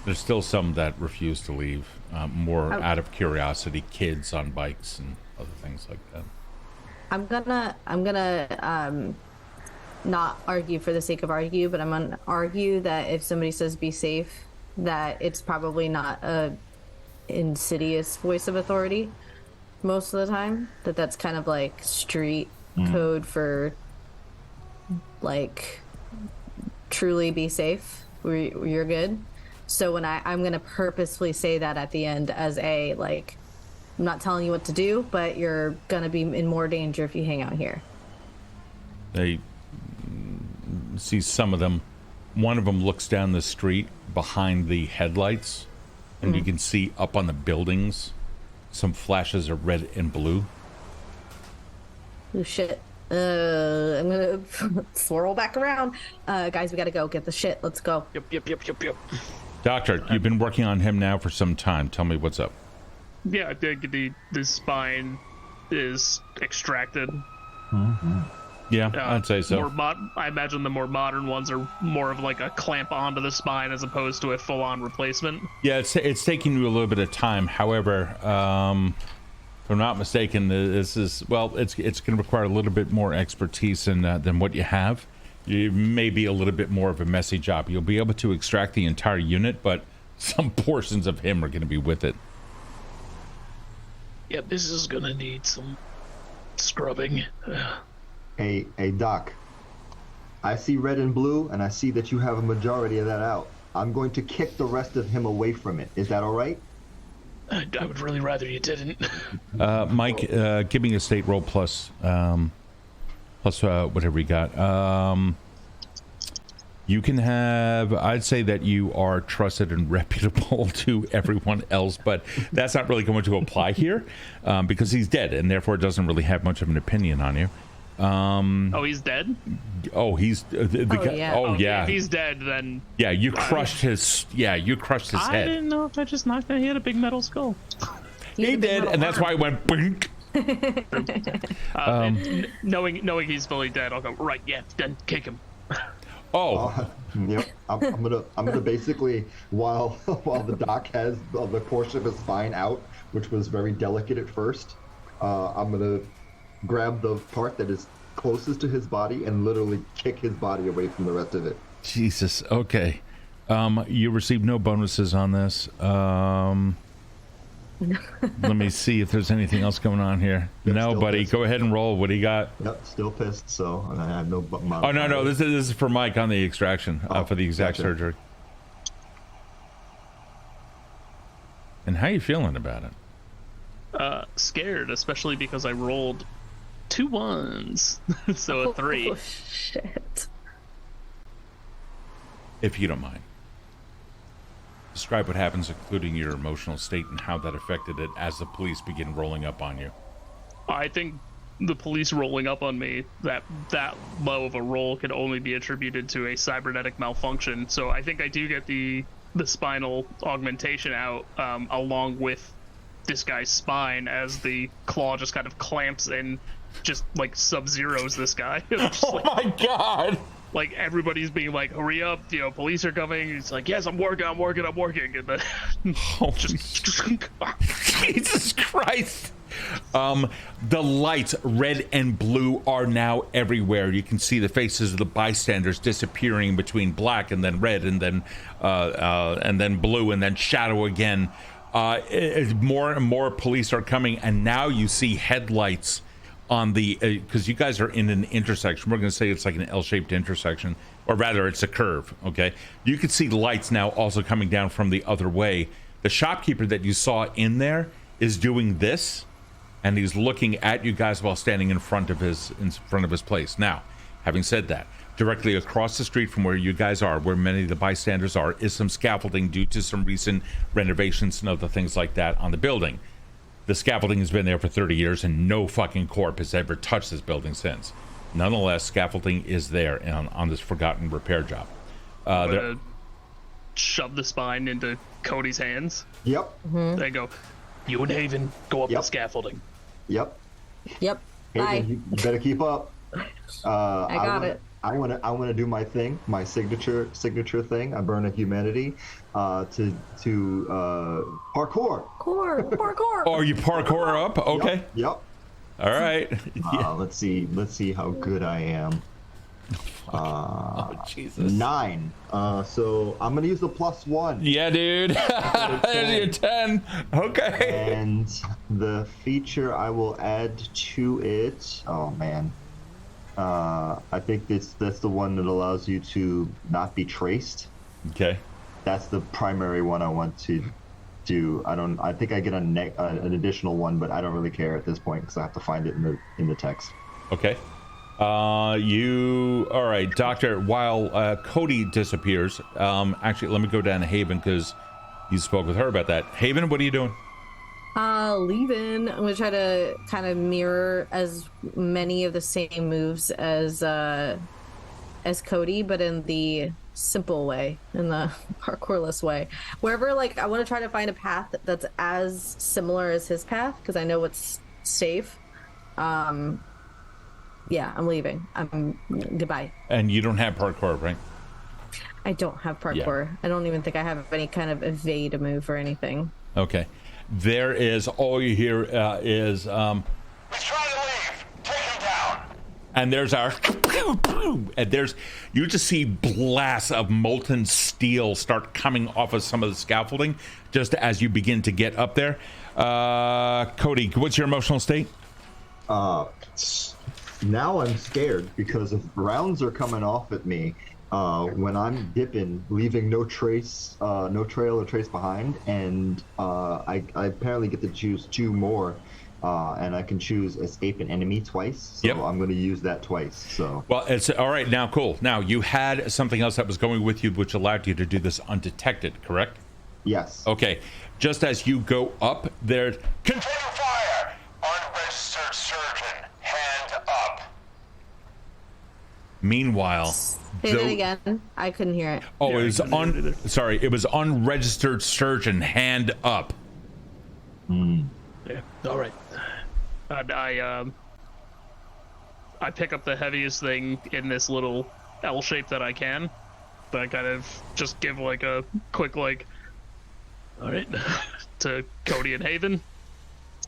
[SPEAKER 1] There's still some that refuse to leave, more out of curiosity, kids on bikes and other things like that.
[SPEAKER 2] I'm gonna not argue for the sake of argue, but I'm gonna argue that if somebody says be safe, that it's probably not a insidious voice of authority most of the time. That's kind of like street code for like truly be safe. You're good. So when I'm gonna purposefully say that at the end as a like I'm not telling you what to do, but you're gonna be in more danger if you hang out here.
[SPEAKER 1] They see some of them. One of them looks down the street behind the headlights, and you can see up on the buildings some flashes of red and blue.
[SPEAKER 2] Oh shit. I'm gonna swirl back around. Guys, we gotta go get the shit. Let's go.
[SPEAKER 5] Yep.
[SPEAKER 1] Doctor, you've been working on him now for some time. Tell me what's up.
[SPEAKER 4] Yeah, I think the spine is extracted.
[SPEAKER 1] Yeah, I'd say so.
[SPEAKER 4] I imagine the more modern ones are more of like a clamp onto the spine as opposed to a full-on replacement.
[SPEAKER 1] Yeah, it's taking you a little bit of time. However, if I'm not mistaken, this is, well, it's going to require a little bit more expertise than what you have. You may be a little bit more of a messy job. You'll be able to extract the entire unit, but some portions of him are going to be with it.
[SPEAKER 5] Yeah, this is gonna need some scrubbing.
[SPEAKER 3] Hey, Doc. I see red and blue, and I see that you have a majority of that out. I'm going to kick the rest of him away from it. Is that all right?
[SPEAKER 5] I would really rather you didn't.
[SPEAKER 1] Mike, give me a state roll plus whatever you got. You can have, I'd say that you are trusted and reputable to everyone else, but that's not really going to apply here because he's dead, and therefore doesn't really have much of an opinion on you.
[SPEAKER 4] Oh, he's dead?
[SPEAKER 1] Oh, he's the guy.
[SPEAKER 2] Yeah.
[SPEAKER 1] Oh, yeah.
[SPEAKER 4] If he's dead, then
[SPEAKER 1] Yeah, you crushed his. Yeah, you crushed his
[SPEAKER 4] I
[SPEAKER 1] head.
[SPEAKER 4] didn't know if I just knocked him. He had a big metal skull.
[SPEAKER 1] He did, and that's why I went. Bink.
[SPEAKER 4] Knowing he's fully dead, I'll go right. Yeah, then kick him.
[SPEAKER 1] Oh,
[SPEAKER 3] Yep. I'm gonna basically, while the doc has the portion of his spine out, which was very delicate at first, I'm gonna grab the part that is closest to his body and literally kick his body away from the rest of it.
[SPEAKER 1] Jesus. Okay. You received no bonuses on this. Let me see if there's anything else going on here.
[SPEAKER 3] Yep,
[SPEAKER 1] No,
[SPEAKER 3] still
[SPEAKER 1] buddy.
[SPEAKER 3] pissed.
[SPEAKER 1] Go ahead and roll. What do you got?
[SPEAKER 3] Yep, still pissed. So and I have no.
[SPEAKER 1] Oh no, this is for Mike on the extraction for the exact
[SPEAKER 3] gotcha.
[SPEAKER 1] surgery. And how you feeling about it?
[SPEAKER 4] Scared, especially because I rolled 2 1s, so a 3.
[SPEAKER 2] Oh shit.
[SPEAKER 1] If you don't mind, describe what happens, including your emotional state and how that affected it as the police begin rolling up on you.
[SPEAKER 4] I think the police rolling up on me, that low of a roll can only be attributed to a cybernetic malfunction. So I think I do get the spinal augmentation out, along with this guy's spine, as the claw just kind of clamps and just like sub-zeros this guy.
[SPEAKER 1] Oh my god!
[SPEAKER 4] Like everybody's being like, hurry up, police are coming. It's like, yes, I'm working. And then just
[SPEAKER 1] Jesus Christ! The lights, red and blue, are now everywhere. You can see the faces of the bystanders disappearing between black and then red and then blue and then shadow again. More and more police are coming, and now you see headlights on the because you guys are in an intersection. We're going to say it's like an L-shaped intersection, or rather it's a curve. Okay, you can see lights now also coming down from the other way. The shopkeeper that you saw in there is doing this, and he's looking at you guys while standing in front of his place. Now, having said that, directly across the street from where you guys are, where many of the bystanders are, is some scaffolding due to some recent renovations and other things like that on the building. The scaffolding has been there for 30 years, and no fucking corp has ever touched this building since. Nonetheless, scaffolding is there on this forgotten repair job.
[SPEAKER 4] Shove the spine into Cody's hands.
[SPEAKER 3] Yep.
[SPEAKER 4] They go,
[SPEAKER 5] You and Haven go up the
[SPEAKER 3] Yep.
[SPEAKER 5] scaffolding.
[SPEAKER 3] Yep.
[SPEAKER 2] Yep.
[SPEAKER 3] Hey,
[SPEAKER 2] Bye.
[SPEAKER 3] you better keep up.
[SPEAKER 2] I got it.
[SPEAKER 3] I want to do my thing, my signature thing. I burn a humanity to parkour.
[SPEAKER 2] Parkour.
[SPEAKER 1] Oh, you parkour up? Okay.
[SPEAKER 3] Yep.
[SPEAKER 1] All right. Yeah.
[SPEAKER 3] Let's see how good I am.
[SPEAKER 1] Oh, Jesus.
[SPEAKER 3] 9. So I'm gonna use the +1.
[SPEAKER 1] Yeah, dude. There's your 10. Okay.
[SPEAKER 3] And the feature I will add to it. Oh man. I think that's the one that allows you to not be traced.
[SPEAKER 1] Okay.
[SPEAKER 3] That's the primary one I want to do. I think I get an additional one, but I don't really care at this point because I have to find it in the text.
[SPEAKER 1] Okay. All right, Doctor, while Kode disappears, actually, let me go down to Haven because you spoke with her about that. Haven, what are you doing?
[SPEAKER 2] Leaving. I'm gonna try to kind of mirror as many of the same moves as Kode, but in the simple way, in the parkourless way. Wherever, like, I want to try to find a path that's as similar as his path because I know what's safe. Yeah, I'm leaving. Goodbye.
[SPEAKER 1] And you don't have parkour, right?
[SPEAKER 2] I don't have parkour. Yeah. I don't even think I have any kind of evade move or anything.
[SPEAKER 1] Okay. There is, all you hear is...
[SPEAKER 6] He's trying to leave. Take him down.
[SPEAKER 1] And there's our... And there's... You just see blasts of molten steel start coming off of some of the scaffolding just as you begin to get up there. Kode, what's your emotional state?
[SPEAKER 3] Now I'm scared because if rounds are coming off at me when I'm dipping, leaving no trace, no trail or trace behind, and I apparently get to choose 2 more, and I can choose escape an enemy twice. So yep. I'm going to use that twice. So
[SPEAKER 1] well, it's all right now. Cool. Now you had something else that was going with you, which allowed you to do this undetected. Correct?
[SPEAKER 3] Yes.
[SPEAKER 1] Okay. Just as you go up there,
[SPEAKER 6] continue fire. Unregistered surgeon. Hand up.
[SPEAKER 1] Meanwhile,
[SPEAKER 2] say that again. I couldn't hear it.
[SPEAKER 1] Oh, it was sorry, it was unregistered surgeon. Hand up.
[SPEAKER 4] Yeah. All right. And I pick up the heaviest thing in this little L shape that I can. But I kind of just give like a quick like, all right, to Kode and Haven.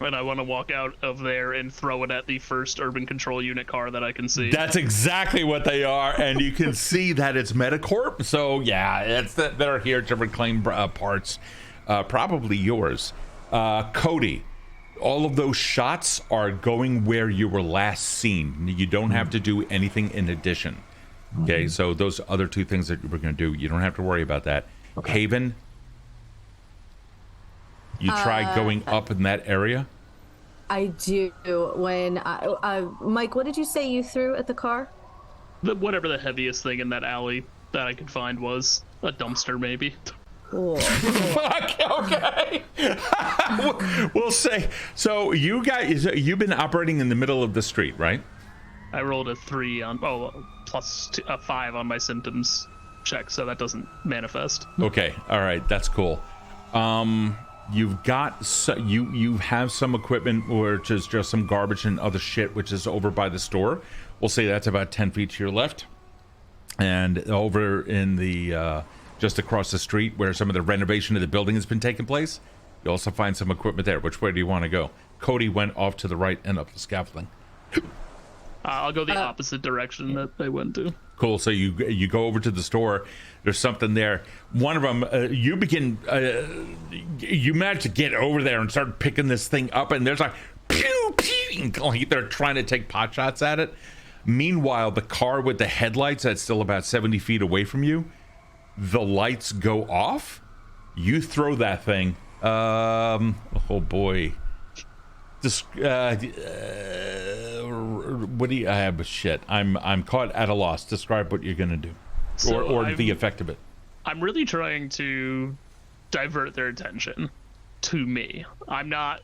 [SPEAKER 4] And I want to walk out of there and throw it at the first urban control unit car that I can see.
[SPEAKER 1] That's exactly what they are, and you can see that it's Metacorp. So yeah, it's that they're here to reclaim parts, probably yours. Kode, all of those shots are going where you were last seen. You don't have to do anything in addition. Okay, so those other 2 things that we're going to do, you don't have to worry about that. Okay. Haven, you try going up in that area?
[SPEAKER 2] I do. When Mike, what did you say you threw at the car?
[SPEAKER 4] Whatever the heaviest thing in that alley that I could find was. A dumpster, maybe.
[SPEAKER 1] Fuck, okay. We'll say. So you guys, you've been operating in the middle of the street, right?
[SPEAKER 4] I rolled a 3 on, plus a 5 on my symptoms check, so that doesn't manifest.
[SPEAKER 1] Okay, all right, that's cool. You've got you have some equipment, which is just some garbage and other shit, which is over by the store. We'll say that's about 10 feet to your left, and over in the just across the street where some of the renovation of the building has been taking place, you also find some equipment there. Which way do you want to go? Kode went off to the right and up the scaffolding.
[SPEAKER 4] I'll go the opposite direction that they went to.
[SPEAKER 1] Cool. So you go over to the store. There's something there. One of them, you manage to get over there and start picking this thing up, and there's like pew pew. Like they're trying to take pot shots at it. Meanwhile, the car with the headlights that's still about 70 feet away from you, the lights go off. You throw that thing. Oh boy. What do you have? Shit, I'm caught at a loss. Describe what you're gonna do, or the effect of it.
[SPEAKER 4] I'm really trying to divert their attention to me. I'm not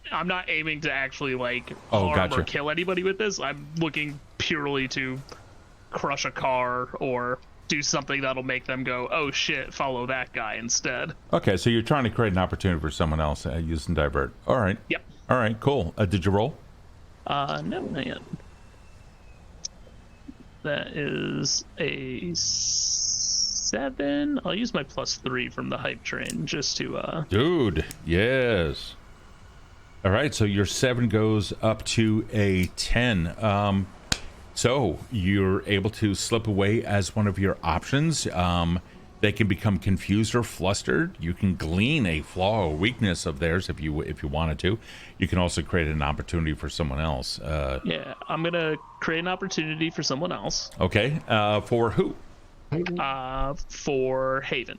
[SPEAKER 4] aiming to actually like harm or kill anybody with this. I'm looking purely to crush a car or do something that'll make them go, oh shit, follow that guy instead.
[SPEAKER 1] Okay, so you're trying to create an opportunity for someone else using divert. All right.
[SPEAKER 4] Yep.
[SPEAKER 1] All right, cool. Did you roll?
[SPEAKER 4] No, not yet. That is a 7. I'll use my +3 from the hype train just to
[SPEAKER 1] Dude, yes. All right, so your 7 goes up to a 10. So you're able to slip away as one of your options. They can become confused or flustered. You can glean a flaw or weakness of theirs if you wanted to. You can also create an opportunity for someone else.
[SPEAKER 4] Yeah, I'm gonna create an opportunity for someone else.
[SPEAKER 1] Okay, for who?
[SPEAKER 4] For Haven.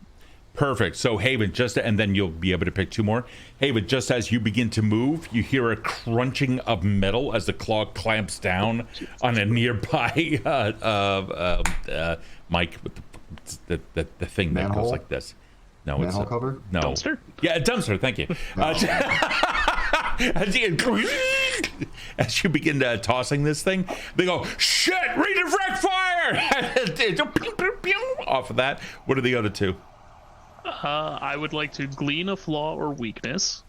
[SPEAKER 1] Perfect. So Haven, and then you'll be able to pick 2 more. Haven, just as you begin to move, you hear a crunching of metal as the claw clamps down on a nearby mic with the thing that
[SPEAKER 3] Manhole?
[SPEAKER 1] goes like this. No,
[SPEAKER 3] Manhole
[SPEAKER 1] it's
[SPEAKER 3] cover?
[SPEAKER 1] No.
[SPEAKER 4] Dumpster?
[SPEAKER 1] Yeah, a dumpster. Thank you. As you begin tossing this thing, they go, shit, redirect fire! Off of that. What are the other 2?
[SPEAKER 4] I would like to glean a flaw or weakness.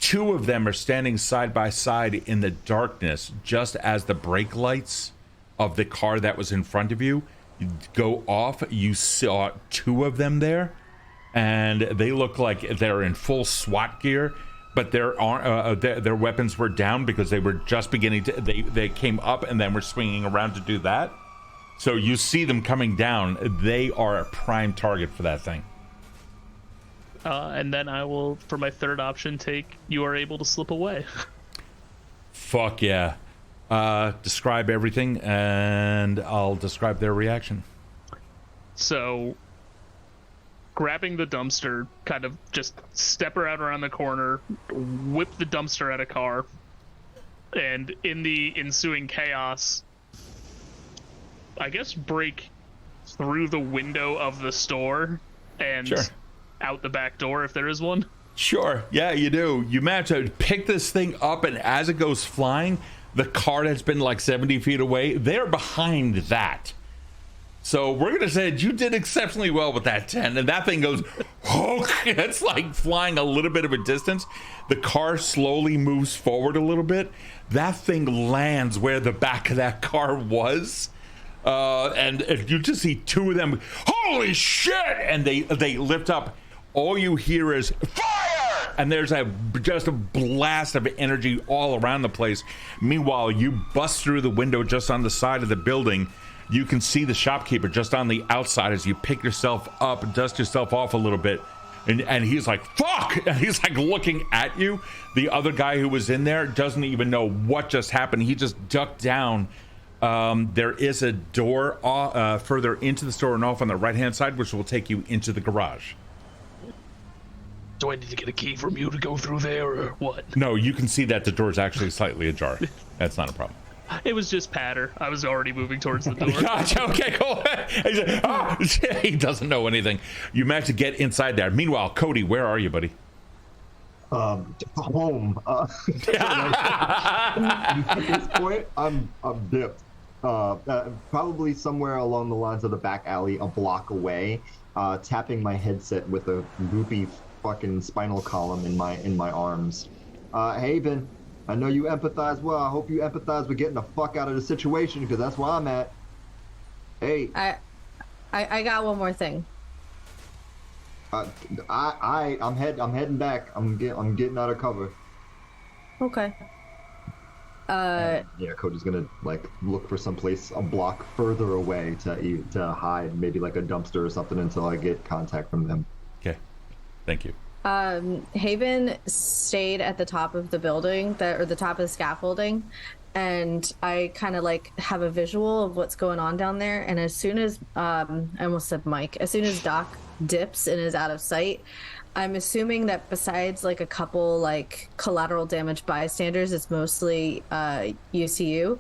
[SPEAKER 1] 2 of them are standing side by side in the darkness, just as the brake lights of the car that was in front of you go off. You saw 2 of them there, and they look like they're in full SWAT gear, but their weapons were down because they were just beginning to. They came up and then were swinging around to do that. So you see them coming down. They are a prime target for that thing.
[SPEAKER 4] And then I will, for my third option, take you are able to slip away.
[SPEAKER 1] Fuck yeah. Describe everything, and I'll describe their reaction.
[SPEAKER 4] So, grabbing the dumpster, kind of just step around the corner, whip the dumpster at a car, and in the ensuing chaos, I guess break through the window of the store and out the back door if there is one.
[SPEAKER 1] Sure. Yeah, you do. You manage to pick this thing up, and as it goes flying, the car that's been like 70 feet away, they're behind that. So we're going to say that you did exceptionally well with that 10, and that thing goes, it's like flying a little bit of a distance. The car slowly moves forward a little bit. That thing lands where the back of that car was. And you just see 2 of them, holy shit! And they lift up. All you hear is fire! And there's just a blast of energy all around the place. Meanwhile, you bust through the window just on the side of the building. You can see the shopkeeper just on the outside as you pick yourself up, dust yourself off a little bit. And he's like, fuck! And he's like looking at you. The other guy who was in there doesn't even know what just happened. He just ducked down. There is a door further into the store and off on the right-hand side, which will take you into the garage.
[SPEAKER 5] Do I need to get a key from you to go through there, or what?
[SPEAKER 1] No, you can see that the door is actually slightly ajar. That's not a problem.
[SPEAKER 4] It was just patter. I was already moving towards the door.
[SPEAKER 1] Gotcha. Okay, cool. He doesn't know anything. You managed to get inside there. Meanwhile, Kode, where are you, buddy?
[SPEAKER 3] Home. At this point, I'm dipped. Probably somewhere along the lines of the back alley, a block away, tapping my headset with a goopy fucking spinal column in my arms. Haven, I know you empathize well. I hope you empathize with getting the fuck out of the situation, because that's where I'm at. Hey.
[SPEAKER 2] I got one more thing.
[SPEAKER 3] I'm heading back. I'm getting out of cover.
[SPEAKER 2] Okay.
[SPEAKER 3] Yeah, Kode's gonna like look for someplace a block further away to hide, maybe like a dumpster or something, until I get contact from them.
[SPEAKER 1] Okay, thank you.
[SPEAKER 2] Haven stayed at the top of the building, or the top of the scaffolding, and I kind of like have a visual of what's going on down there. And as soon as I almost said Mike, as soon as Doc dips and is out of sight, I'm assuming that besides like a couple like collateral damage bystanders, it's mostly UCU.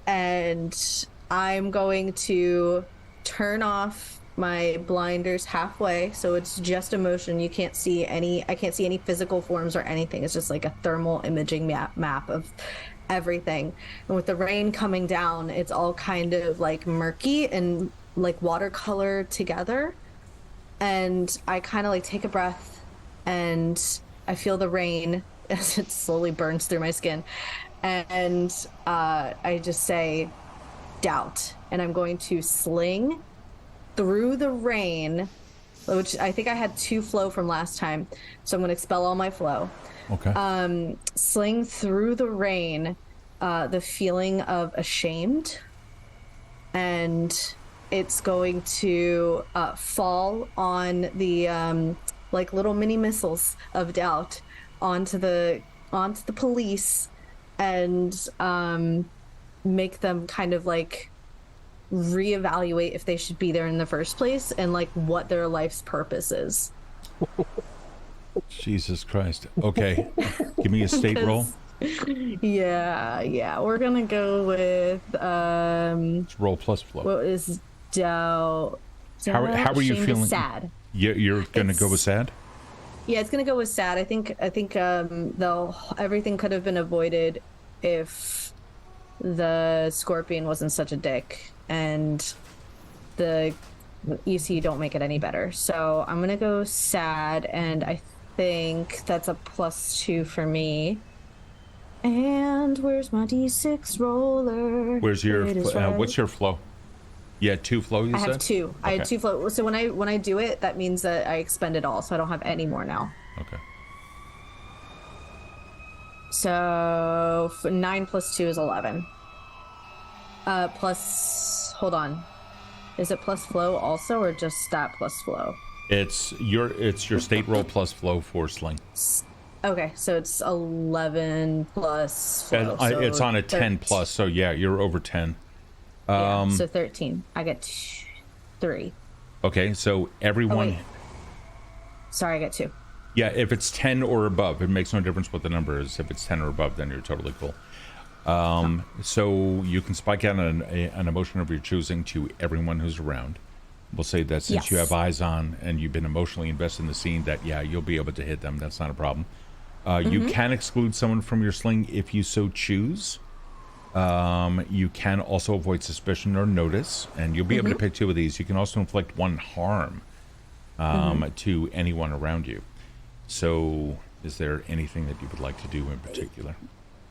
[SPEAKER 2] And I'm going to turn off my blinders halfway, so it's just a motion. I can't see any physical forms or anything. It's just like a thermal imaging map of everything. And with the rain coming down, it's all kind of like murky and like watercolor together. And I kind of like take a breath, and I feel the rain as it slowly burns through my skin. And I just say, doubt. And I'm going to sling through the rain, which I think I had 2 flow from last time. So I'm going to expel all my flow.
[SPEAKER 1] Okay.
[SPEAKER 2] Sling through the rain, the feeling of ashamed. And it's going to fall on the like little mini missiles of doubt onto the police, and make them kind of like reevaluate if they should be there in the first place and like what their life's purpose is.
[SPEAKER 1] Jesus Christ. Okay. Give me a state roll.
[SPEAKER 2] Yeah. We're gonna go with
[SPEAKER 1] It's roll plus flow.
[SPEAKER 2] what is doubt?
[SPEAKER 1] How are you
[SPEAKER 2] Shame to
[SPEAKER 1] feeling?
[SPEAKER 2] Sad.
[SPEAKER 1] You're gonna go with sad?
[SPEAKER 2] Yeah, it's gonna go with sad. I think everything could have been avoided if the scorpion wasn't such a dick, and the ECU don't make it any better. So I'm gonna go sad, and I think that's a +2 for me. And where's my D6 roller?
[SPEAKER 1] Where's your
[SPEAKER 2] It is right.
[SPEAKER 1] what's your flow? Yeah, 2 flow, you
[SPEAKER 2] I
[SPEAKER 1] said?
[SPEAKER 2] have 2. I had 2 float. So when I do it, that means that I expend it all, so I don't have any more now.
[SPEAKER 1] Okay.
[SPEAKER 2] So 9 + 2 is 11. Hold on. Is it plus flow also, or just stat plus flow?
[SPEAKER 1] It's your state roll plus flow for sling.
[SPEAKER 2] Okay, so it's 11 plus flow.
[SPEAKER 1] And
[SPEAKER 2] so
[SPEAKER 1] it's on a 10 plus, so yeah, you're over 10.
[SPEAKER 2] Yeah, so 13. I get 3.
[SPEAKER 1] Okay, so everyone.
[SPEAKER 2] wait. Sorry, I get 2.
[SPEAKER 1] Yeah, if it's 10 or above, it makes no difference what the number is. If it's 10 or above, then you're totally cool. So you can spike out an emotion of your choosing to everyone who's around. We'll say that since you have eyes on and you've been emotionally invested in the scene, that, yeah, you'll be able to hit them. That's not a problem. You can exclude someone from your sling if you so choose. You can also avoid suspicion or notice, and you'll be able to pick 2 of these. You can also inflict 1 harm to anyone around you. So is there anything that you would like to do in particular?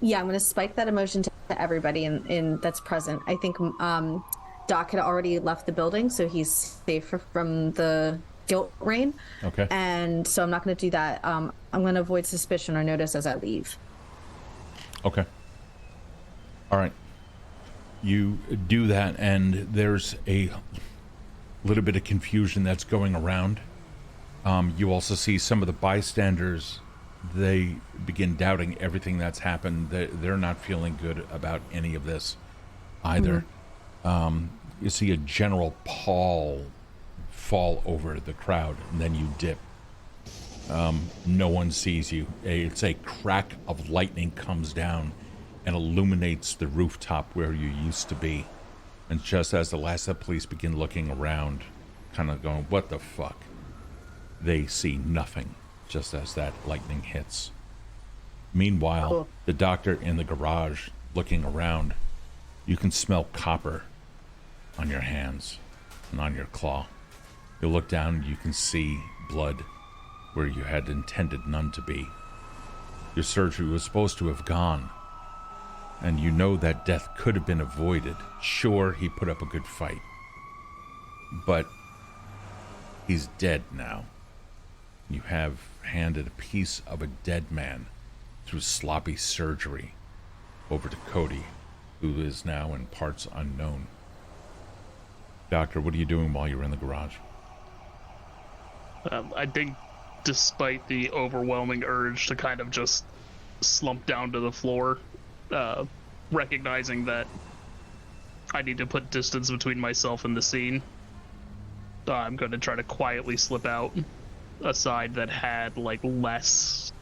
[SPEAKER 2] Yeah, I'm going to spike that emotion to everybody in that's present. I think Doc had already left the building, so he's safe from the guilt rain.
[SPEAKER 1] Okay.
[SPEAKER 2] And so I'm not going to do that. I'm going to avoid suspicion or notice as I leave.
[SPEAKER 1] Okay. All right. You do that, and there's a little bit of confusion that's going around. You also see some of the bystanders. They begin doubting everything that's happened. They're not feeling good about any of this either. You see a general pall fall over the crowd, and then you dip. No one sees you. It's a crack of lightning comes down and illuminates the rooftop where you used to be. And just as the last of the police begin looking around, kind of going, what the fuck? They see nothing, just as that lightning hits. Meanwhile, the doctor in the garage, looking around, you can smell copper on your hands and on your claw. You look down, you can see blood where you had intended none to be. Your surgery was supposed to have gone, and you know that death could have been avoided. Sure, he put up a good fight, but he's dead now. You have handed a piece of a dead man through sloppy surgery over to Kode, who is now in parts unknown. Doctor, what are you doing while you're in the garage?
[SPEAKER 4] I think despite the overwhelming urge to kind of just slump down to the floor, recognizing that I need to put distance between myself and the scene, I'm going to try to quietly slip out a side that had like less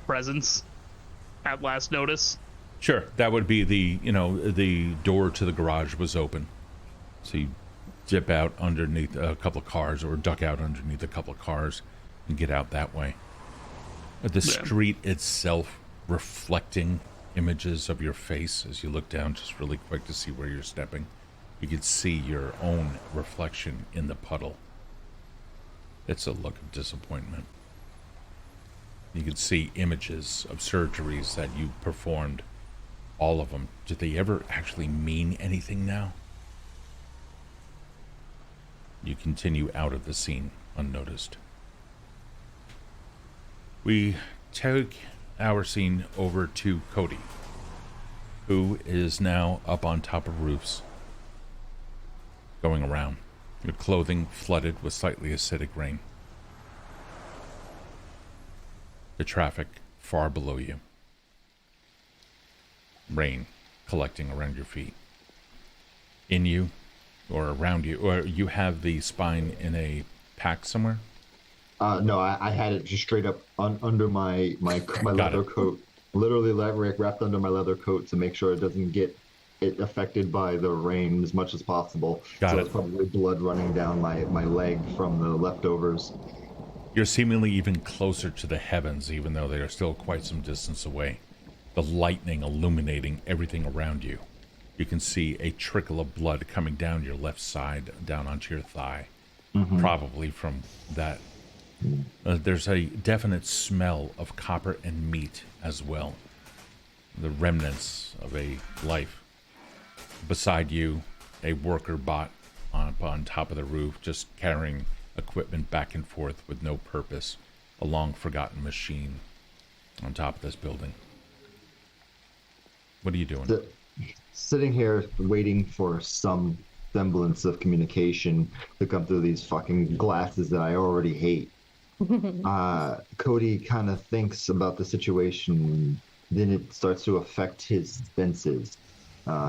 [SPEAKER 4] presence at last notice.
[SPEAKER 1] Sure, that would be the door to the garage was open. So you dip out underneath a couple of cars, or duck out underneath a couple of cars and get out that way. The street itself reflecting images of your face as you look down just really quick to see where you're stepping. You can see your own reflection in the puddle. It's a look of disappointment. You can see images of surgeries that you performed, all of them. Did they ever actually mean anything now? You continue out of the scene unnoticed. We take our scene over to Kode, who is now up on top of roofs, going around. Your clothing flooded with slightly acidic rain. The traffic far below you. Rain collecting around your feet. in you or around you, or you have the spine in a pack somewhere?
[SPEAKER 3] No, I had it just straight up under my leather coat, literally wrapped under my leather coat to make sure it doesn't get it affected by the rain as much as possible.
[SPEAKER 1] Got it.
[SPEAKER 3] It's probably blood running down my leg from the leftovers.
[SPEAKER 1] You're seemingly even closer to the heavens, even though they are still quite some distance away. The lightning illuminating everything around you. You can see a trickle of blood coming down your left side, down onto your thigh. Probably from that. There's a definite smell of copper and meat as well. The remnants of a life. Beside you, a worker bot on top of the roof, just carrying equipment back and forth with no purpose. A long forgotten machine on top of this building. What are you doing?
[SPEAKER 3] Sitting here waiting for some semblance of communication to come through these fucking glasses that I already hate. Kode kind of thinks about the situation, then it starts to affect his senses.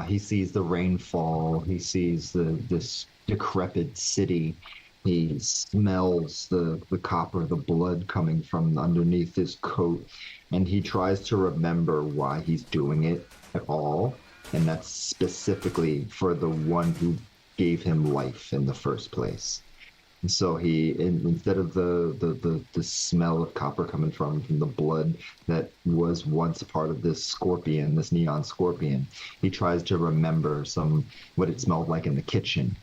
[SPEAKER 3] He sees the rainfall, he sees this decrepit city, he smells the copper, the blood coming from underneath his coat, and he tries to remember why he's doing it at all, and that's specifically for the one who gave him life in the first place. And so he, instead of the smell of copper coming from the blood that was once a part of this scorpion, this neon scorpion, he tries to remember what it smelled like in the kitchen.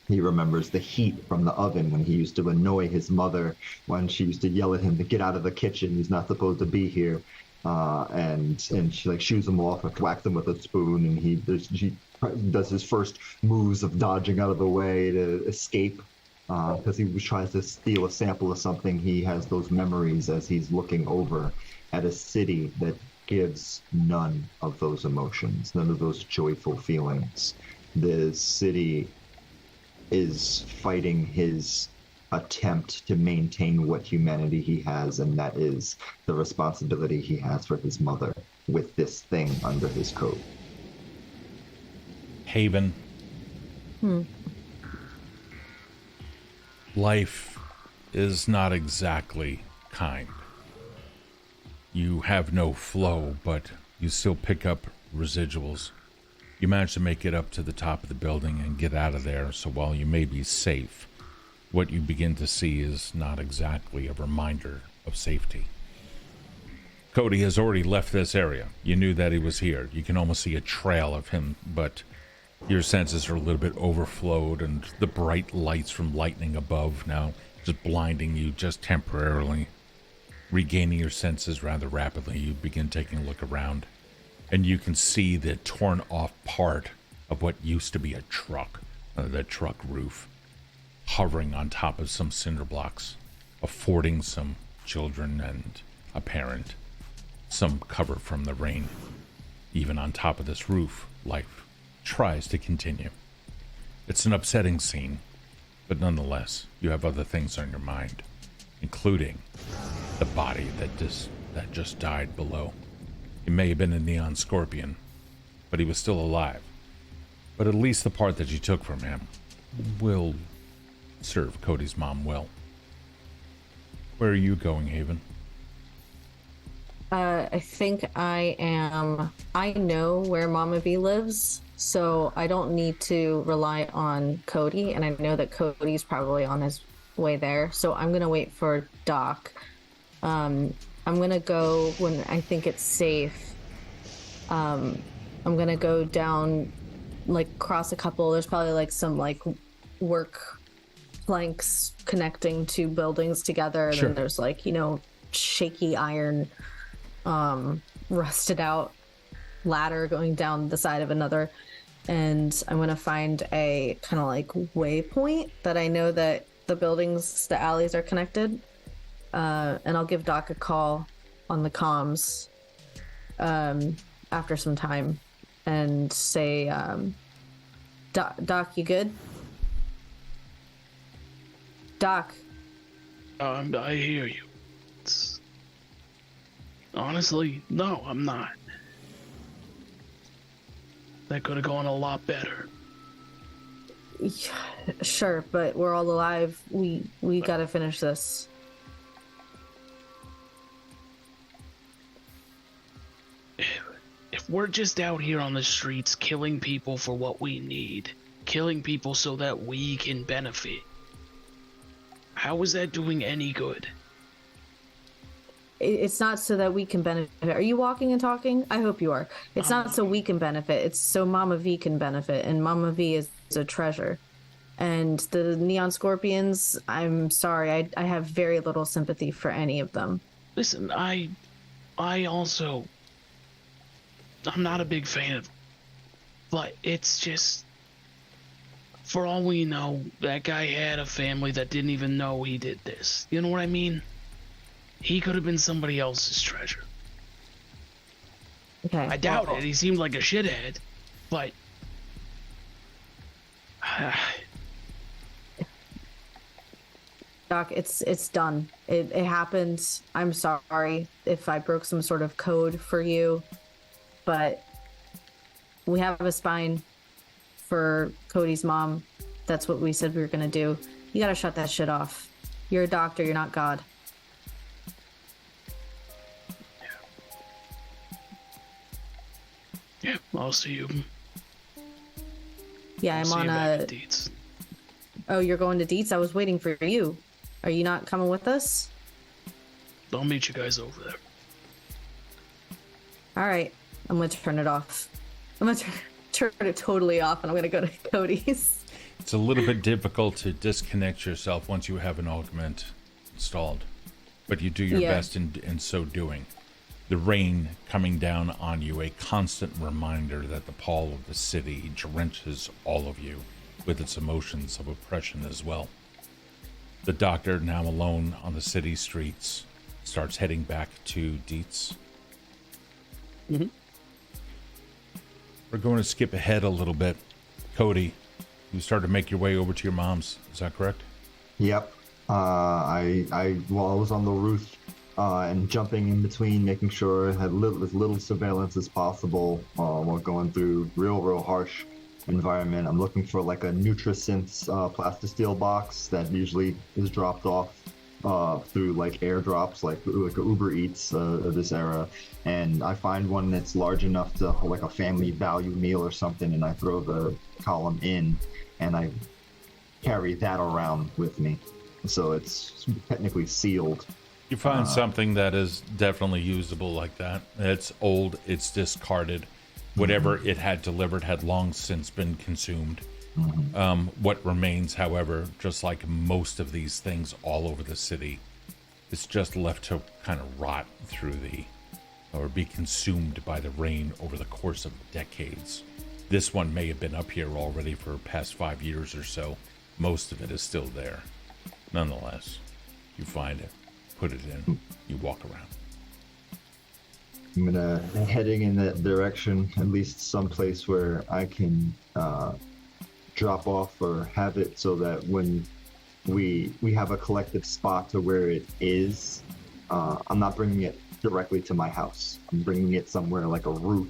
[SPEAKER 3] He remembers the heat from the oven when he used to annoy his mother when she used to yell at him to get out of the kitchen. He's not supposed to be here. And she like shoos him off and whacks him with a spoon, and he does his first moves of dodging out of the way to escape. Because he tries to steal a sample of something. He has those memories as he's looking over at a city that gives none of those emotions, none of those joyful feelings. The city is fighting his attempt to maintain what humanity he has, and that is the responsibility he has for his mother with this thing under his coat.
[SPEAKER 1] Haven. Life is not exactly kind. You have no flow, but you still pick up residuals. You manage to make it up to the top of the building and get out of there, so while you may be safe, what you begin to see is not exactly a reminder of safety. Kode has already left this area. You knew that he was here. You can almost see a trail of him, but your senses are a little bit overflowed, and the bright lights from lightning above now just blinding you just temporarily. Regaining your senses rather rapidly, you begin taking a look around, and you can see the torn off part of what used to be a truck, the truck roof, hovering on top of some cinder blocks, affording some children and a parent some cover from the rain. Even on top of this roof, life tries to continue. It's an upsetting scene, but nonetheless, you have other things on your mind, including the body that just died below. It may have been a neon scorpion, but he was still alive. But at least the part that you took from him will serve Kode's mom well. Where are you going, Haven?
[SPEAKER 2] I think I know where Mama V lives, so I don't need to rely on Kode, and I know that Cody's probably on his way there, so I'm gonna wait for Doc. I'm gonna go when I think it's safe. I'm gonna go down, like, cross a couple. There's probably like some like work planks connecting two buildings together, and
[SPEAKER 1] Sure.
[SPEAKER 2] then there's like, shaky iron, rusted out ladder going down the side of another. And I'm gonna find a kind of like waypoint that I know that the buildings, the alleys are connected. And I'll give Doc a call on the comms after some time and say, Doc, you good? Doc.
[SPEAKER 5] I hear you. Honestly, no, I'm not. That could have gone a lot better.
[SPEAKER 2] Sure, but we're all alive. We gotta finish this.
[SPEAKER 5] If we're just out here on the streets killing people for what we need, killing people so that we can benefit, how is that doing any good?
[SPEAKER 2] It's not so that we can benefit. Are you walking and talking? I hope you are. It's not so we can benefit. It's so Mama V can benefit, and Mama V is a treasure. And the Neon Scorpions, I'm sorry, I have very little sympathy for any of them.
[SPEAKER 5] Listen, I also, I'm not a big fan of, but it's just, for all we know, that guy had a family that didn't even know he did this. You know what I mean? He could have been somebody else's treasure.
[SPEAKER 2] Okay.
[SPEAKER 5] I doubt it. He seemed like a shithead, but
[SPEAKER 2] Doc, it's done. It happened. I'm sorry if I broke some sort of code for you, but we have a spine for Cody's mom. That's what we said we were gonna do. You gotta shut that shit off. You're a doctor, you're not God.
[SPEAKER 5] yeah, I'll see you.
[SPEAKER 2] Yeah, I'm
[SPEAKER 5] See
[SPEAKER 2] on
[SPEAKER 5] you back
[SPEAKER 2] a...
[SPEAKER 5] at Deets.
[SPEAKER 2] Oh, you're going to Deets? I was waiting for you. Are you not coming with us?
[SPEAKER 5] I'll meet you guys over there.
[SPEAKER 2] All right, I'm gonna turn it off. I'm gonna turn it totally off, and I'm gonna go to Cody's.
[SPEAKER 1] It's a little bit difficult to disconnect yourself once you have an augment installed, but you do your best in so doing. The rain coming down on you, a constant reminder that the pall of the city drenches all of you with its emotions of oppression as well. The doctor, now alone on the city streets, starts heading back to Deets.
[SPEAKER 5] Mm-hmm.
[SPEAKER 1] We're going to skip ahead a little bit. Cody, you started to make your way over to your mom's. Is that correct?
[SPEAKER 3] Yep. I while I was on the roof and jumping in between, making sure I had as little surveillance as possible while going through real harsh environment. I'm looking for like a Nutrisynth's plastisteel box that usually is dropped off through like airdrops, like Uber Eats of this era, and I find one that's large enough to like a family value meal or something, and I throw the column in, and I carry that around with me, so it's technically sealed.
[SPEAKER 1] You find something that is definitely usable like that. It's old, it's discarded. Whatever it had delivered had long since been consumed. What remains, however, just like most of these things all over the city, is just left to kind of rot through or be consumed by the rain over the course of decades. This one may have been up here already for the past 5 years or so. Most of it is still there. Nonetheless, you find it, put it in, you walk around.
[SPEAKER 3] I'm gonna heading in that direction, at least someplace where I can drop off or have it, so that when we have a collective spot to where it is, I'm not bringing it directly to my house. I'm bringing it somewhere like a roof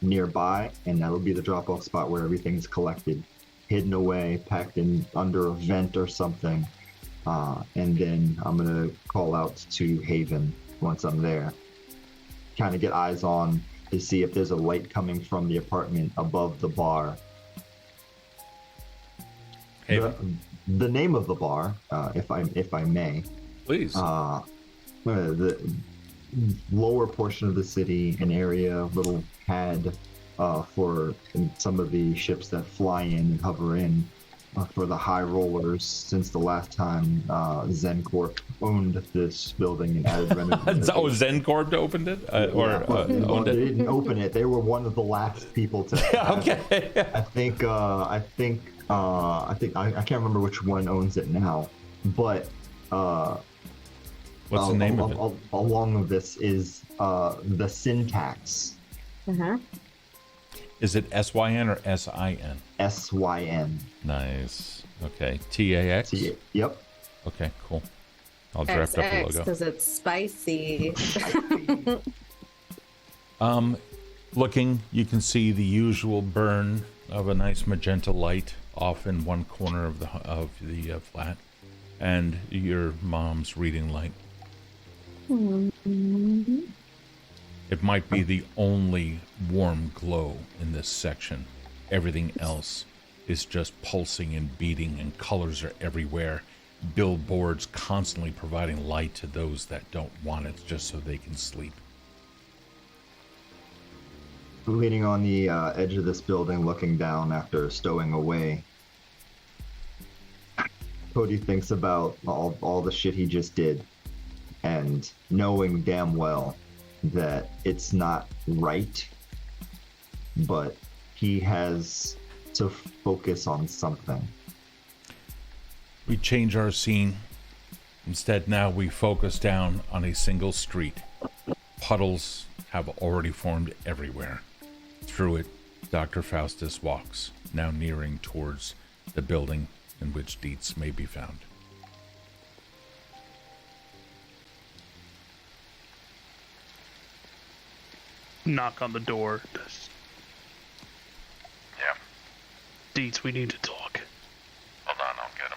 [SPEAKER 3] nearby, and that'll be the drop-off spot where everything's collected, hidden away, packed in under a vent or something. And then I'm gonna call out to Haven once I'm there. Kind of get eyes on to see if there's a light coming from the apartment above the bar.
[SPEAKER 1] Haven.
[SPEAKER 3] The name of the bar, if I may,
[SPEAKER 1] Please.
[SPEAKER 3] the lower portion of the city, an area, little pad for some of the ships that fly in and hover in. For the high rollers, since the last time ZenCorp owned this building and added renovations.
[SPEAKER 1] Oh, ZenCorp opened it? Owned
[SPEAKER 3] They
[SPEAKER 1] it?
[SPEAKER 3] didn't open it. They were one of the last people to.
[SPEAKER 1] Okay.
[SPEAKER 3] I can't remember which one owns it now, but
[SPEAKER 1] What's the name of it?
[SPEAKER 3] Along with this is the syntax.
[SPEAKER 1] Is it SYN or SIN?
[SPEAKER 3] SYN.
[SPEAKER 1] Nice. Okay. TAX?
[SPEAKER 3] Yep.
[SPEAKER 1] Okay, cool. I'll draft up a logo.
[SPEAKER 2] Because it's spicy.
[SPEAKER 1] Looking, you can see the usual burn of a nice magenta light off in one corner of the flat, and your mom's reading light. It might be the only warm glow in this section. Everything else is just pulsing and beating, and colors are everywhere. Billboards constantly providing light to those that don't want it, just so they can sleep.
[SPEAKER 3] Leaning on the edge of this building, looking down after stowing away, Cody thinks about all the shit he just did, and knowing damn well that it's not right, but he has to focus on something.
[SPEAKER 1] We change our scene. Instead, now we focus down on a single street. Puddles have already formed everywhere. Through it, Dr. Faustus walks, now nearing towards the building in which Dietz may be found.
[SPEAKER 4] Knock on the door.
[SPEAKER 6] Yeah.
[SPEAKER 4] Dietz, we need to talk.
[SPEAKER 6] Hold on, I'll get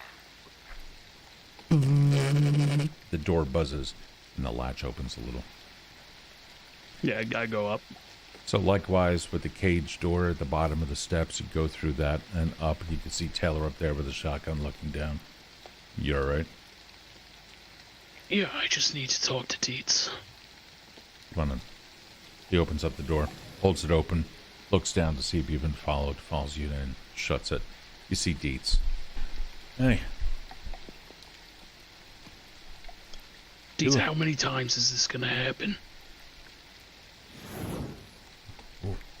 [SPEAKER 6] him.
[SPEAKER 1] The door buzzes, and the latch opens a little.
[SPEAKER 4] Yeah, I go up.
[SPEAKER 1] So likewise, with the cage door at the bottom of the steps, you go through that and up. You can see Taylor up there with a shotgun looking down. You all right?
[SPEAKER 5] Yeah, I just need to talk to Dietz.
[SPEAKER 1] Running. He opens up the door, holds it open, looks down to see if you've been followed, follows you in, shuts it. You see Dietz. Hey.
[SPEAKER 5] Dietz, how many times is this gonna happen?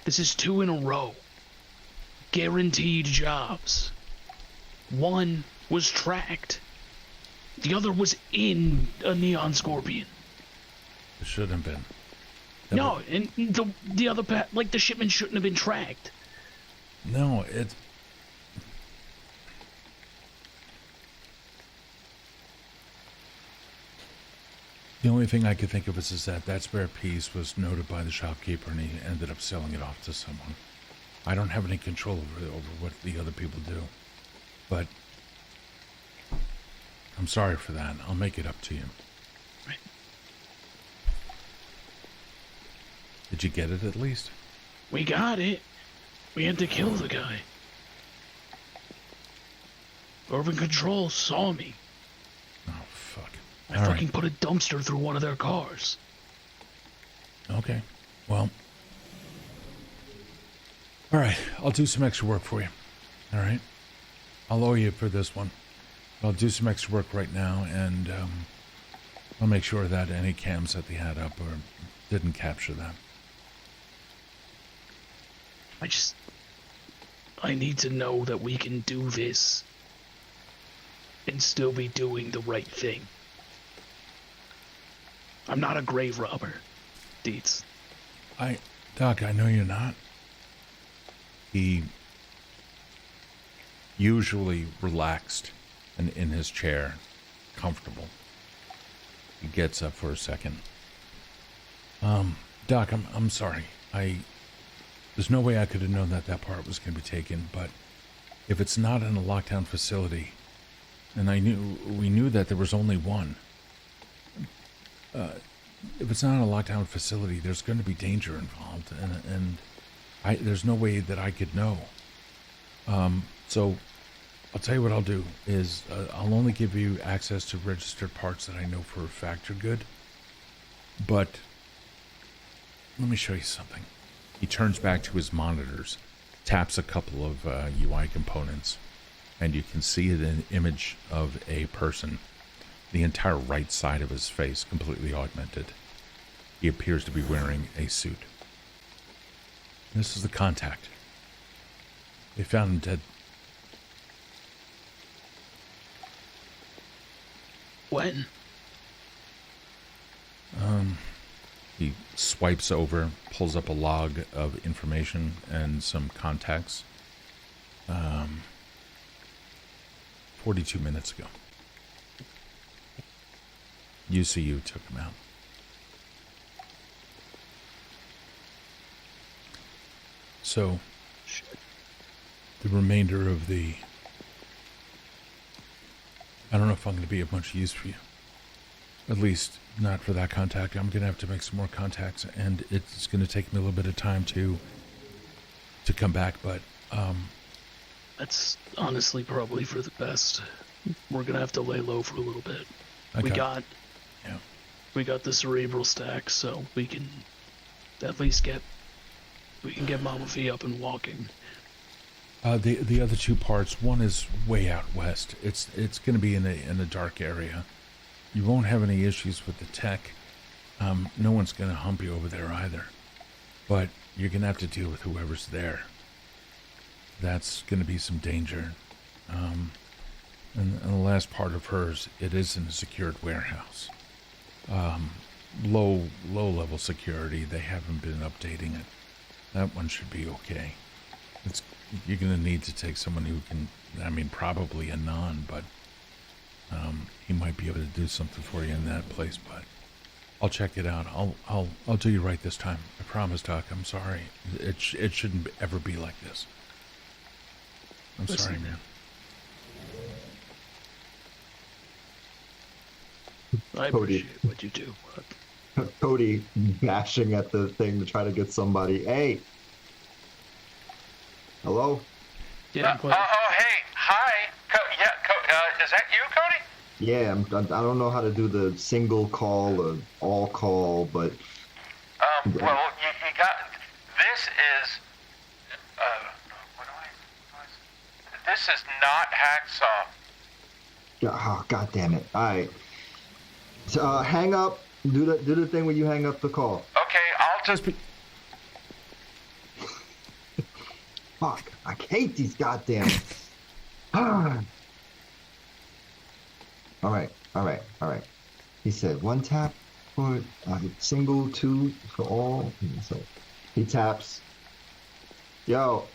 [SPEAKER 5] This is 2 in a row. Guaranteed jobs. One was tracked. The other was in a neon scorpion.
[SPEAKER 1] It shouldn't have been.
[SPEAKER 5] No, and the other like the shipment shouldn't have been tracked.
[SPEAKER 1] No, it's... The only thing I could think of is that that spare piece was noted by the shopkeeper and he ended up selling it off to someone. I don't have any control over what the other people do. But I'm sorry for that. I'll make it up to you.
[SPEAKER 5] Right.
[SPEAKER 1] Did you get it at least?
[SPEAKER 5] We got it. We had to kill the guy. Urban Control saw me.
[SPEAKER 1] Oh, fuck.
[SPEAKER 5] I fucking put a dumpster through one of their cars.
[SPEAKER 1] Okay. Well. All right. I'll do some extra work for you. All right. I'll owe you for this one. I'll do some extra work right now, and I'll make sure that any cams that they had up or didn't capture that.
[SPEAKER 5] I need to know that we can do this and still be doing the right thing. I'm not a grave robber, Dietz.
[SPEAKER 1] Doc, I know you're not. He usually relaxed and in his chair, comfortable. He gets up for a second. Doc, I'm sorry. There's no way I could have known that part was going to be taken, but if it's not in a lockdown facility, and we knew that there was only one, if it's not a lockdown facility, there's going to be danger involved, and there's no way that I could know. So I'll tell you what I'll do is I'll only give you access to registered parts that I know for a fact are good. But let me show you something. He turns back to his monitors, taps a couple of UI components, and you can see an image of a person. The entire right side of his face completely augmented. He appears to be wearing a suit. This is the contact. They found him dead.
[SPEAKER 5] When?
[SPEAKER 1] He swipes over, pulls up a log of information and some contacts. 42 minutes ago. UCU took him out. So, the remainder of the... I don't know if I'm going to be of much use for you. At least not for that contact. I'm going to have to make some more contacts, and it's going to take me a little bit of time to come back, but
[SPEAKER 5] That's honestly probably for the best. We're gonna have to lay low for a little bit.
[SPEAKER 1] okay.
[SPEAKER 5] We got the cerebral stack, so we can at least get Malavé up and walking.
[SPEAKER 1] The other two parts, one is way out west. It's going to be in a dark area. You won't have any issues with the tech. No one's going to hump you over there either. But you're going to have to deal with whoever's there. That's going to be some danger. And the last part of hers, it is in a secured warehouse. Low level security. They haven't been updating it. That one should be okay. You're going to need to take someone who can, probably a non, but he might be able to do something for you in that place, but I'll check it out. I'll do you right this time. I promise, Doc. I'm sorry. It shouldn't ever be like this. I'm sorry, man.
[SPEAKER 5] I appreciate what you do.
[SPEAKER 3] Kode bashing at the thing to try to get somebody. Hey. Hello?
[SPEAKER 5] Yeah.
[SPEAKER 6] hey, hi. Is that you, Cody?
[SPEAKER 3] Yeah, I don't know how to do the single call or all call, but...
[SPEAKER 6] Well, you got... This is... This is not Hacksaw.
[SPEAKER 3] Oh, God damn it. All right. So, hang up. Do the thing where you hang up the call.
[SPEAKER 6] Okay, I'll just...
[SPEAKER 3] Fuck. I hate these goddamn... All right. He said 1 tap for single, 2 for all. So he taps. Yo.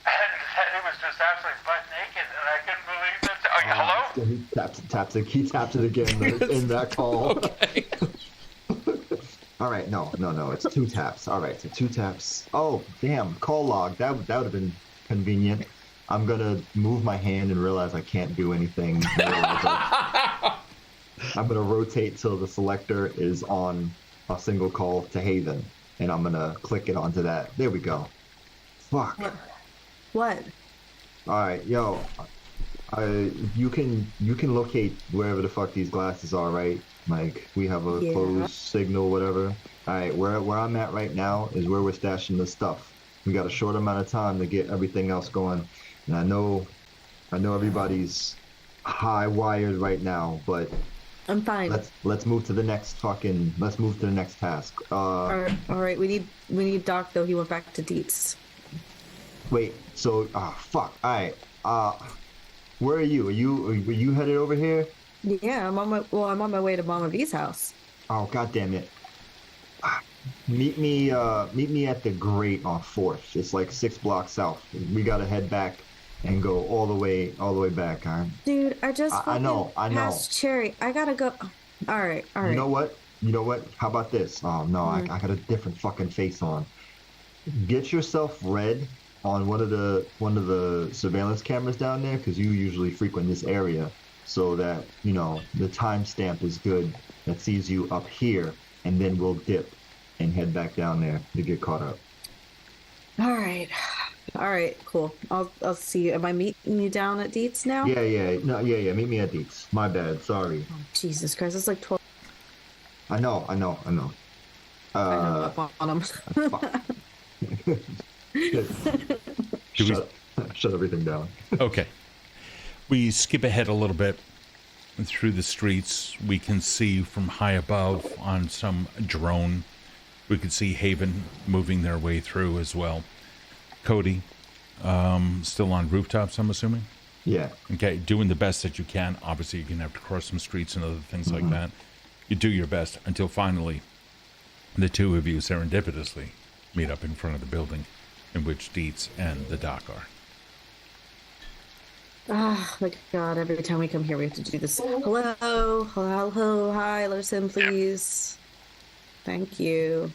[SPEAKER 6] He was just absolutely butt naked, and I couldn't believe it. Hello?
[SPEAKER 3] He taps it again in that call.
[SPEAKER 1] Okay.
[SPEAKER 3] All right, no, it's 2 taps. All right, so 2 taps. Oh, damn, call log. That would have been convenient. I'm gonna move my hand and realize I can't do anything. I'm gonna rotate till the selector is on a single call to Haven, and I'm gonna click it onto that. There we go. Fuck.
[SPEAKER 2] What?
[SPEAKER 3] All right, yo. You can locate wherever the fuck these glasses are, right? Like we have a closed signal, whatever. All right, where I'm at right now is where we're stashing the stuff. We got a short amount of time to get everything else going, and I know everybody's high wired right now, but
[SPEAKER 2] I'm fine.
[SPEAKER 3] let's move to the next task.
[SPEAKER 2] All right. We need Doc though. He went back to Dietz.
[SPEAKER 3] Wait. So fuck. All right. Where are you? Were you headed over here?
[SPEAKER 2] Yeah, I'm on my way to Mama V's house.
[SPEAKER 3] Oh, god damn it. Meet me at the Great on 4th. It's like 6 blocks south. We gotta head back and go all the way back.
[SPEAKER 2] Dude, I just
[SPEAKER 3] I know.
[SPEAKER 2] passed Cherry. I gotta go. All right.
[SPEAKER 3] You know what? How about this? Oh no, I got a different fucking face on. Get yourself red on one of the surveillance cameras down there, because you usually frequent this area, so that the timestamp is good that sees you up here, and then we'll dip and head back down there to get caught up.
[SPEAKER 2] All right, cool. I'll see you. Am I meeting you down at Dietz now?
[SPEAKER 3] Yeah. Meet me at Dietz. My bad. Sorry.
[SPEAKER 2] Oh, Jesus Christ, it's like 12.
[SPEAKER 3] I know.
[SPEAKER 2] I know up on him.
[SPEAKER 3] Shut everything down.
[SPEAKER 1] Okay. We skip ahead a little bit through the streets. We can see from high above on some drone. We can see Haven moving their way through as well. Kode, still on rooftops, I'm assuming?
[SPEAKER 3] Yeah.
[SPEAKER 1] Okay, doing the best that you can. Obviously, you're going to have to cross some streets and other things like that. You do your best until finally the two of you serendipitously meet up in front of the building in which Dietz and the doc are.
[SPEAKER 2] Oh my god, every time we come here we have to do this. Hello, hi, let us in please. Thank you.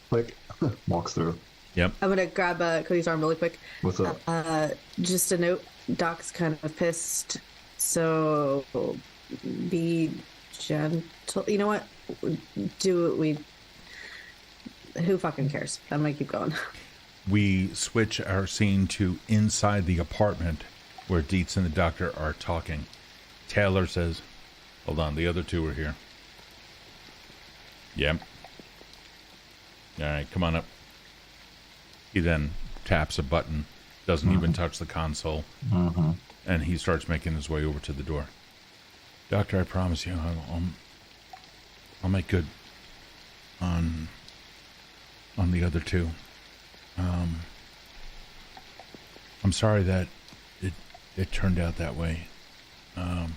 [SPEAKER 3] Click. Walks through.
[SPEAKER 1] Yep.
[SPEAKER 2] I'm gonna grab Cody's arm really quick.
[SPEAKER 3] What's up?
[SPEAKER 2] Just a note. Doc's kind of pissed, so be gentle. You know what? Do what we. Who fucking cares? I'm gonna keep going.
[SPEAKER 1] We switch our scene to inside the apartment where Dietz and the doctor are talking. Taylor says, hold on, the other two are here. Yep. All right, come on up. He then taps a button, doesn't even touch the console, and he starts making his way over to the door. Doctor, I promise you, I'll make good on the other two. I'm sorry that it turned out that way. I'll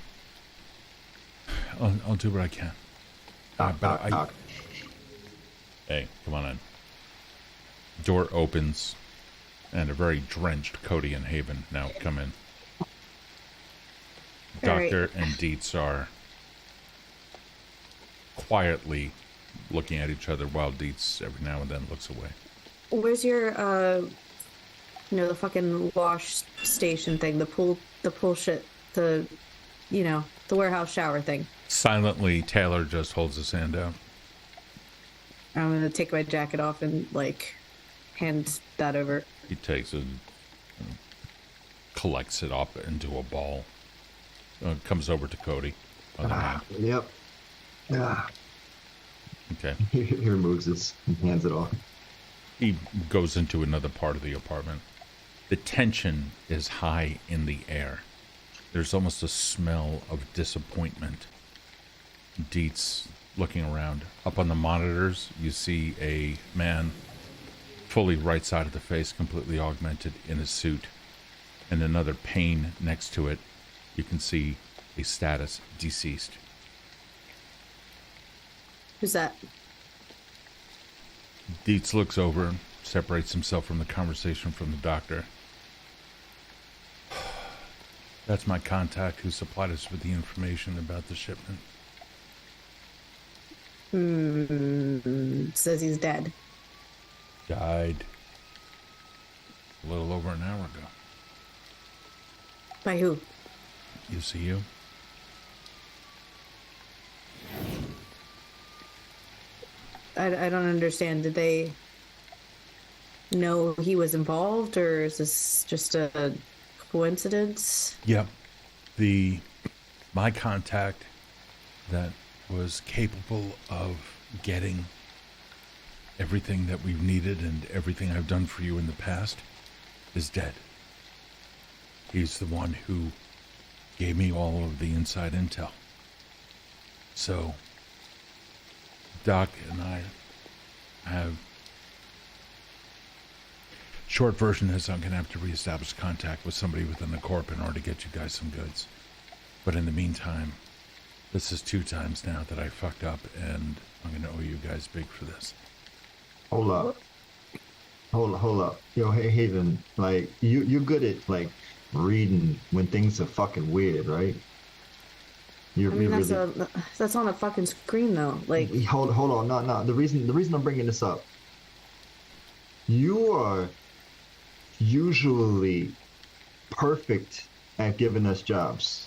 [SPEAKER 1] do what I can. Hey, come on in. Door opens, and a very drenched Kode and Haven now come in. Doctor and Dietz are quietly looking at each other while Dietz every now and then looks away.
[SPEAKER 2] Where's your, the fucking wash station thing, the pool shit, the warehouse shower thing?
[SPEAKER 1] Silently, Taylor just holds his hand out.
[SPEAKER 2] I'm gonna take my jacket off and, hand that over.
[SPEAKER 1] He takes it, collects it up into a ball. Comes over to Kode.
[SPEAKER 3] Yep.
[SPEAKER 1] Okay.
[SPEAKER 3] He removes it and hands it off.
[SPEAKER 1] He goes into another part of the apartment. The tension is high in the air. There's almost a smell of disappointment. Dietz looking around. Up on the monitors, you see a man, fully right side of the face, completely augmented in a suit. And another pane next to it, you can see a status deceased.
[SPEAKER 2] Who's that?
[SPEAKER 1] Dietz looks over and separates himself from the conversation from the doctor. That's my contact who supplied us with the information about the shipment.
[SPEAKER 2] Says he's dead.
[SPEAKER 1] Died a little over an hour ago.
[SPEAKER 2] By who?
[SPEAKER 1] You see you?
[SPEAKER 2] I don't understand. Did they know he was involved, or is this just a coincidence?
[SPEAKER 1] Yep. My contact that was capable of getting everything that we've needed and everything I've done for you in the past is dead. He's the one who gave me all of the inside intel. So, Doc and I have... Short version is I'm going to have to reestablish contact with somebody within the Corp in order to get you guys some goods. But in the meantime, this is 2 times now that I fucked up, and I'm going to owe you guys big for this.
[SPEAKER 3] Hold up. Yo, hey, Haven, you're good at, reading when things are fucking weird, right?
[SPEAKER 2] That's on a fucking screen, though.
[SPEAKER 3] Hold on, no. The reason I'm bringing this up, you are usually perfect at giving us jobs.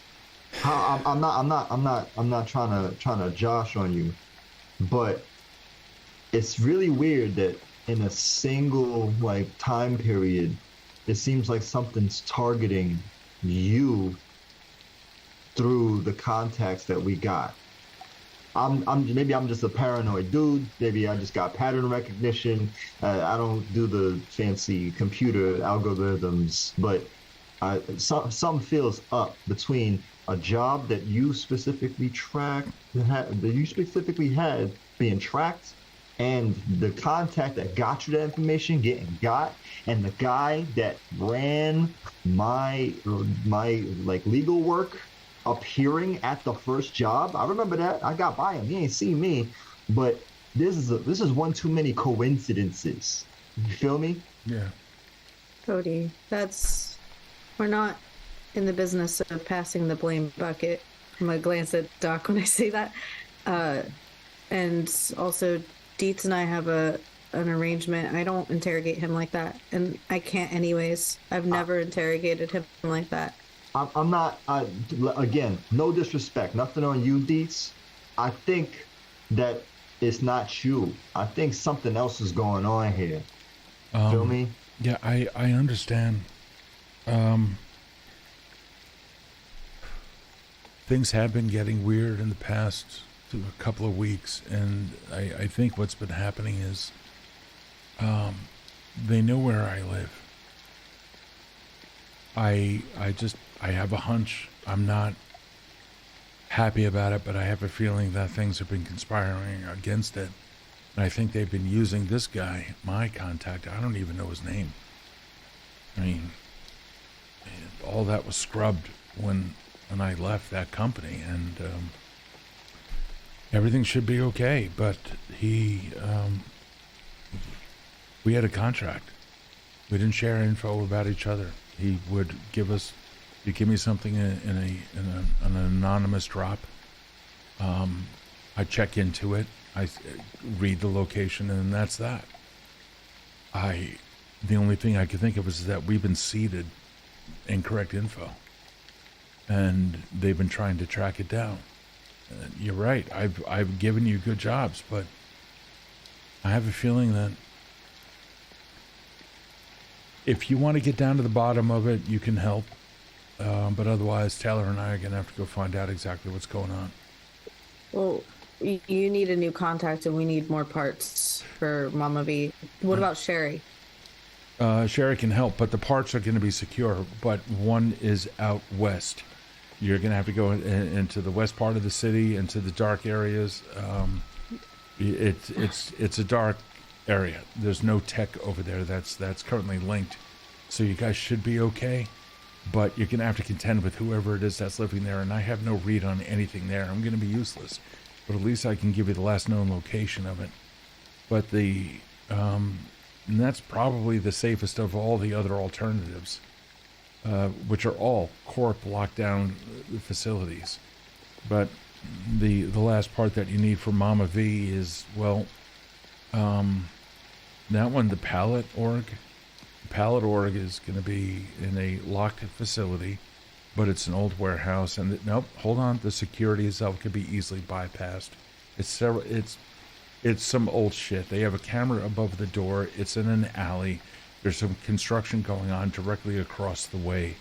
[SPEAKER 3] I'm not trying to josh on you, but it's really weird that in a single time period, it seems like something's targeting you through the contacts that we got. Maybe I'm just a paranoid dude. Maybe I just got pattern recognition. I don't do the fancy computer algorithms, but some feels up between a job that you specifically had being tracked, and the contact that got you that information getting got, and the guy that ran my legal work appearing at the first job. I remember that. I got by him. He ain't seen me, but this is one too many coincidences. You feel me?
[SPEAKER 1] Yeah.
[SPEAKER 2] Kode, we're not in the business of passing the blame bucket. I'm gonna glance at Doc when I say that. And also, Dietz and I have a an arrangement. I don't interrogate him like that, and I can't anyways. I've never interrogated him like that.
[SPEAKER 3] I'm not. Again, no disrespect, nothing on you, Deets. I think that it's not you. I think something else is going on here. Feel me?
[SPEAKER 1] Yeah, I understand. Things have been getting weird in the past a couple of weeks, and I think what's been happening is they know where I live. I have a hunch. I'm not happy about it, but I have a feeling that things have been conspiring against it. And I think they've been using this guy, my contact. I don't even know his name. I mean, all that was scrubbed when I left that company, and everything should be okay. But we had a contract. We didn't share info about each other. He'd give me something in an anonymous drop. I check into it. I read the location, and that's that. The only thing I could think of is that we've been seeded incorrect info, and they've been trying to track it down. You're right. I've given you good jobs, but I have a feeling that if you want to get down to the bottom of it, you can help. But otherwise, Taylor and I are going to have to go find out exactly what's going on.
[SPEAKER 2] Well, you need a new contact, and we need more parts for Mama V. What about Sherry?
[SPEAKER 1] Sherry can help, but the parts are going to be secure. But one is out west. You're going to have to go into the west part of the city, into the dark areas. It's a dark area. There's no tech over there that's currently linked, so you guys should be okay. But you're going to have to contend with whoever it is that's living there, and I have no read on anything there. I'm going to be useless, but at least I can give you the last known location of it. But and that's probably the safest of all the other alternatives, which are all corp lockdown facilities. But the last part that you need for Mama V is, well, that one, the pallet org. The pallet org is going to be in a locked facility, but it's an old warehouse. And nope, hold on, the security itself could be easily bypassed. It's some old shit. They have a camera above the door. It's in an alley. There's some construction going on directly across the way.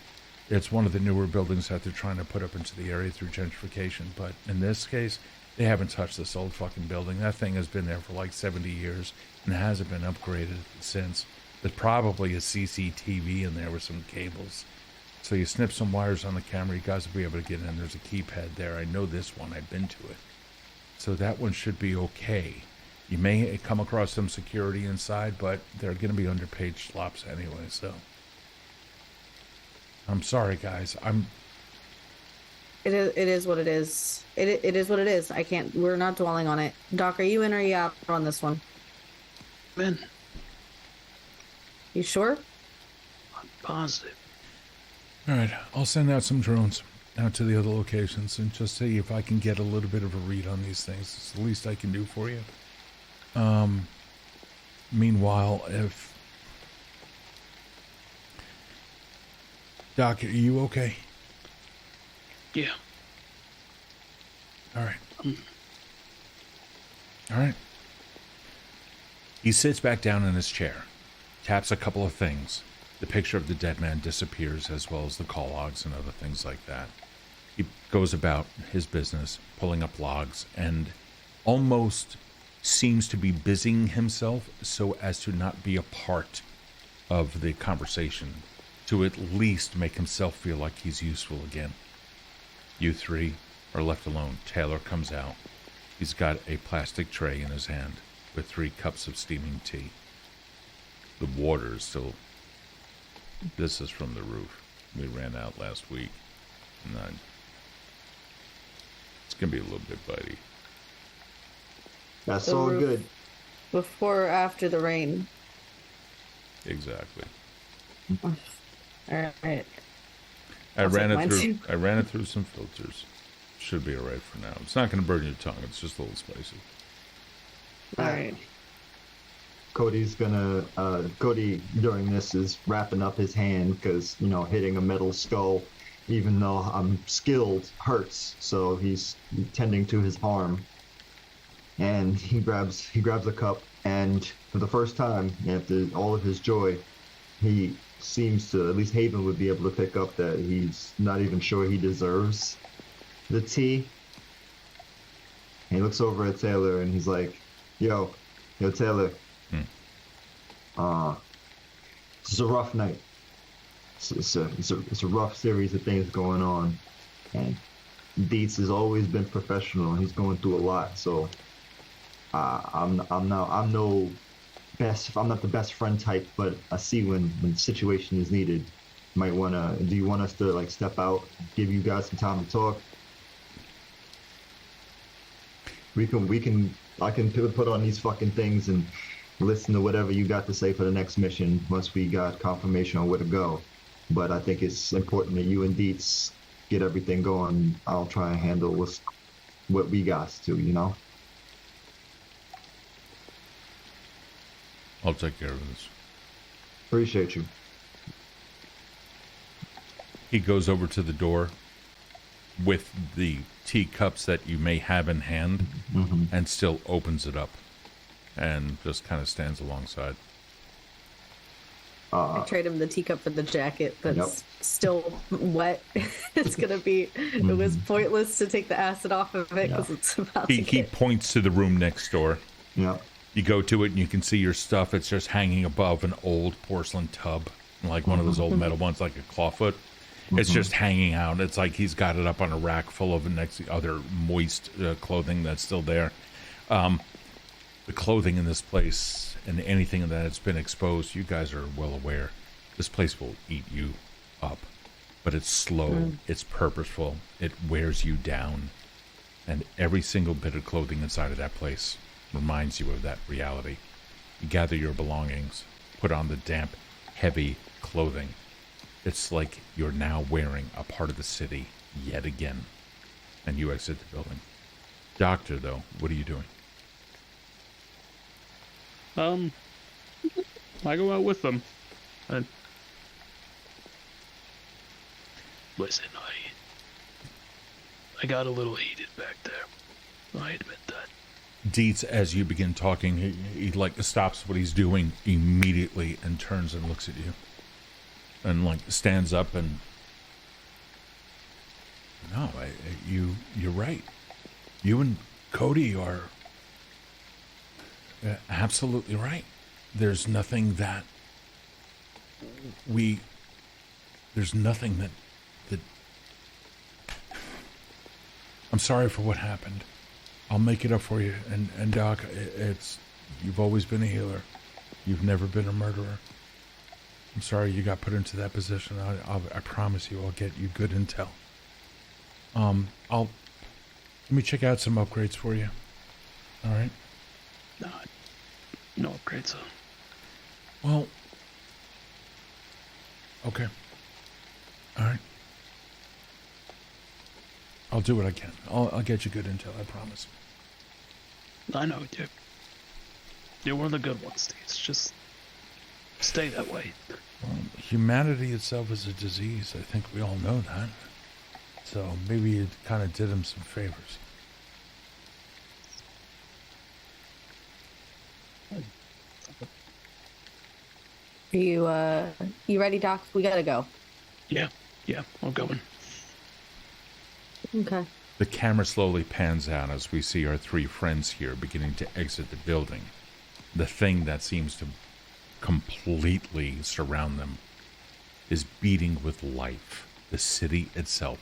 [SPEAKER 1] It's one of the newer buildings that they're trying to put up into the area through gentrification. But in this case, they haven't touched this old fucking building. That thing has been there for like 70 years and hasn't been upgraded since. There's probably a CCTV in there with some cables. So you snip some wires on the camera, you guys will be able to get in. There's a keypad there. I know this one. I've been to it. So that one should be okay. You may come across some security inside, but they're going to be underpaid slops anyway, so. I'm sorry, guys.
[SPEAKER 2] It is what it is. It is what it is. We're not dwelling on it. Doc, are you in or are you out on this one?
[SPEAKER 5] Man,
[SPEAKER 2] You sure?
[SPEAKER 5] I'm positive.
[SPEAKER 1] All right, I'll send out some drones out to the other locations and just see if I can get a little bit of a read on these things. It's the least I can do for you. Meanwhile, Doc, are you okay?
[SPEAKER 5] Yeah.
[SPEAKER 1] All right. All right. He sits back down in his chair, taps a couple of things. The picture of the dead man disappears, as well as the call logs and other things like that. He goes about his business, pulling up logs, and almost seems to be busying himself so as to not be a part of the conversation, to at least make himself feel like he's useful again. You three are left alone. Taylor comes out. He's got a plastic tray in his hand with 3 cups of steaming tea. The water is still... This is from the roof. We ran out last week. And it's going to be a little bit bitey.
[SPEAKER 3] That's all good.
[SPEAKER 2] Before or after the rain?
[SPEAKER 1] Exactly.
[SPEAKER 2] All right.
[SPEAKER 1] I ran it through some filters. Should be all right for now. It's not going to burn your tongue. It's just a little spicy.
[SPEAKER 2] All right.
[SPEAKER 3] Cody's gonna Cody during this is wrapping up his hand because hitting a metal skull, even though I'm skilled, hurts. So he's tending to his arm, and he grabs a cup, and for the first time after all of his joy, he seems to, at least Haven would be able to pick up that he's not even sure he deserves the tea. And he looks over at Taylor and he's like, yo Taylor, this is a rough night. It's a rough series of things going on, and Dietz has always been professional and he's going through a lot. So I'm not the best friend type, but I see when the situation is needed. Do you want us to step out, give you guys some time to talk? I can put on these fucking things and listen to whatever you got to say for the next mission once we got confirmation on where to go. But I think it's important that you and Dietz get everything going. I'll try and handle what we got to,
[SPEAKER 1] I'll take care of this.
[SPEAKER 3] Appreciate you.
[SPEAKER 1] He goes over to the door with the teacups that you may have in hand, and still opens it up and just kind of stands alongside.
[SPEAKER 2] I trade him the teacup for the jacket that's still wet. It's gonna be. It was pointless to take the acid off of it because it's about
[SPEAKER 1] He points to the room next door.
[SPEAKER 3] Yeah.
[SPEAKER 1] You go to it and you can see your stuff. It's just hanging above an old porcelain tub, like one of those old metal ones, like a clawfoot. It's just hanging out. It's like he's got it up on a rack full of other moist clothing that's still there. The clothing in this place and anything that's been exposed, you guys are well aware. This place will eat you up. But it's slow. It's purposeful. It wears you down. And every single bit of clothing inside of that place reminds you of that reality. You gather your belongings, put on the damp, heavy clothing. It's like you're now wearing a part of the city yet again. And you exit the building. Doctor, though, what are you doing?
[SPEAKER 4] I go out with them.
[SPEAKER 5] Listen, I got a little heated back there. I admit that.
[SPEAKER 1] Dietz, as you begin talking, he stops what he's doing immediately and turns and looks at you. And stands up and... No, you're right. You and Kode are absolutely right. There's nothing that I'm sorry for what happened. I'll make it up for you. And Doc, you've always been a healer. You've never been a murderer. I'm sorry you got put into that position. I promise you I'll get you good intel. Let me check out some upgrades for you. All right?
[SPEAKER 5] No upgrades, so.
[SPEAKER 1] Well, okay. All right. I'll do what I can. I'll get you good intel, I promise.
[SPEAKER 5] I know, you're one of the good ones, It's just stay that way.
[SPEAKER 1] Well, humanity itself is a disease. I think we all know that. So maybe you kind of did him some favors.
[SPEAKER 2] Are you ready, Doc? We gotta go.
[SPEAKER 5] Yeah, I'm going.
[SPEAKER 2] Okay.
[SPEAKER 1] The camera slowly pans out as we see our three friends here beginning to exit the building. The thing that seems to completely surround them is beating with life. The city itself,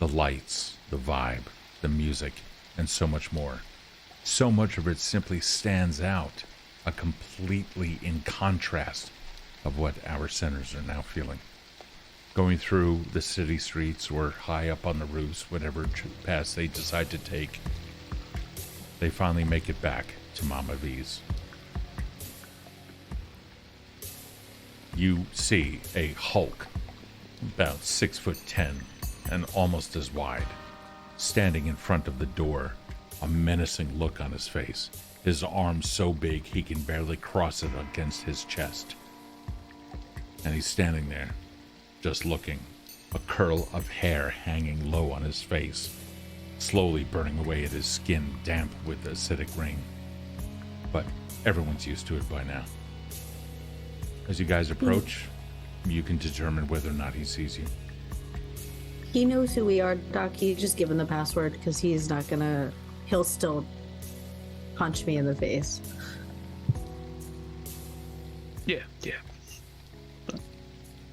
[SPEAKER 1] the lights, the vibe, the music, and so much more. So much of it simply stands out, a completely in contrast of what our centers are now feeling. Going through the city streets or high up on the roofs, whatever path they decide to take, they finally make it back to Mama V's. You see a Hulk, about 6'10" and almost as wide, standing in front of the door, a menacing look on his face. his arm so big he can barely cross it against his chest. And he's standing there, just looking, a curl of hair hanging low on his face, slowly burning away at his skin, damp with acidic rain. But everyone's used to it by now. As you guys approach, you can determine whether or not he sees you.
[SPEAKER 2] He knows who we are, Doc. You just give him the password because he's not gonna. He'll still punch me in the face.
[SPEAKER 4] Yeah.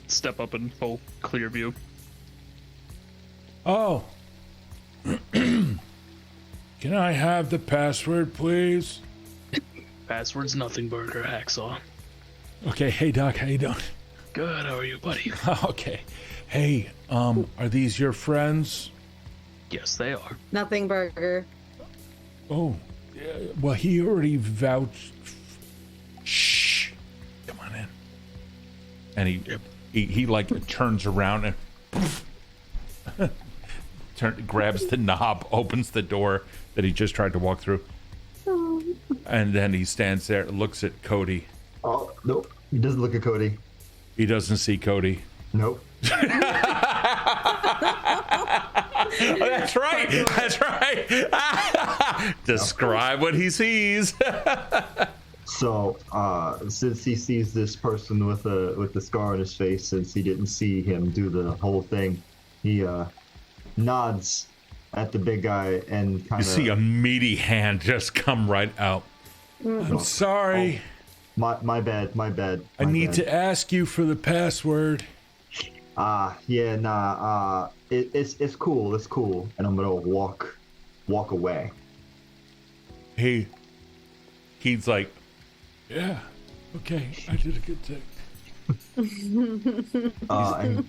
[SPEAKER 4] Step up in full clear view.
[SPEAKER 1] Oh. Can I have the password, please?
[SPEAKER 5] Password's nothing, Burger Hacksaw.
[SPEAKER 1] Okay, hey Doc, how you doing?
[SPEAKER 5] Good, how are you, buddy?
[SPEAKER 1] Okay. Hey, are these your friends?
[SPEAKER 5] Yes, they are.
[SPEAKER 2] Nothing, Burger.
[SPEAKER 1] Oh, well, he already vouched. Shh. Come on in. And he like turns around and grabs the knob, opens the door that he just tried to walk through. And then he stands there, looks at Kode.
[SPEAKER 3] Oh, nope. He doesn't look at Kode.
[SPEAKER 1] He doesn't see Kode.
[SPEAKER 3] Nope.
[SPEAKER 1] Oh, that's right. That's right. Describe what he sees.
[SPEAKER 3] So, since he sees this person with the scar on his face, since he didn't see him do the whole thing, he nods at the big guy and kind
[SPEAKER 1] You
[SPEAKER 3] of
[SPEAKER 1] see a meaty hand just come right out. I'm sorry.
[SPEAKER 3] My bad.
[SPEAKER 1] I need to ask you for the password.
[SPEAKER 3] Yeah, nah. It's cool. It's cool. And I'm gonna walk away.
[SPEAKER 1] He's like, yeah, okay, I did a good thing.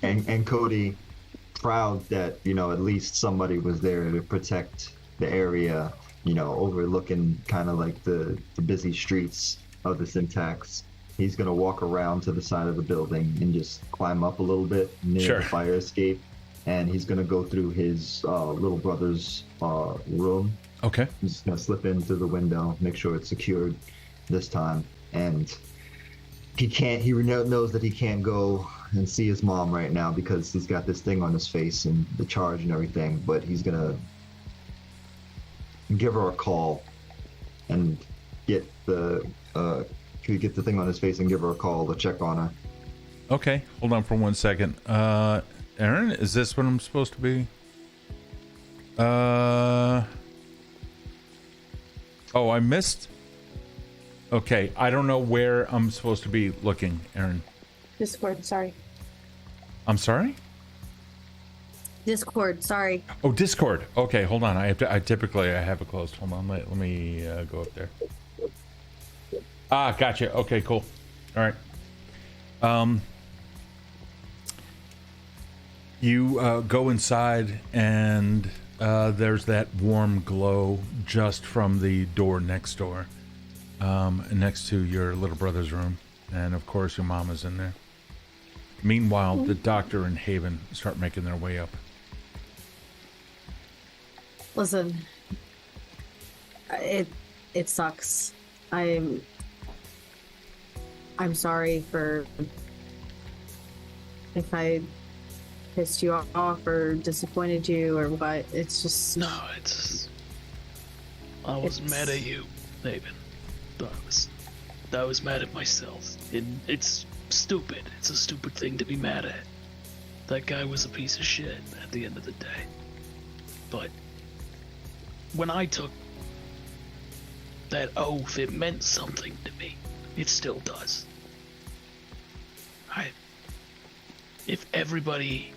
[SPEAKER 3] And Kode, proud that at least somebody was there to protect the area, overlooking kind of like the busy streets of the Syntax. He's gonna walk around to the side of the building and just climb up a little bit near the fire escape, and he's gonna go through his little brother's room.
[SPEAKER 1] Okay.
[SPEAKER 3] He's just gonna slip in through the window, make sure it's secured this time, and he knows that he can't go and see his mom right now because he's got this thing on his face and the charge and everything, but he's gonna give her a call and get the thing on his face and give her a call to check on her.
[SPEAKER 1] Okay, hold on for 1 second. Erin, is this what I'm supposed to be? Oh, I missed. Okay, I don't know where I'm supposed to be looking, Erin.
[SPEAKER 2] Discord, sorry.
[SPEAKER 1] I'm sorry?
[SPEAKER 2] Discord, sorry.
[SPEAKER 1] Oh, Discord. Okay, hold on. I typically have it closed. Hold on. Let me go up there. Gotcha. Okay, cool. All right. You go inside, and there's that warm glow just from the door next door, next to your little brother's room, and of course your mom is in there. Meanwhile, the doctor and Haven start making their way up.
[SPEAKER 2] Listen, it sucks. I'm sorry for if I pissed you off or disappointed you or what. It's just
[SPEAKER 5] I wasn't mad at you, Haven. I was mad at myself. It's stupid. It's a stupid thing to be mad at. That guy was a piece of shit at the end of the day. But when I took that oath, it meant something to me. It still does. If everybody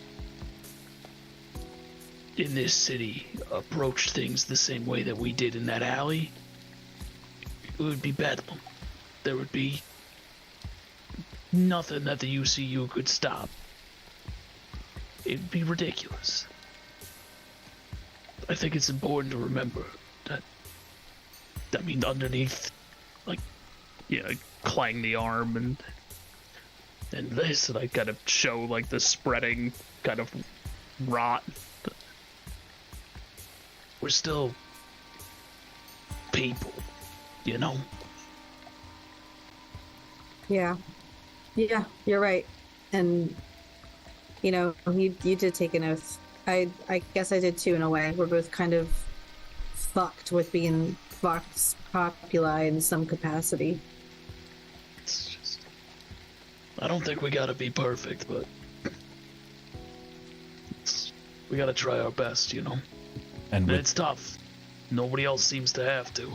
[SPEAKER 5] in this city approached things the same way that we did in that alley, it would be bedlam. There would be nothing that the UCU could stop. It'd be ridiculous. I think it's important to remember that, underneath,
[SPEAKER 4] Clang the arm and this, and I kind of show, the spreading kind of rot.
[SPEAKER 5] We're still people. you know?
[SPEAKER 2] Yeah, you're right. And you did take an oath. I guess I did too, in a way. We're both kind of fucked with being vox populi in some capacity.
[SPEAKER 5] It's just, I don't think we gotta be perfect, but we gotta try our best, you know?
[SPEAKER 1] And
[SPEAKER 5] It's tough. Nobody else seems to have to.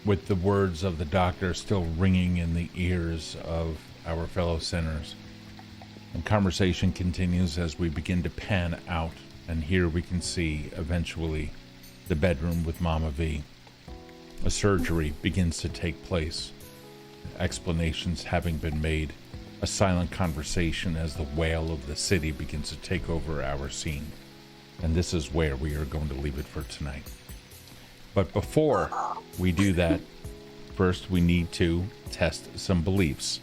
[SPEAKER 1] with the words of the doctor still ringing in the ears of our fellow sinners, and conversation continues as we begin to pan out, and here we can see eventually the bedroom with Mama V. A surgery begins to take place, explanations having been made, a silent conversation as the wail of the city begins to take over our scene. And this is where we are going to leave it for tonight. But before we do that, first we need to test some beliefs.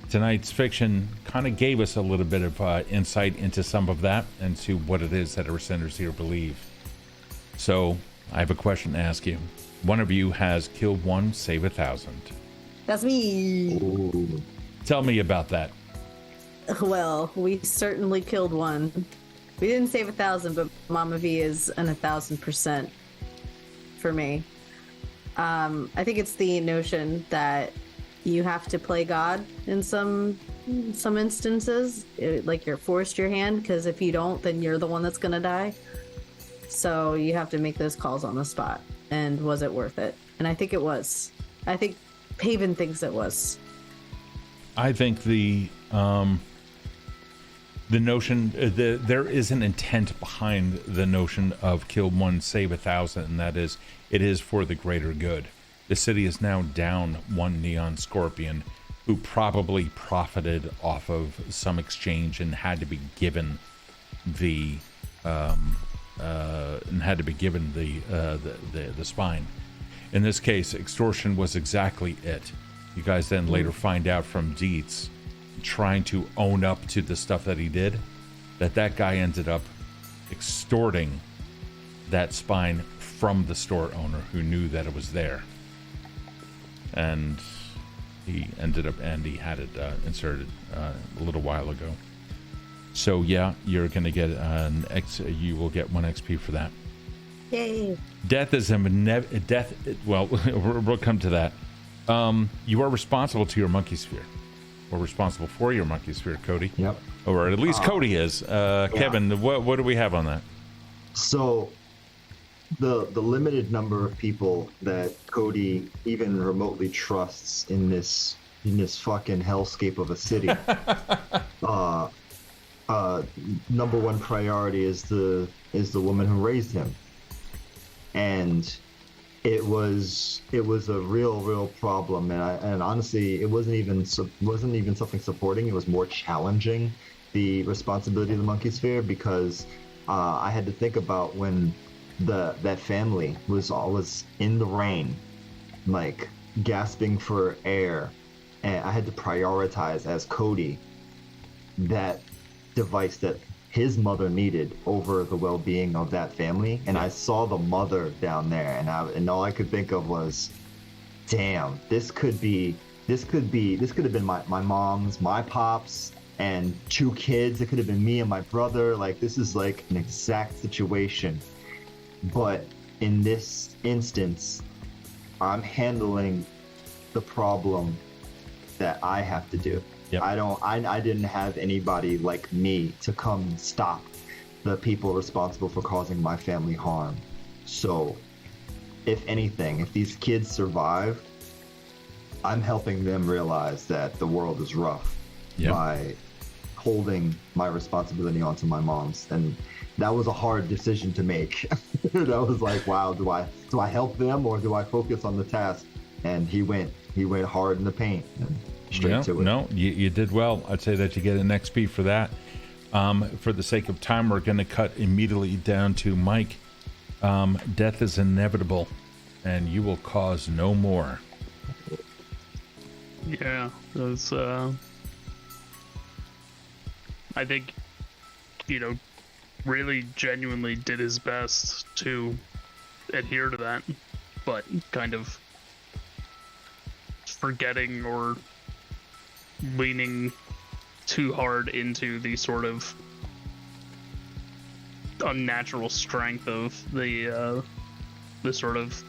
[SPEAKER 1] Tonight's fiction kind of gave us a little bit of insight into some of that and to what it is that our sinners here believe. So I have a question to ask you. One of you has killed one, save 1,000.
[SPEAKER 2] That's me.
[SPEAKER 3] Ooh.
[SPEAKER 1] Tell me about that.
[SPEAKER 2] Well, we certainly killed one. We didn't save 1,000, but Mama V is an 1,000% for me. I think it's the notion that you have to play God in some instances. Like you're forced your hand, because if you don't, then you're the one that's gonna die. So you have to make those calls on the spot. And was it worth it? And I think it was. I think Paven thinks it was.
[SPEAKER 1] I think the notion there is an intent behind the notion of kill one, save 1,000, and that is it is for the greater good. The city is now down one neon scorpion who probably profited off of some exchange and had to be given the spine. In this case, extortion was exactly it. You guys then later find out from Dietz, trying to own up to the stuff that he did, that guy ended up extorting that spine from the store owner who knew that it was there. And he ended up, and he had it inserted a little while ago. So yeah, you're gonna get an X. You will get 1 XP for that.
[SPEAKER 2] Yay!
[SPEAKER 1] Death is death. Well, we'll come to that. You are responsible to your monkey sphere, or responsible for your monkey sphere, Kode.
[SPEAKER 3] Yep.
[SPEAKER 1] Or at least Kode is. Kevin, what do we have on that?
[SPEAKER 3] So, the limited number of people that Kode even remotely trusts in this fucking hellscape of a city. Number one priority is the woman who raised him, and it was a real problem, and honestly, it wasn't even something supporting. It was more challenging the responsibility of the monkey sphere, because I had to think about when that family was in the rain, like gasping for air, and I had to prioritize as Kode that device that his mother needed over the well-being of that family. And I saw the mother down there, and all I could think of was, damn, this could have been my mom's, my pops, and 2 kids. It could have been me and my brother. Like, this is like an exact situation. But in this instance, I'm handling the problem that I have to do.
[SPEAKER 1] Yep.
[SPEAKER 3] I didn't have anybody like me to come stop the people responsible for causing my family harm. So, if anything, if these kids survive, I'm helping them realize that the world is rough. Yep. By holding my responsibility onto my mom's. And that was a hard decision to make. That was like, wow, do I help them, or do I focus on the task? And he went hard in the paint. Straight to it. No,
[SPEAKER 1] you did well. I'd say that you get an XP for that. For the sake of time, we're going to cut immediately down to Mike. Death is inevitable, and you will cause no more.
[SPEAKER 4] Yeah, that's I think, really genuinely did his best to adhere to that. but kind of forgetting or leaning too hard into the sort of unnatural strength of the sort of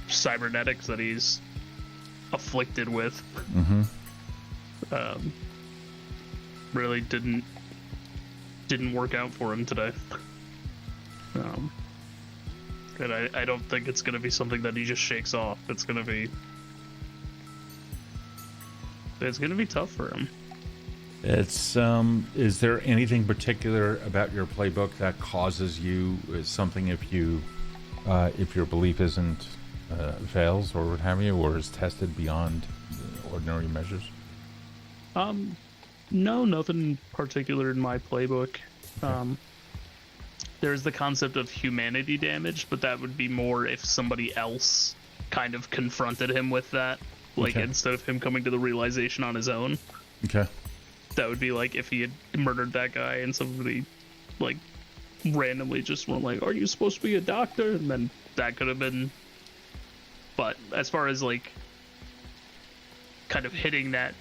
[SPEAKER 4] cybernetics that he's afflicted with. Really didn't work out for him today. And I don't think it's going to be something that he just shakes off. It's going to be tough for him.
[SPEAKER 1] It's is there anything particular about your playbook that causes you something if your belief isn't fails or what have you, or is tested beyond ordinary measures?
[SPEAKER 4] No, nothing particular in my playbook. There's the concept of humanity damage, but that would be more if somebody else kind of confronted him with that, like instead of him coming to the realization on his own.
[SPEAKER 1] Okay.
[SPEAKER 4] That would be like if he had murdered that guy and somebody like randomly just went like, "Are you supposed to be a doctor?" And then that could have been. But as far as like kind of hitting that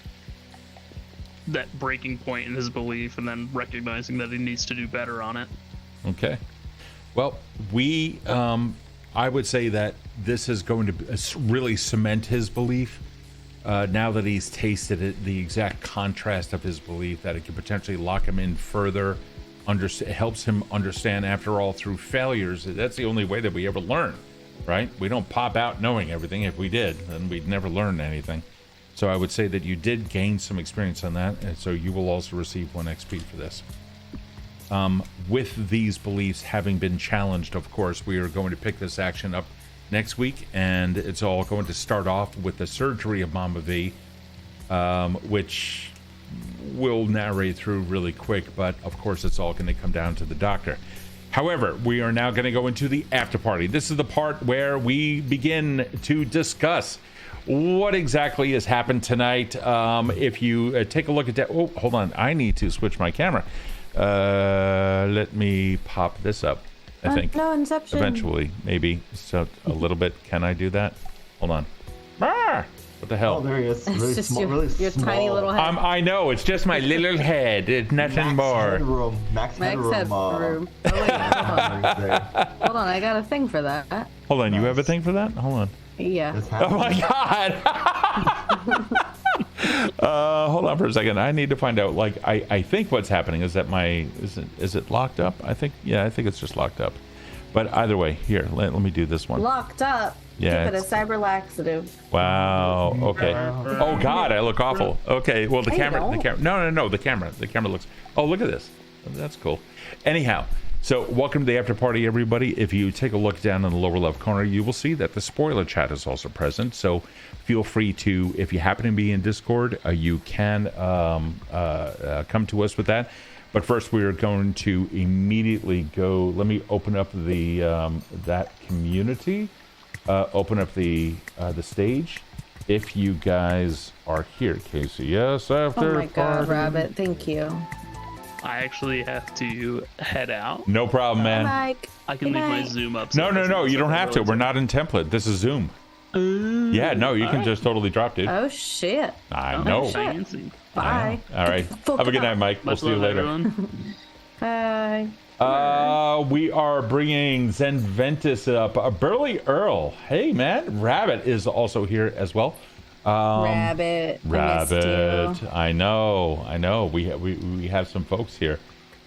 [SPEAKER 4] breaking point in his belief and then recognizing that he needs to do better on it.
[SPEAKER 1] Okay. Well, I would say that this is going to really cement his belief. Now that he's tasted it, the exact contrast of his belief, that it could potentially lock him in further, helps him understand, after all, through failures, that's the only way that we ever learn, right? We don't pop out knowing everything. If we did, then we'd never learn anything. So I would say that you did gain some experience on that, and so you will also receive 1 XP for this. With these beliefs having been challenged, of course, we are going to pick this action up next week, and it's all going to start off with the surgery of Mama V, which we'll narrate through really quick, but of course it's all going to come down to the doctor. However, we are now going to go into the after party. This is the part where we begin to discuss what exactly has happened tonight. If you take a look at that, oh, hold on, I need to switch my camera. Let me pop this up. I think
[SPEAKER 2] no, Inception.
[SPEAKER 1] Eventually, maybe. So a little bit. Can I do that? Hold on. Ah! What the hell?
[SPEAKER 3] Oh, there he is.
[SPEAKER 2] It's
[SPEAKER 3] Really
[SPEAKER 2] just
[SPEAKER 3] small,
[SPEAKER 2] your
[SPEAKER 3] really
[SPEAKER 2] tiny
[SPEAKER 3] small.
[SPEAKER 2] little head.
[SPEAKER 1] I know, it's just my little head. It's nothing more.
[SPEAKER 3] Headroom. Max
[SPEAKER 2] Max
[SPEAKER 3] headroom.
[SPEAKER 2] headroom. Oh, wait,
[SPEAKER 3] Right there.
[SPEAKER 2] hold on, I got a thing for that.
[SPEAKER 1] Hold on, you have a thing for that? Hold on.
[SPEAKER 2] Yeah.
[SPEAKER 3] It's
[SPEAKER 1] Oh my
[SPEAKER 3] happening.
[SPEAKER 1] god! Hold on for a second. I need to find out. Like, I think what's happening is that is it locked up? I think it's just locked up. But either way, here, let me do this one.
[SPEAKER 2] Locked up.
[SPEAKER 1] Yeah,
[SPEAKER 2] Keep it a cyber laxative.
[SPEAKER 1] Wow. Okay. Oh God, I look awful. Okay. Well, the camera. No. The camera looks. Oh, look at this. That's cool. Anyhow, so welcome to the after party, everybody. If you take a look down in the lower left corner, you will see that the spoiler chat is also present. So feel free to, if you happen to be in Discord, you can come to us with that. But first, we are going to immediately go. Let me open up the that community. Open up the stage. If you guys are here, Casey. Yes, after.
[SPEAKER 2] Oh my God, Rabbit! Thank you.
[SPEAKER 4] I actually have to head out.
[SPEAKER 1] No problem, man.
[SPEAKER 2] Mike.
[SPEAKER 4] I can leave my Zoom up.
[SPEAKER 1] No. You don't have to. We're not in template. This is Zoom. Yeah, no, you can just totally drop, dude.
[SPEAKER 2] Oh shit.
[SPEAKER 1] I know.
[SPEAKER 4] Fancy.
[SPEAKER 2] Bye.
[SPEAKER 1] All right. Have a good night, Mike. We'll see you later.
[SPEAKER 2] Bye.
[SPEAKER 1] We are bringing Zen Ventus up. Burly Earl. Hey, man. Rabbit is also here as well.
[SPEAKER 2] Rabbit.
[SPEAKER 1] I know. We have some folks here.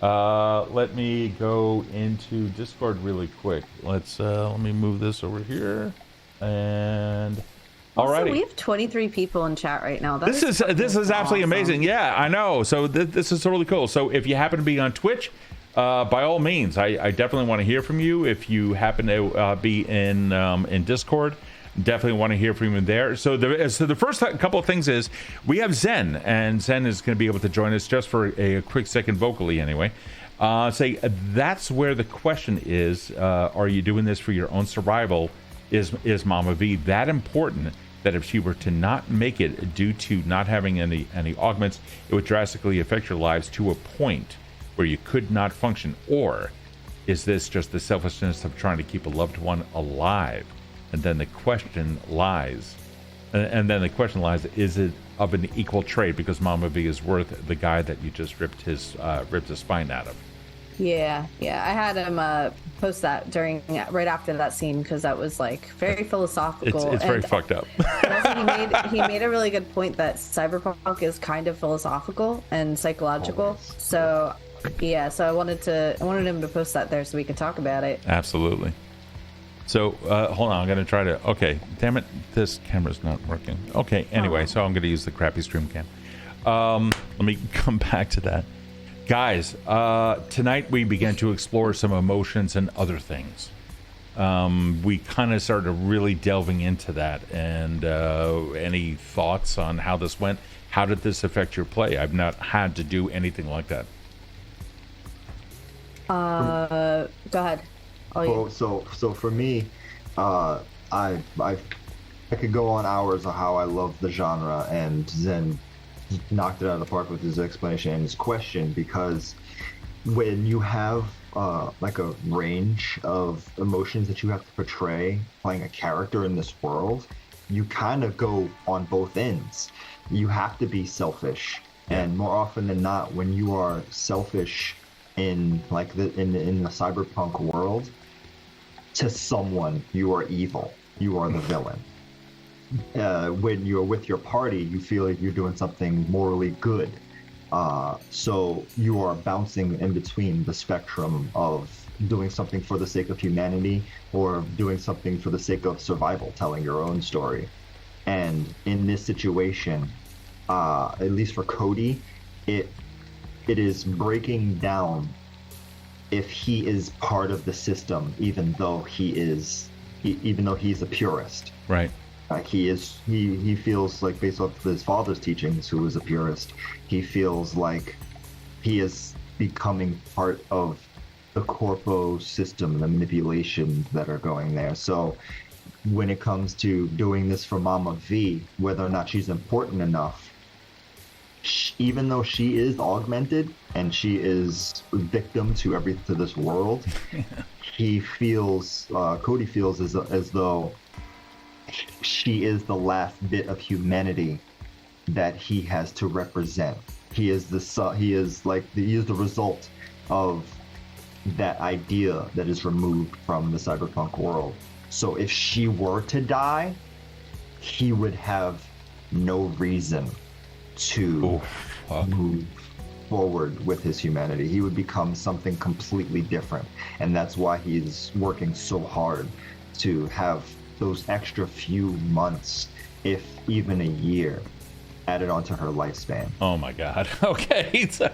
[SPEAKER 1] Let me go into Discord really quick. Let me move this over here. And alrighty.
[SPEAKER 2] We have 23 people in chat right now.
[SPEAKER 1] This is absolutely awesome. Amazing. Yeah, I know. So this is totally cool. So if you happen to be on Twitch, by all means, I definitely want to hear from you. If you happen to be in Discord, definitely want to hear from you there. So the first couple of things is we have Zen, and Zen is going to be able to join us just for a quick second vocally anyway. Say that's where the question is: are you doing this for your own survival? Is Mama V that important that if she were to not make it due to not having any augments, it would drastically affect your lives to a point where you could not function? Or Is this just the selfishness of trying to keep a loved one alive? And then the question lies, is it of an equal trade because Mama V is worth the guy that you just ripped his spine out of?
[SPEAKER 2] Yeah. I had him post that right after that scene because that was like very philosophical.
[SPEAKER 1] It's very fucked up.
[SPEAKER 2] Also he made a really good point that cyberpunk is kind of philosophical and psychological.
[SPEAKER 3] Always.
[SPEAKER 2] So yeah, so I wanted him to post that there so we could talk about it.
[SPEAKER 1] Absolutely. So hold on, I'm gonna try to. Okay, damn it, this camera's not working. Okay, anyway, so I'm gonna use the crappy stream cam. Let me come back to that. Guys, tonight we began to explore some emotions and other things. We kind of started really delving into that. And any thoughts on how this went? How did this affect your play? I've not had to do anything like that.
[SPEAKER 2] Go ahead.
[SPEAKER 3] So for me, I could go on hours of how I love the genre, and Zen knocked it out of the park with his explanation and his question, because when you have like a range of emotions that you have to portray playing a character in this world, you kind of go on both ends. You have to be selfish, and more often than not, when you are selfish in the cyberpunk world, to someone you are evil, you are the villain. When you're with your party, you feel like you're doing something morally good. So you are bouncing in between the spectrum of doing something for the sake of humanity or doing something for the sake of survival, telling your own story. And in this situation, at least for Kode, it is breaking down if he is part of the system, even though he's a purist.
[SPEAKER 1] Right.
[SPEAKER 3] He feels like, based off his father's teachings, who was a purist, he feels like he is becoming part of the corpo system, the manipulations that are going there. So when it comes to doing this for Mama V, whether or not she's important enough, even though she is augmented and she is victim to this world, Kode feels as though she is the last bit of humanity that he has to represent. He is the result of that idea that is removed from the cyberpunk world. So if she were to die, he would have no reason to move forward with his humanity. He would become something completely different, and that's why he's working so hard to have those extra few months, if even a year, added onto her lifespan.
[SPEAKER 1] Oh my God. Okay. So,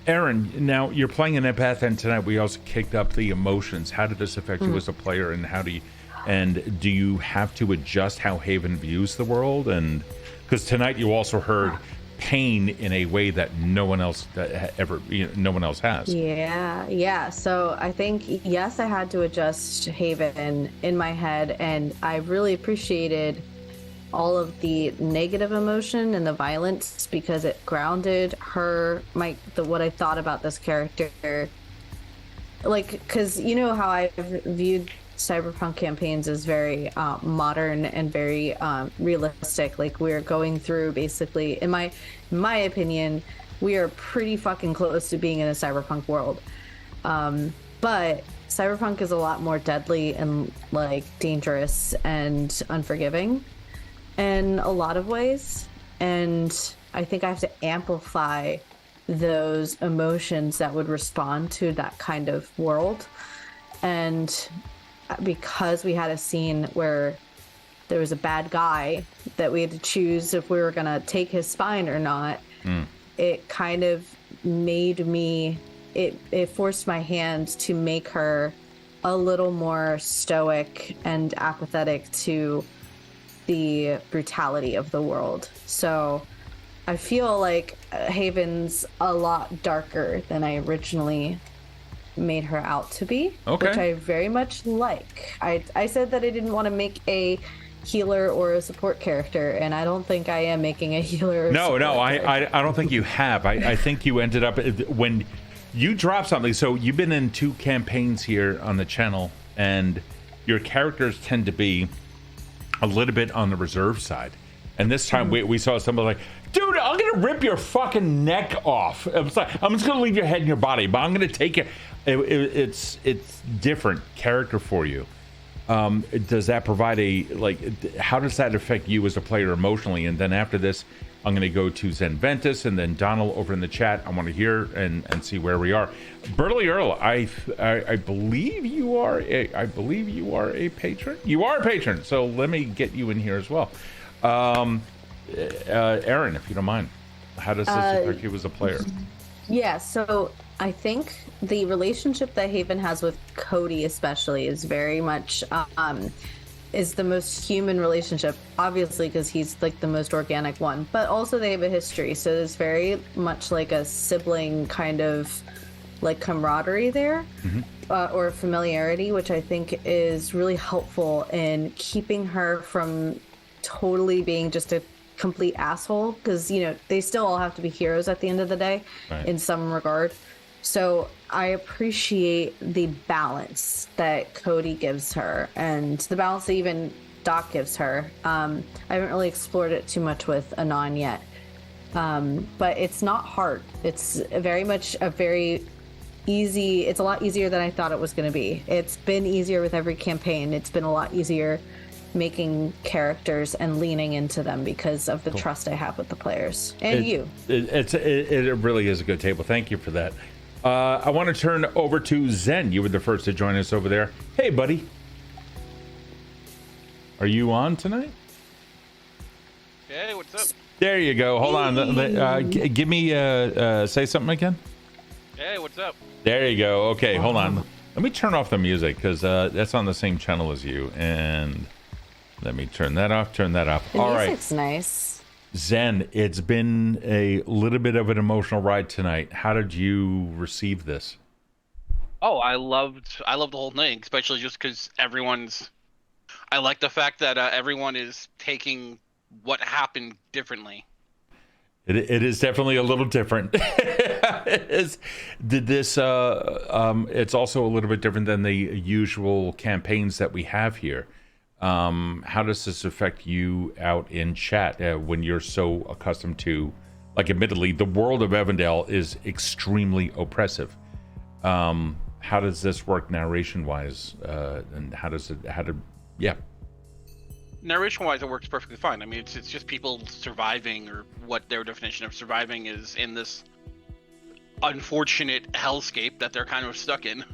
[SPEAKER 1] Erin, now you're playing an empath, and tonight we also kicked up the emotions. How did this affect you as a player, and do you have to adjust how Haven views the world? And because tonight you also heard pain in a way that no one else has.
[SPEAKER 2] Yeah. So I think, yes, I had to adjust Haven in my head, and I really appreciated all of the negative emotion and the violence because it grounded what I thought about this character. Like, because you know how I've viewed cyberpunk campaigns is very modern and very realistic. Like, we're going through, basically, in my opinion, we are pretty fucking close to being in a cyberpunk world. But cyberpunk is a lot more deadly and like dangerous and unforgiving in a lot of ways. And I think I have to amplify those emotions that would respond to that kind of world. And because we had a scene where there was a bad guy that we had to choose if we were going to take his spine or not, it kind of made me, it forced my hand to make her a little more stoic and apathetic to the brutality of the world. So I feel like Haven's a lot darker than I originally made her out to be, which I very much like. I said that I didn't want to make a healer or a support character, and I don't think I am making a healer or
[SPEAKER 1] I don't think you have. I think you ended up, when you dropped something. So you've been in 2 campaigns here on the channel, and your characters tend to be a little bit on the reserve side. And this time we saw somebody like, dude, I'm gonna rip your fucking neck off. I was like, I'm just gonna leave your head in your body, but I'm gonna take it. It's different character for you. Does that provide how does that affect you as a player emotionally? And then after this, I'm going to go to Zen Ventus and then Donald over in the chat. I want to hear and see where we are. Burley Earl, I believe you are a patron. You are a patron, so let me get you in here as well. Erin, if you don't mind, how does this affect you as a player?
[SPEAKER 2] Yeah, so I think the relationship that Haven has with Kode especially is very much is the most human relationship, obviously, because he's like the most organic one, but also they have a history, so there's very much like a sibling kind of like camaraderie there, or familiarity, which I think is really helpful in keeping her from totally being just a complete asshole, because they still all have to be heroes at the end of the day, right, in some regard. So I appreciate the balance that Kode gives her, and the balance that even Doc gives her. I haven't really explored it too much with Anon yet, but it's not hard. It's very much it's a lot easier than I thought it was going to be. It's been easier with every campaign. It's been a lot easier making characters and leaning into them because of the trust I have with the players and
[SPEAKER 1] it really is a good table. Thank you for that. I want to turn over to Zen. You were the first to join us over there. Hey, buddy. Are you on tonight?
[SPEAKER 7] Hey, what's up?
[SPEAKER 1] There you go. Hold on. Give me, say something again.
[SPEAKER 7] Hey, what's up?
[SPEAKER 1] There you go. Okay, hold on. Let me turn off the music because that's on the same channel as you. And let me turn that off, The All right.
[SPEAKER 2] Music's nice.
[SPEAKER 1] Zen, it's been a little bit of an emotional ride tonight. How did you receive this?
[SPEAKER 7] Oh, I loved the whole thing, especially just because I like the fact that everyone is taking what happened differently.
[SPEAKER 1] It is definitely a little different. It's also a little bit different than the usual campaigns that we have here. How does this affect you out in chat when you're so accustomed to, like, admittedly, the world of Evandale is extremely oppressive. How does this work narration-wise, and
[SPEAKER 7] Narration-wise, it works perfectly fine. I mean, it's just people surviving, or what their definition of surviving is in this unfortunate hellscape that they're kind of stuck in.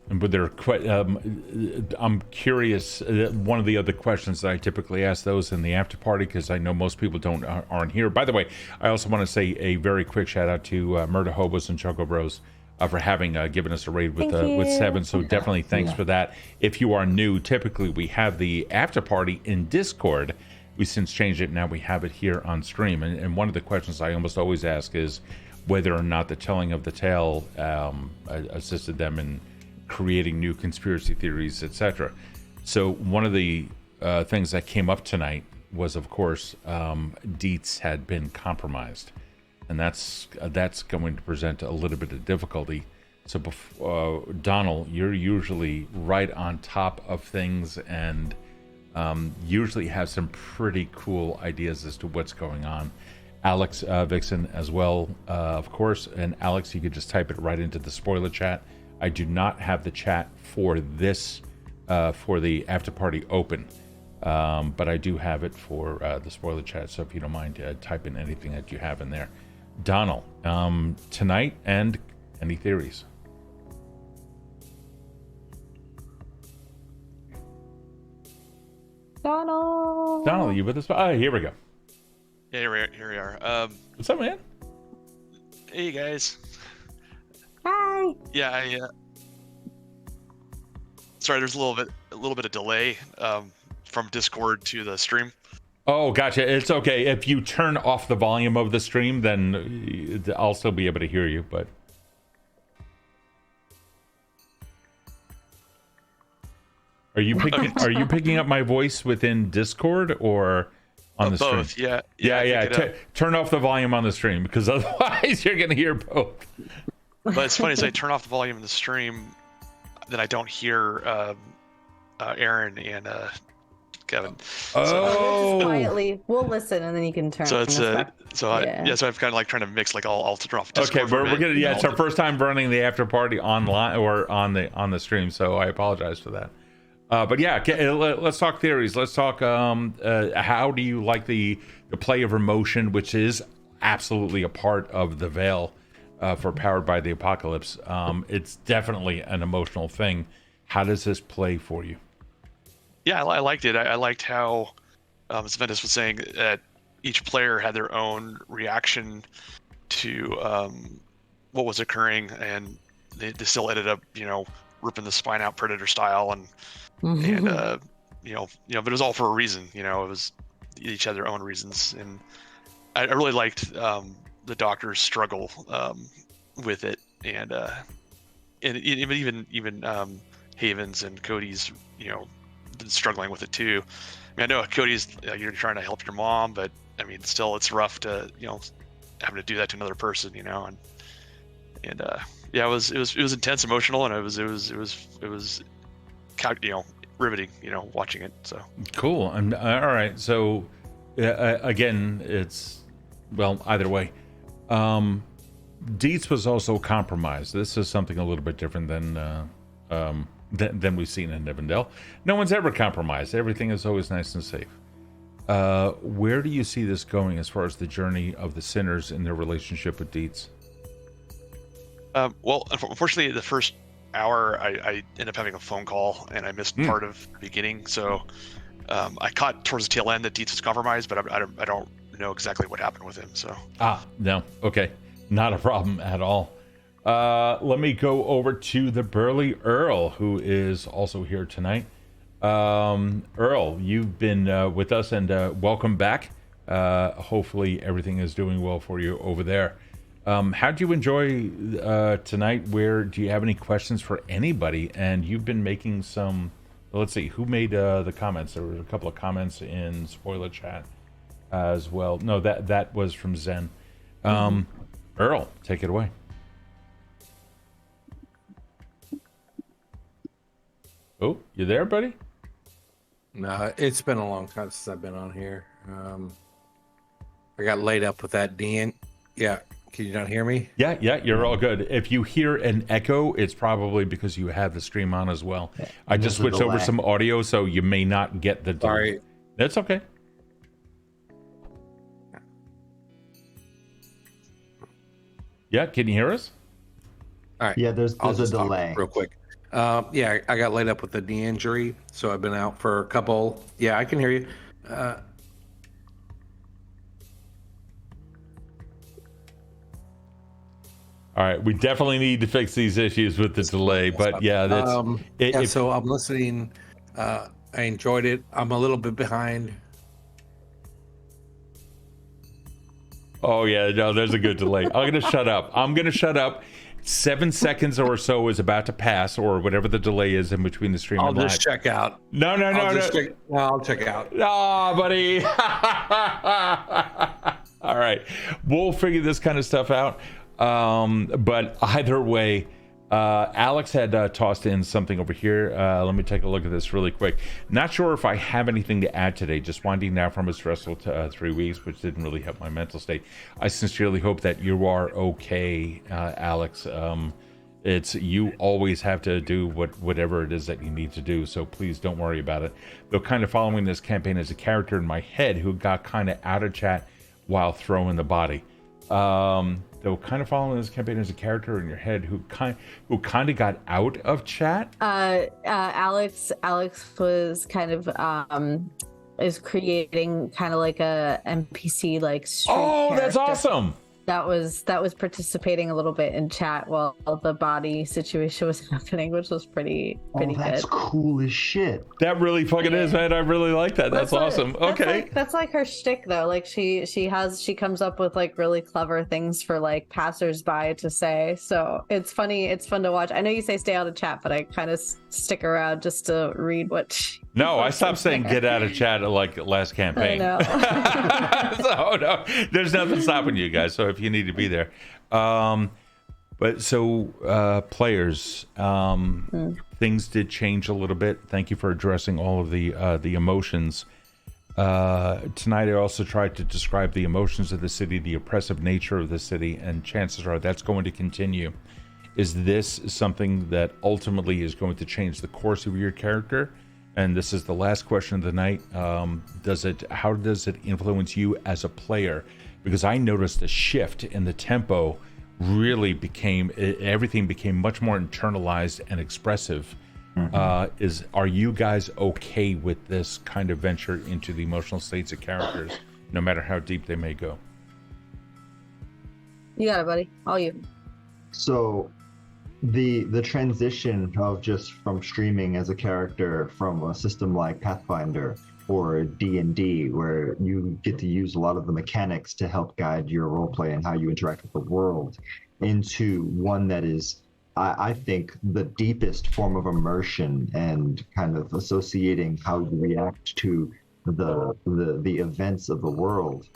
[SPEAKER 1] But they're quite. I'm curious. One of the other questions that I typically ask those in the after party, because I know most people aren't here. By the way, I also want to say a very quick shout out to Murder Hobos and Choco Bros for having given us a raid with 7. So definitely thanks for that. If you are new, typically we have the after party in Discord. We since changed it. Now we have it here on stream. And one of the questions I almost always ask is whether or not the telling of the tale assisted them in creating new conspiracy theories, etc. So one of the things that came up tonight was, of course, Dietz had been compromised, and that's going to present a little bit of difficulty. So, Donald, you're usually right on top of things and usually have some pretty cool ideas as to what's going on. Alex Vixen as well, of course, and Alex, you could just type it right into the spoiler chat. I do not have the chat for this, for the after party open, but I do have it for the spoiler chat. So if you don't mind, type in anything that you have in there. Donald, tonight, and any theories? Donald, you with us? Oh, here we go.
[SPEAKER 8] Yeah, here we are.
[SPEAKER 1] What's up, man?
[SPEAKER 8] Hey guys.
[SPEAKER 2] Hi.
[SPEAKER 8] Yeah, sorry, there's a little bit of delay from Discord to the stream.
[SPEAKER 1] Oh, gotcha. It's okay. If you turn off the volume of the stream, then I'll still be able to hear you, but are you picking up my voice within Discord, or on the
[SPEAKER 8] both,
[SPEAKER 1] stream?
[SPEAKER 8] Yeah.
[SPEAKER 1] Turn off the volume on the stream, because otherwise you're gonna hear both.
[SPEAKER 8] But it's funny, as I turn off the volume in the stream, then I don't hear Erin and Kevin.
[SPEAKER 1] Oh,
[SPEAKER 2] Quietly, we'll listen, and then you can turn.
[SPEAKER 8] So it's
[SPEAKER 2] us back.
[SPEAKER 8] so I've kind of like trying to mix, like I'll turn off Discord.
[SPEAKER 1] okay, we're gonna it's our first time running the after party online or on the stream, so I apologize for that. But yeah, let's talk theories. Let's talk how do you like the play of emotion, which is absolutely a part of the Veil for Powered by the Apocalypse. It's definitely an emotional thing. How does this play for you?
[SPEAKER 8] Yeah, I liked it. I liked how as Ventus was saying, that each player had their own reaction to what was occurring, and they still ended up, ripping the spine out Predator style, and but it was all for a reason. It was, each had their own reasons, and I really liked the Doctor's struggle with it, and even Haven's and Cody's, struggling with it too. I mean, I know Cody's, you're trying to help your mom, but I mean, still, it's rough to, having to do that to another person, and yeah, it was intense, emotional, and it was riveting, watching it. So
[SPEAKER 1] cool. And all right, so again, it's, well, either way, Dietz was also compromised. This is something a little bit different than we've seen in Nivendell. No one's ever compromised. Everything is always nice and safe. Where do you see this going as far as the journey of the sinners in their relationship with Dietz?
[SPEAKER 8] Well, unfortunately, the first hour, I ended up having a phone call, and I missed part of the beginning. So I caught towards the tail end that Dietz was compromised, but I don't know exactly what happened with him. So
[SPEAKER 1] no, okay, not a problem at all. Let me go over to the burly Earl, who is also here tonight. Earl, you've been with us, and welcome back. Hopefully everything is doing well for you over there. How'd you enjoy tonight? Do you have any questions for anybody? And you've been making some, let's see, who made the comments? There were a couple of comments in spoiler chat as well. No, that was from Zen. Earl, take it away. Oh, you there, buddy?
[SPEAKER 9] No, it's been a long time since I've been on here. I got laid up with that Dan. Yeah, can you not hear me?
[SPEAKER 1] Yeah, you're all good. If you hear an echo, it's probably because you have the stream on as well. Yeah. I just switched over some audio, so you may not get the delay.
[SPEAKER 9] Sorry.
[SPEAKER 1] That's okay. Yeah, can you hear us?
[SPEAKER 9] All right.
[SPEAKER 3] Yeah, there's a delay.
[SPEAKER 9] Real quick. Yeah, I got laid up with the knee injury, so I've been out for a couple. Yeah, I can hear you.
[SPEAKER 1] All right, we definitely need to fix these issues with the delay, but yeah, that's
[SPEAKER 9] so I'm listening. I enjoyed it. I'm a little bit behind.
[SPEAKER 1] Oh yeah, no, there's a good delay. I'm gonna shut up. 7 seconds or so is about to pass, or whatever the delay is in between the stream and live.
[SPEAKER 9] I'll just check out.
[SPEAKER 1] No.
[SPEAKER 9] I'll check out.
[SPEAKER 1] Ah, buddy. All right, we'll figure this kind of stuff out. But either way, Alex had tossed in something over here. Let me take a look at this really quick. Not sure if I have anything to add today. Just winding down from a stressful 3 weeks, which didn't really help my mental state. I sincerely hope that you are okay, Alex. It's, you always have to do whatever it is that you need to do, so please don't worry about it. Though kind of following this campaign as a character in my head who got kind of out of chat while throwing the body. Though kind of following this campaign as a character in your head who kind of got out of chat.
[SPEAKER 2] Alex was kind of is creating kind of like a NPC like street character.
[SPEAKER 1] That's awesome.
[SPEAKER 2] That was participating a little bit in chat while the body situation was happening, which was pretty good.
[SPEAKER 3] That's cool as shit.
[SPEAKER 1] That really fucking is, man. I really like that. That's awesome. Okay.
[SPEAKER 2] That's like her shtick though. Like she comes up with like really clever things for like passersby to say. So it's funny. It's fun to watch. I know you say stay out of chat, but I kind of stick around just to read what
[SPEAKER 1] No, I stopped saying get out of chat like last campaign.
[SPEAKER 2] I know.
[SPEAKER 1] So no, there's nothing stopping you guys. So if you need to be there, but so players, things did change a little bit. Thank you for addressing all of the emotions. Tonight I also tried to describe the emotions of the city, the oppressive nature of the city, and chances are that's going to continue. Is this something that ultimately is going to change the course of your character? And this is the last question of the night. How does it influence you as a player? Because I noticed a shift in the tempo. Really everything became much more internalized and expressive. Are you guys okay with this kind of venture into the emotional states of characters, no matter how deep they may go?
[SPEAKER 2] You got it, buddy. All you.
[SPEAKER 3] So the transition of just from streaming as a character from a system like Pathfinder or D&D, where you get to use a lot of the mechanics to help guide your roleplay and how you interact with the world, into one that is, I think, the deepest form of immersion and kind of associating how you react to the events of the world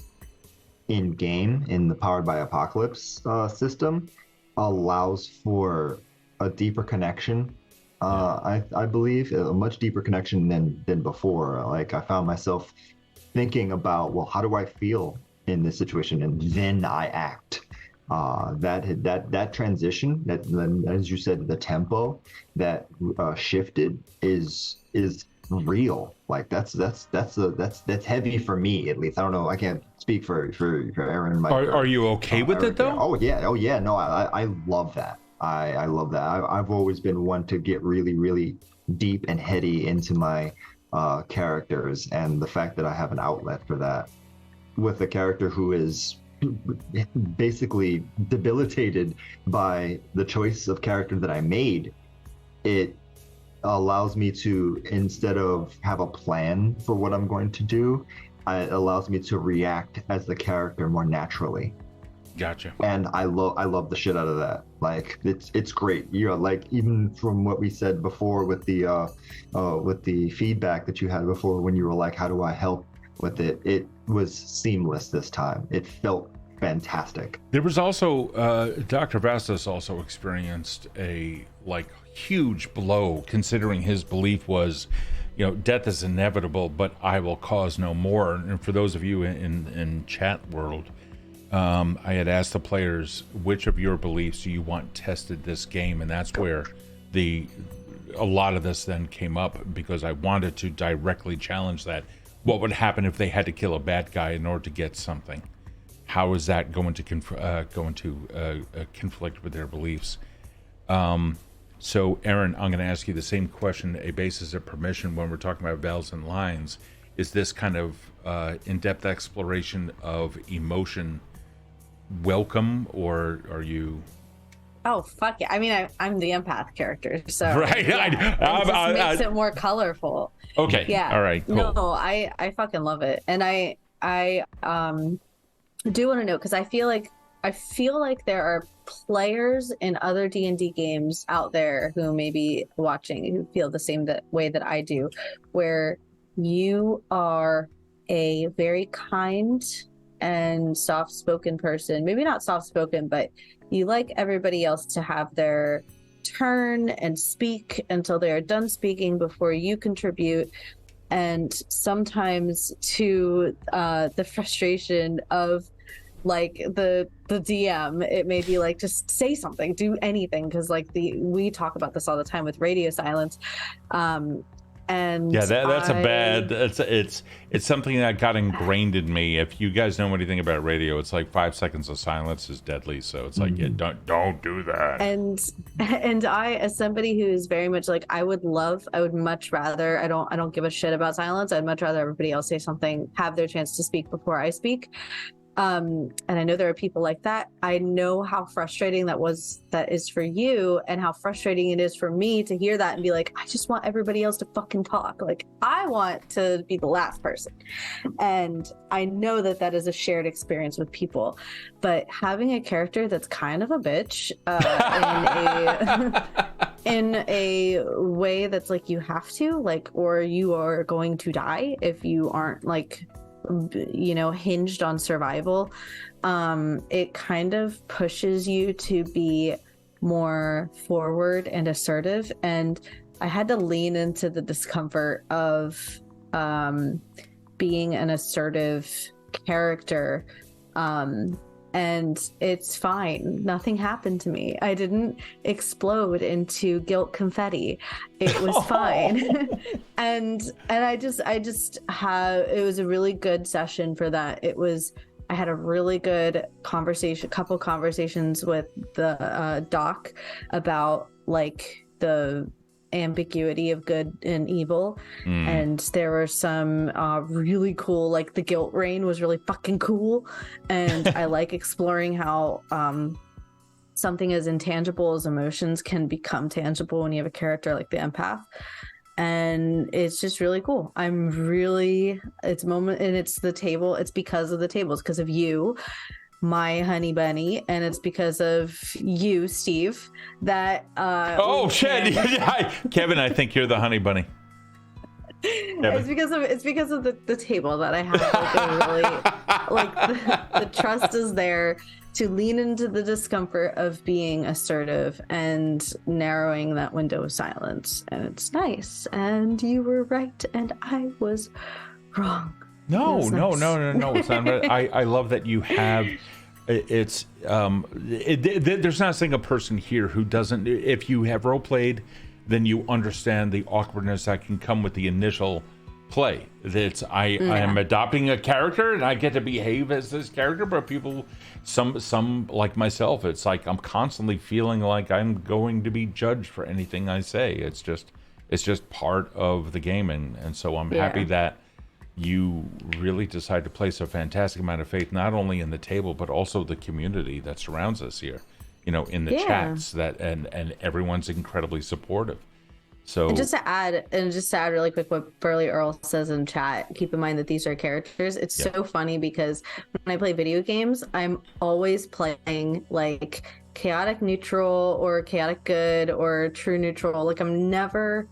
[SPEAKER 3] in game in the Powered by Apocalypse system, allows for a deeper connection. I believe a much deeper connection than before. Like, I found myself thinking about, well, how do I feel in this situation, and then I act. That transition, that, as you said, the tempo that shifted is real. Like that's heavy for me, at least. I don't know. I can't speak for Erin.
[SPEAKER 1] Are you okay with it though?
[SPEAKER 3] Oh yeah. No, I love that. I love that. I've always been one to get really, really deep and heady into my characters, and the fact that I have an outlet for that with a character who is basically debilitated by the choice of character that I made, it allows me to, instead of have a plan for what I'm going to do, it allows me to react as the character more naturally.
[SPEAKER 1] Gotcha.
[SPEAKER 3] And I love the shit out of that. Like, it's great. You know, like, even from what we said before with the feedback that you had before, when you were like, how do I help with it? It was seamless this time. It felt fantastic.
[SPEAKER 1] There was also Dr. Vasquez also experienced a huge blow, considering his belief was, death is inevitable, but I will cause no more. And for those of you in chat world, I had asked the players, which of your beliefs do you want tested this game? And that's where a lot of this then came up, because I wanted to directly challenge that. What would happen if they had to kill a bad guy in order to get something? How is that going to conflict with their beliefs? So, Erin, I'm going to ask you the same question, a basis of permission when we're talking about vowels and lines. Is this kind of in-depth exploration of emotion welcome, or are you...
[SPEAKER 2] Oh, fuck yeah. I mean, I'm the empath character, so...
[SPEAKER 1] Right.
[SPEAKER 2] Yeah, it just makes it more colorful.
[SPEAKER 1] Okay.
[SPEAKER 2] Yeah.
[SPEAKER 1] All right, cool.
[SPEAKER 2] No, I fucking love it. And I do want to know, because I feel like there are players in other D&D games out there who may be watching who feel the same way that I do, where you are a very kind and soft-spoken person. Maybe not soft-spoken, but you like everybody else to have their turn and speak until they are done speaking before you contribute. And sometimes to the frustration of the DM, it may be like, just say something, do anything, because we talk about this all the time with radio silence. And
[SPEAKER 1] yeah, that's it's something that got ingrained in me. If you guys know anything about radio, it's like 5 seconds of silence is deadly. So it's like, yeah, don't do that.
[SPEAKER 2] And I, as somebody who is very much like, I would much rather, I don't give a shit about silence. I'd much rather everybody else say something, have their chance to speak before I speak. And I know there are people like that. I know how frustrating that is for you, and how frustrating it is for me to hear that and be like, I just want everybody else to fucking talk. Like, I want to be the last person. And I know that is a shared experience with people, in a way that's like you have to, like, or you are going to die if you aren't like, you know, hinged on survival. It kind of pushes you to be more forward and assertive, and I had to lean into the discomfort of being an assertive character, and it's fine. Nothing happened to me. I didn't explode into guilt confetti. It was fine. and I just have, it was a really good session for that. I had a really good couple conversations with the doc about like the ambiguity of good and evil, and there were some really cool, like the guilt rain was really fucking cool, and I like exploring how something as intangible as emotions can become tangible when you have a character like the empath, and it's just really cool. It's the table, it's because of the tables, because of you, my honey bunny, and it's because of you, Steve, that
[SPEAKER 1] shit. Kevin, I think you're the honey bunny.
[SPEAKER 2] It's because of the table that I have, like, a really like the trust is there to lean into the discomfort of being assertive and narrowing that window of silence, and it's nice. And you were right and I was wrong.
[SPEAKER 1] No, it's not right. I love that you have. There's not a single person here who doesn't. If you have role played, then you understand the awkwardness that can come with the initial play. I am adopting a character and I get to behave as this character, but people, some like myself, it's like I'm constantly feeling like I'm going to be judged for anything I say. It's just part of the game, and so I'm happy that you really decide to place a fantastic amount of faith, not only in the table, but also the community that surrounds us here, you know, in the chats, that and everyone's incredibly supportive. So, and just to add
[SPEAKER 2] really quick what Burly Earl says in chat, keep in mind that these are characters. It's so funny because when I play video games, I'm always playing like chaotic neutral or chaotic good or true neutral. Like I'm never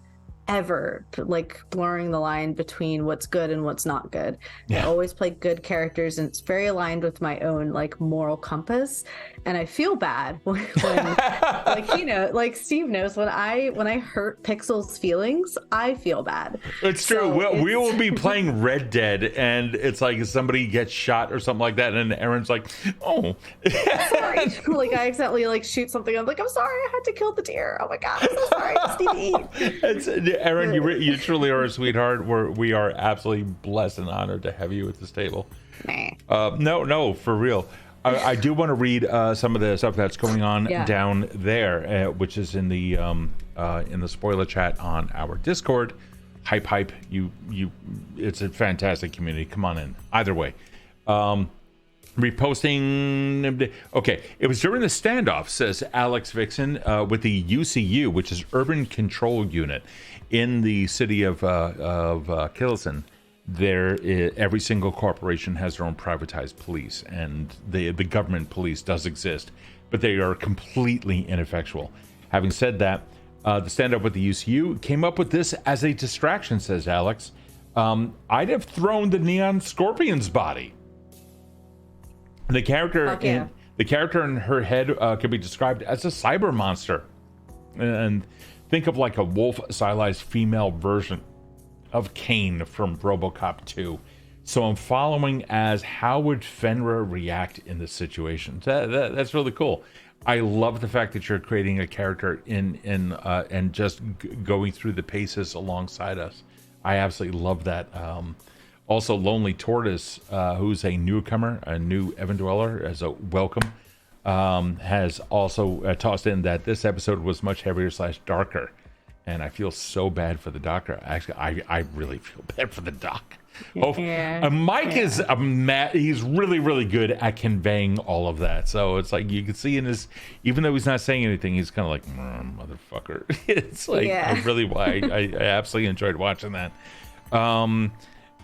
[SPEAKER 2] ever like blurring the line between what's good and what's not good. I always play good characters, and it's very aligned with my own like moral compass, and I feel bad when like, you know, like Steve knows, when I hurt Pixel's feelings, I feel bad.
[SPEAKER 1] It's true. We will be playing Red Dead, and it's like somebody gets shot or something like that, and Erin's like, oh
[SPEAKER 2] sorry. Like I accidentally like shoot something, I'm like, I'm sorry, I had to kill the deer, oh my god, I'm so sorry, I just need to eat.
[SPEAKER 1] Erin, you truly are a sweetheart. We are absolutely blessed and honored to have you at this table. No, for real. I do want to read some of the stuff that's going on down there, which is in the spoiler chat on our Discord. Hype. You. It's a fantastic community. Come on in. Either way. Reposting. Okay, it was during the standoff, says Alex Vixen, with the UCU, which is Urban Control Unit, in the city of Killian. Every single corporation has their own privatized police, and the government police does exist, but they are completely ineffectual. Having said that, the standoff with the UCU came up with this as a distraction, says Alex. I'd have thrown the Neon Scorpion's body. The character in her head could be described as a cyber monster, and think of like a wolf stylized female version of Kane from RoboCop 2. So I'm following as how would Fenrir react in this situation. That's really cool. I love the fact that you're creating a character and just going through the paces alongside us. I absolutely love that. Also, Lonely Tortoise, who's a newcomer, a new Evan Dweller, as a welcome, has also tossed in that this episode was much heavier / darker. And I feel so bad for the doctor. Actually, I really feel bad for the doc. Mike is he's really, really good at conveying all of that. So it's like you can see in his, even though he's not saying anything, he's kind of like, motherfucker. It's like I absolutely enjoyed watching that.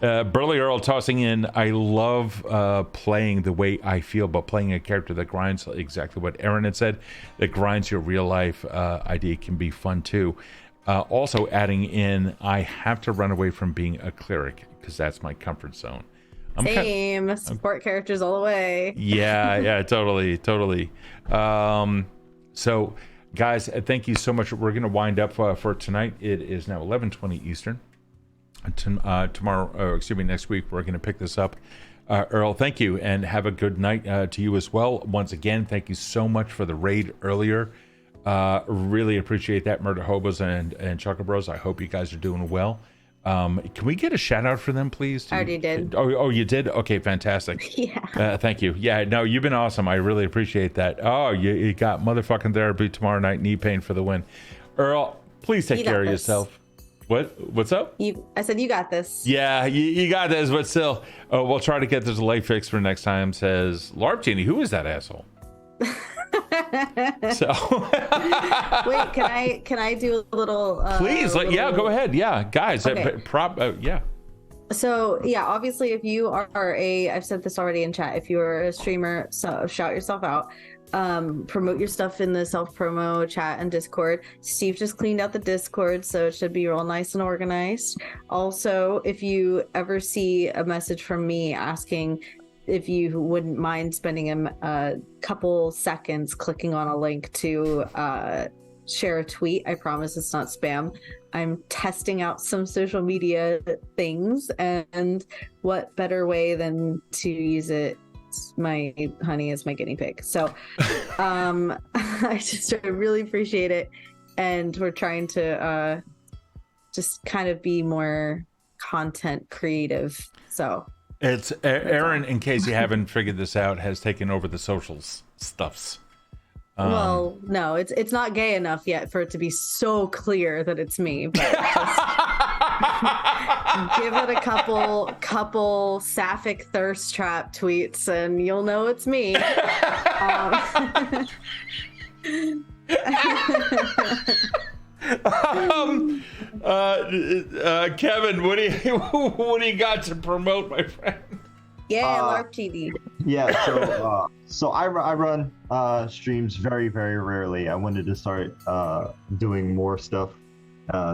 [SPEAKER 1] Burly Earl tossing in, I love playing the way I feel, but playing a character that grinds, exactly what Erin had said, that grinds your real life idea can be fun too. Also adding in, I have to run away from being a cleric because that's my comfort zone.
[SPEAKER 2] Same. Support characters all the way.
[SPEAKER 1] Yeah, totally. So, guys, thank you so much. We're going to wind up for tonight. It is now 11:20 Eastern. Next week, we're going to pick this up. Earl, thank you, and have a good night to you as well. Once again, thank you so much for the raid earlier. Really appreciate that, Murder Hobos and Chuckle Bros. I hope you guys are doing well. Can we get a shout out for them, please?
[SPEAKER 2] I already did.
[SPEAKER 1] Oh, you did? Okay, fantastic.
[SPEAKER 2] Yeah.
[SPEAKER 1] Thank you. Yeah, no, you've been awesome. I really appreciate that. Oh, you got motherfucking therapy tomorrow night, knee pain for the win. Earl, please take care of yourself. What's up?
[SPEAKER 2] I said you got this.
[SPEAKER 1] Yeah, you got this, but still, we'll try to get this late fix for next time. Says LARP Genie. Who is that asshole? So
[SPEAKER 2] wait, can I do a little?
[SPEAKER 1] Please, go ahead. Yeah, guys,
[SPEAKER 2] okay.
[SPEAKER 1] Yeah.
[SPEAKER 2] So yeah, obviously, if you are I've said this already in chat. If you are a streamer, so shout yourself out. Promote your stuff in the self-promo chat and Discord. Steve just cleaned out the Discord, so it should be real nice and organized. Also, if you ever see a message from me asking if you wouldn't mind spending a couple seconds clicking on a link to share a tweet, I promise it's not spam. I'm testing out some social media things, and what better way than to use it? My honey is my guinea pig. So I really appreciate it, and we're trying to just kind of be more content creative. So
[SPEAKER 1] it's Erin, in case you haven't figured this out, has taken over the socials stuffs.
[SPEAKER 2] Well, no, it's not gay enough yet for it to be so clear that it's me, but just give it a couple sapphic thirst trap tweets and you'll know it's me.
[SPEAKER 1] Kevin, what do you got to promote, my friend?
[SPEAKER 2] Yeah, LARP TV.
[SPEAKER 3] Yeah, so I run streams very, very rarely. I wanted to start doing more stuff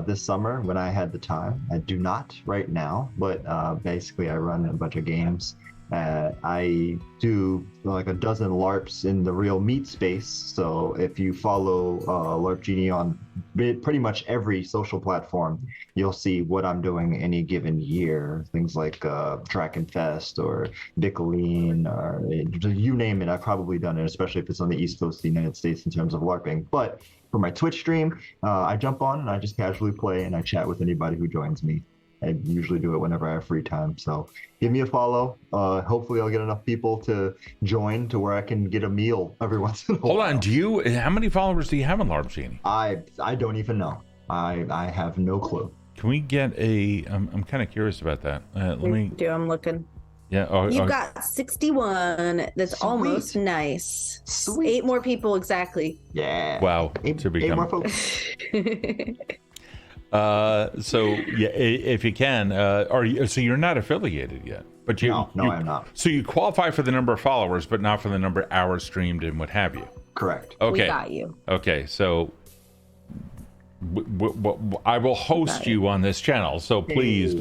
[SPEAKER 3] this summer when I had the time. I do not right now, but basically I run a bunch of games. I do like a dozen LARPs in the real meat space. So if you follow LARP Genie on pretty much every social platform, you'll see what I'm doing any given year. Things like Track and Fest or Dickoline, or you name it, I've probably done it, especially if it's on the East Coast of the United States in terms of LARPing. But for my Twitch stream, I jump on and I just casually play and I chat with anybody who joins me. I usually do it whenever I have free time. So give me a follow. Hopefully I'll get enough people to join to where I can get a meal every once in a while.
[SPEAKER 1] Hold on, how many followers do you have on LARP Genie?
[SPEAKER 3] I don't even know. I have no clue.
[SPEAKER 1] Can we get I'm kind of curious about that.
[SPEAKER 2] I'm looking.
[SPEAKER 1] Yeah.
[SPEAKER 2] You've got 61. That's
[SPEAKER 3] Sweet.
[SPEAKER 2] Almost nice.
[SPEAKER 3] Sweet.
[SPEAKER 2] 8 more people exactly.
[SPEAKER 3] Yeah.
[SPEAKER 1] Wow.
[SPEAKER 3] Eight more folks.
[SPEAKER 1] So yeah, if you can, so you're not affiliated yet, but
[SPEAKER 3] No, I'm not.
[SPEAKER 1] So you qualify for the number of followers, but not for the number of hours streamed and what have you.
[SPEAKER 3] Correct.
[SPEAKER 1] Okay.
[SPEAKER 2] We got you.
[SPEAKER 1] Okay, so I will host you on this channel. So please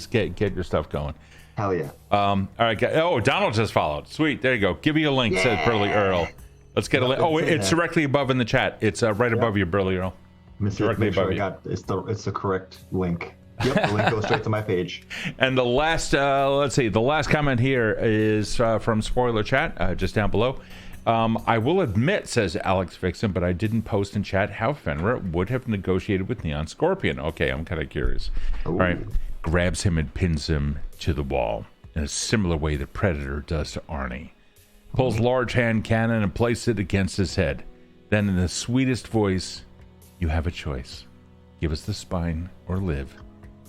[SPEAKER 1] get your stuff going.
[SPEAKER 3] Hell yeah.
[SPEAKER 1] All right. Oh, Donald just followed. Sweet. There you go. Give me a link. Said Burly Earl. Let's get a link. Oh, it's directly above in the chat. It's right above you, Burly Earl.
[SPEAKER 3] Make sure it's the correct link. Yep, the link goes straight to my page.
[SPEAKER 1] And the last, the last comment here is from Spoiler Chat, just down below. I will admit, says Alex Vixen, but I didn't post in chat how Fenrir would have negotiated with Neon Scorpion. Okay, I'm kind of curious.
[SPEAKER 3] Ooh.
[SPEAKER 1] All right, grabs him and pins him to the wall in a similar way the Predator does to Arnie. Pulls large hand cannon and places it against his head. Then in the sweetest voice, you have a choice. Give us the spine or live,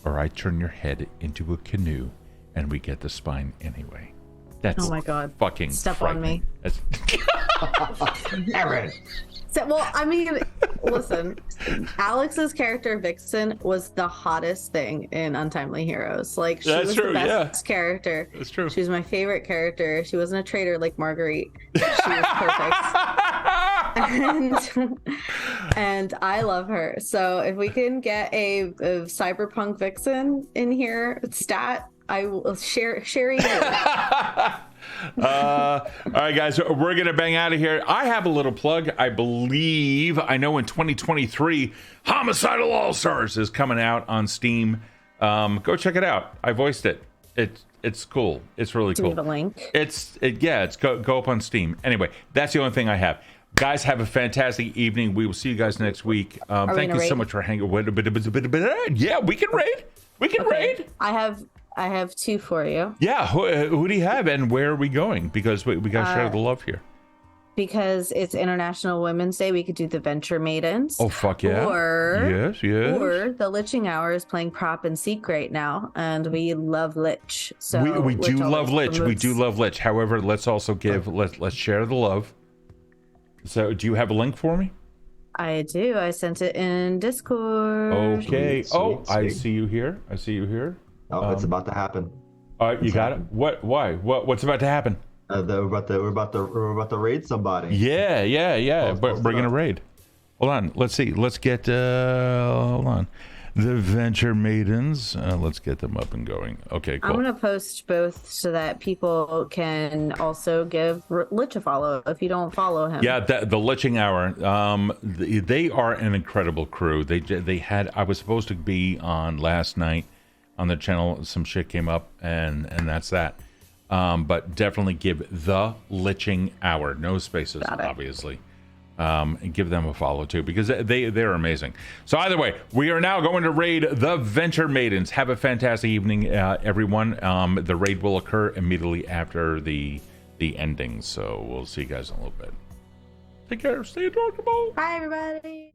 [SPEAKER 1] or I turn your head into a canoe and we get the spine anyway. That's
[SPEAKER 2] Oh my god.
[SPEAKER 1] fucking
[SPEAKER 2] Step on me.
[SPEAKER 1] That's
[SPEAKER 3] Erin.
[SPEAKER 2] So, well, I mean, listen, Alex's character Vixen was the hottest thing in Untimely Heroes. Like, she was the best character.
[SPEAKER 1] That's true.
[SPEAKER 2] She was my favorite character. She wasn't a traitor like Marguerite. She was perfect. and I love her. So if we can get a Cyberpunk Vixen in here, stat, I will share you.
[SPEAKER 1] All right, guys, we're gonna bang out of here. I have a little plug. I know in 2023 Homicidal All-Stars is coming out on Steam. Go check it out. I voiced it. It's cool. It's really cool.
[SPEAKER 2] Do we have a link?
[SPEAKER 1] It's go up on Steam. Anyway, that's the only thing I have. Guys, have a fantastic evening. We will see you guys next week. Thank you so much for hanging. Yeah, we can raid. Raid.
[SPEAKER 2] I have two for you.
[SPEAKER 1] Yeah, who do you have, and where are we going? Because we got to share the love here.
[SPEAKER 2] Because it's International Women's Day, we could do the Venture Maidens.
[SPEAKER 1] Oh, fuck yeah.
[SPEAKER 2] Or
[SPEAKER 1] yes.
[SPEAKER 2] Or the Liching Hour is playing Prop and Seek right now, and we love Lich. So
[SPEAKER 1] we do love Lich. We do love Lich. However, let's also let's share the love. So, do you have a link for me?
[SPEAKER 2] I do. I sent it in Discord.
[SPEAKER 1] Okay.
[SPEAKER 3] Sweet.
[SPEAKER 1] I see you here.
[SPEAKER 3] Oh, it's about to happen.
[SPEAKER 1] You got it. What? Why? What's about to happen?
[SPEAKER 3] We're about to raid somebody.
[SPEAKER 1] Yeah. But we're gonna raid. Hold on. Let's see. Let's get. Hold on. The Venture Maidens. Let's get them up and going. Okay, cool.
[SPEAKER 2] I'm gonna post both so that people can also give Lich a follow if you don't follow him.
[SPEAKER 1] Yeah, the Liching Hour. They are an incredible crew. They had. I was supposed to be on last night on the channel. Some shit came up, and that's that. But definitely give the Liching Hour, no spaces, obviously. And give them a follow too, because they're amazing. So either way, we are now going to raid the Venture Maidens. Have a fantastic evening, everyone. The raid will occur immediately after the ending, so we'll see you guys in a little bit. Take care. Stay adorable.
[SPEAKER 2] Bye, everybody.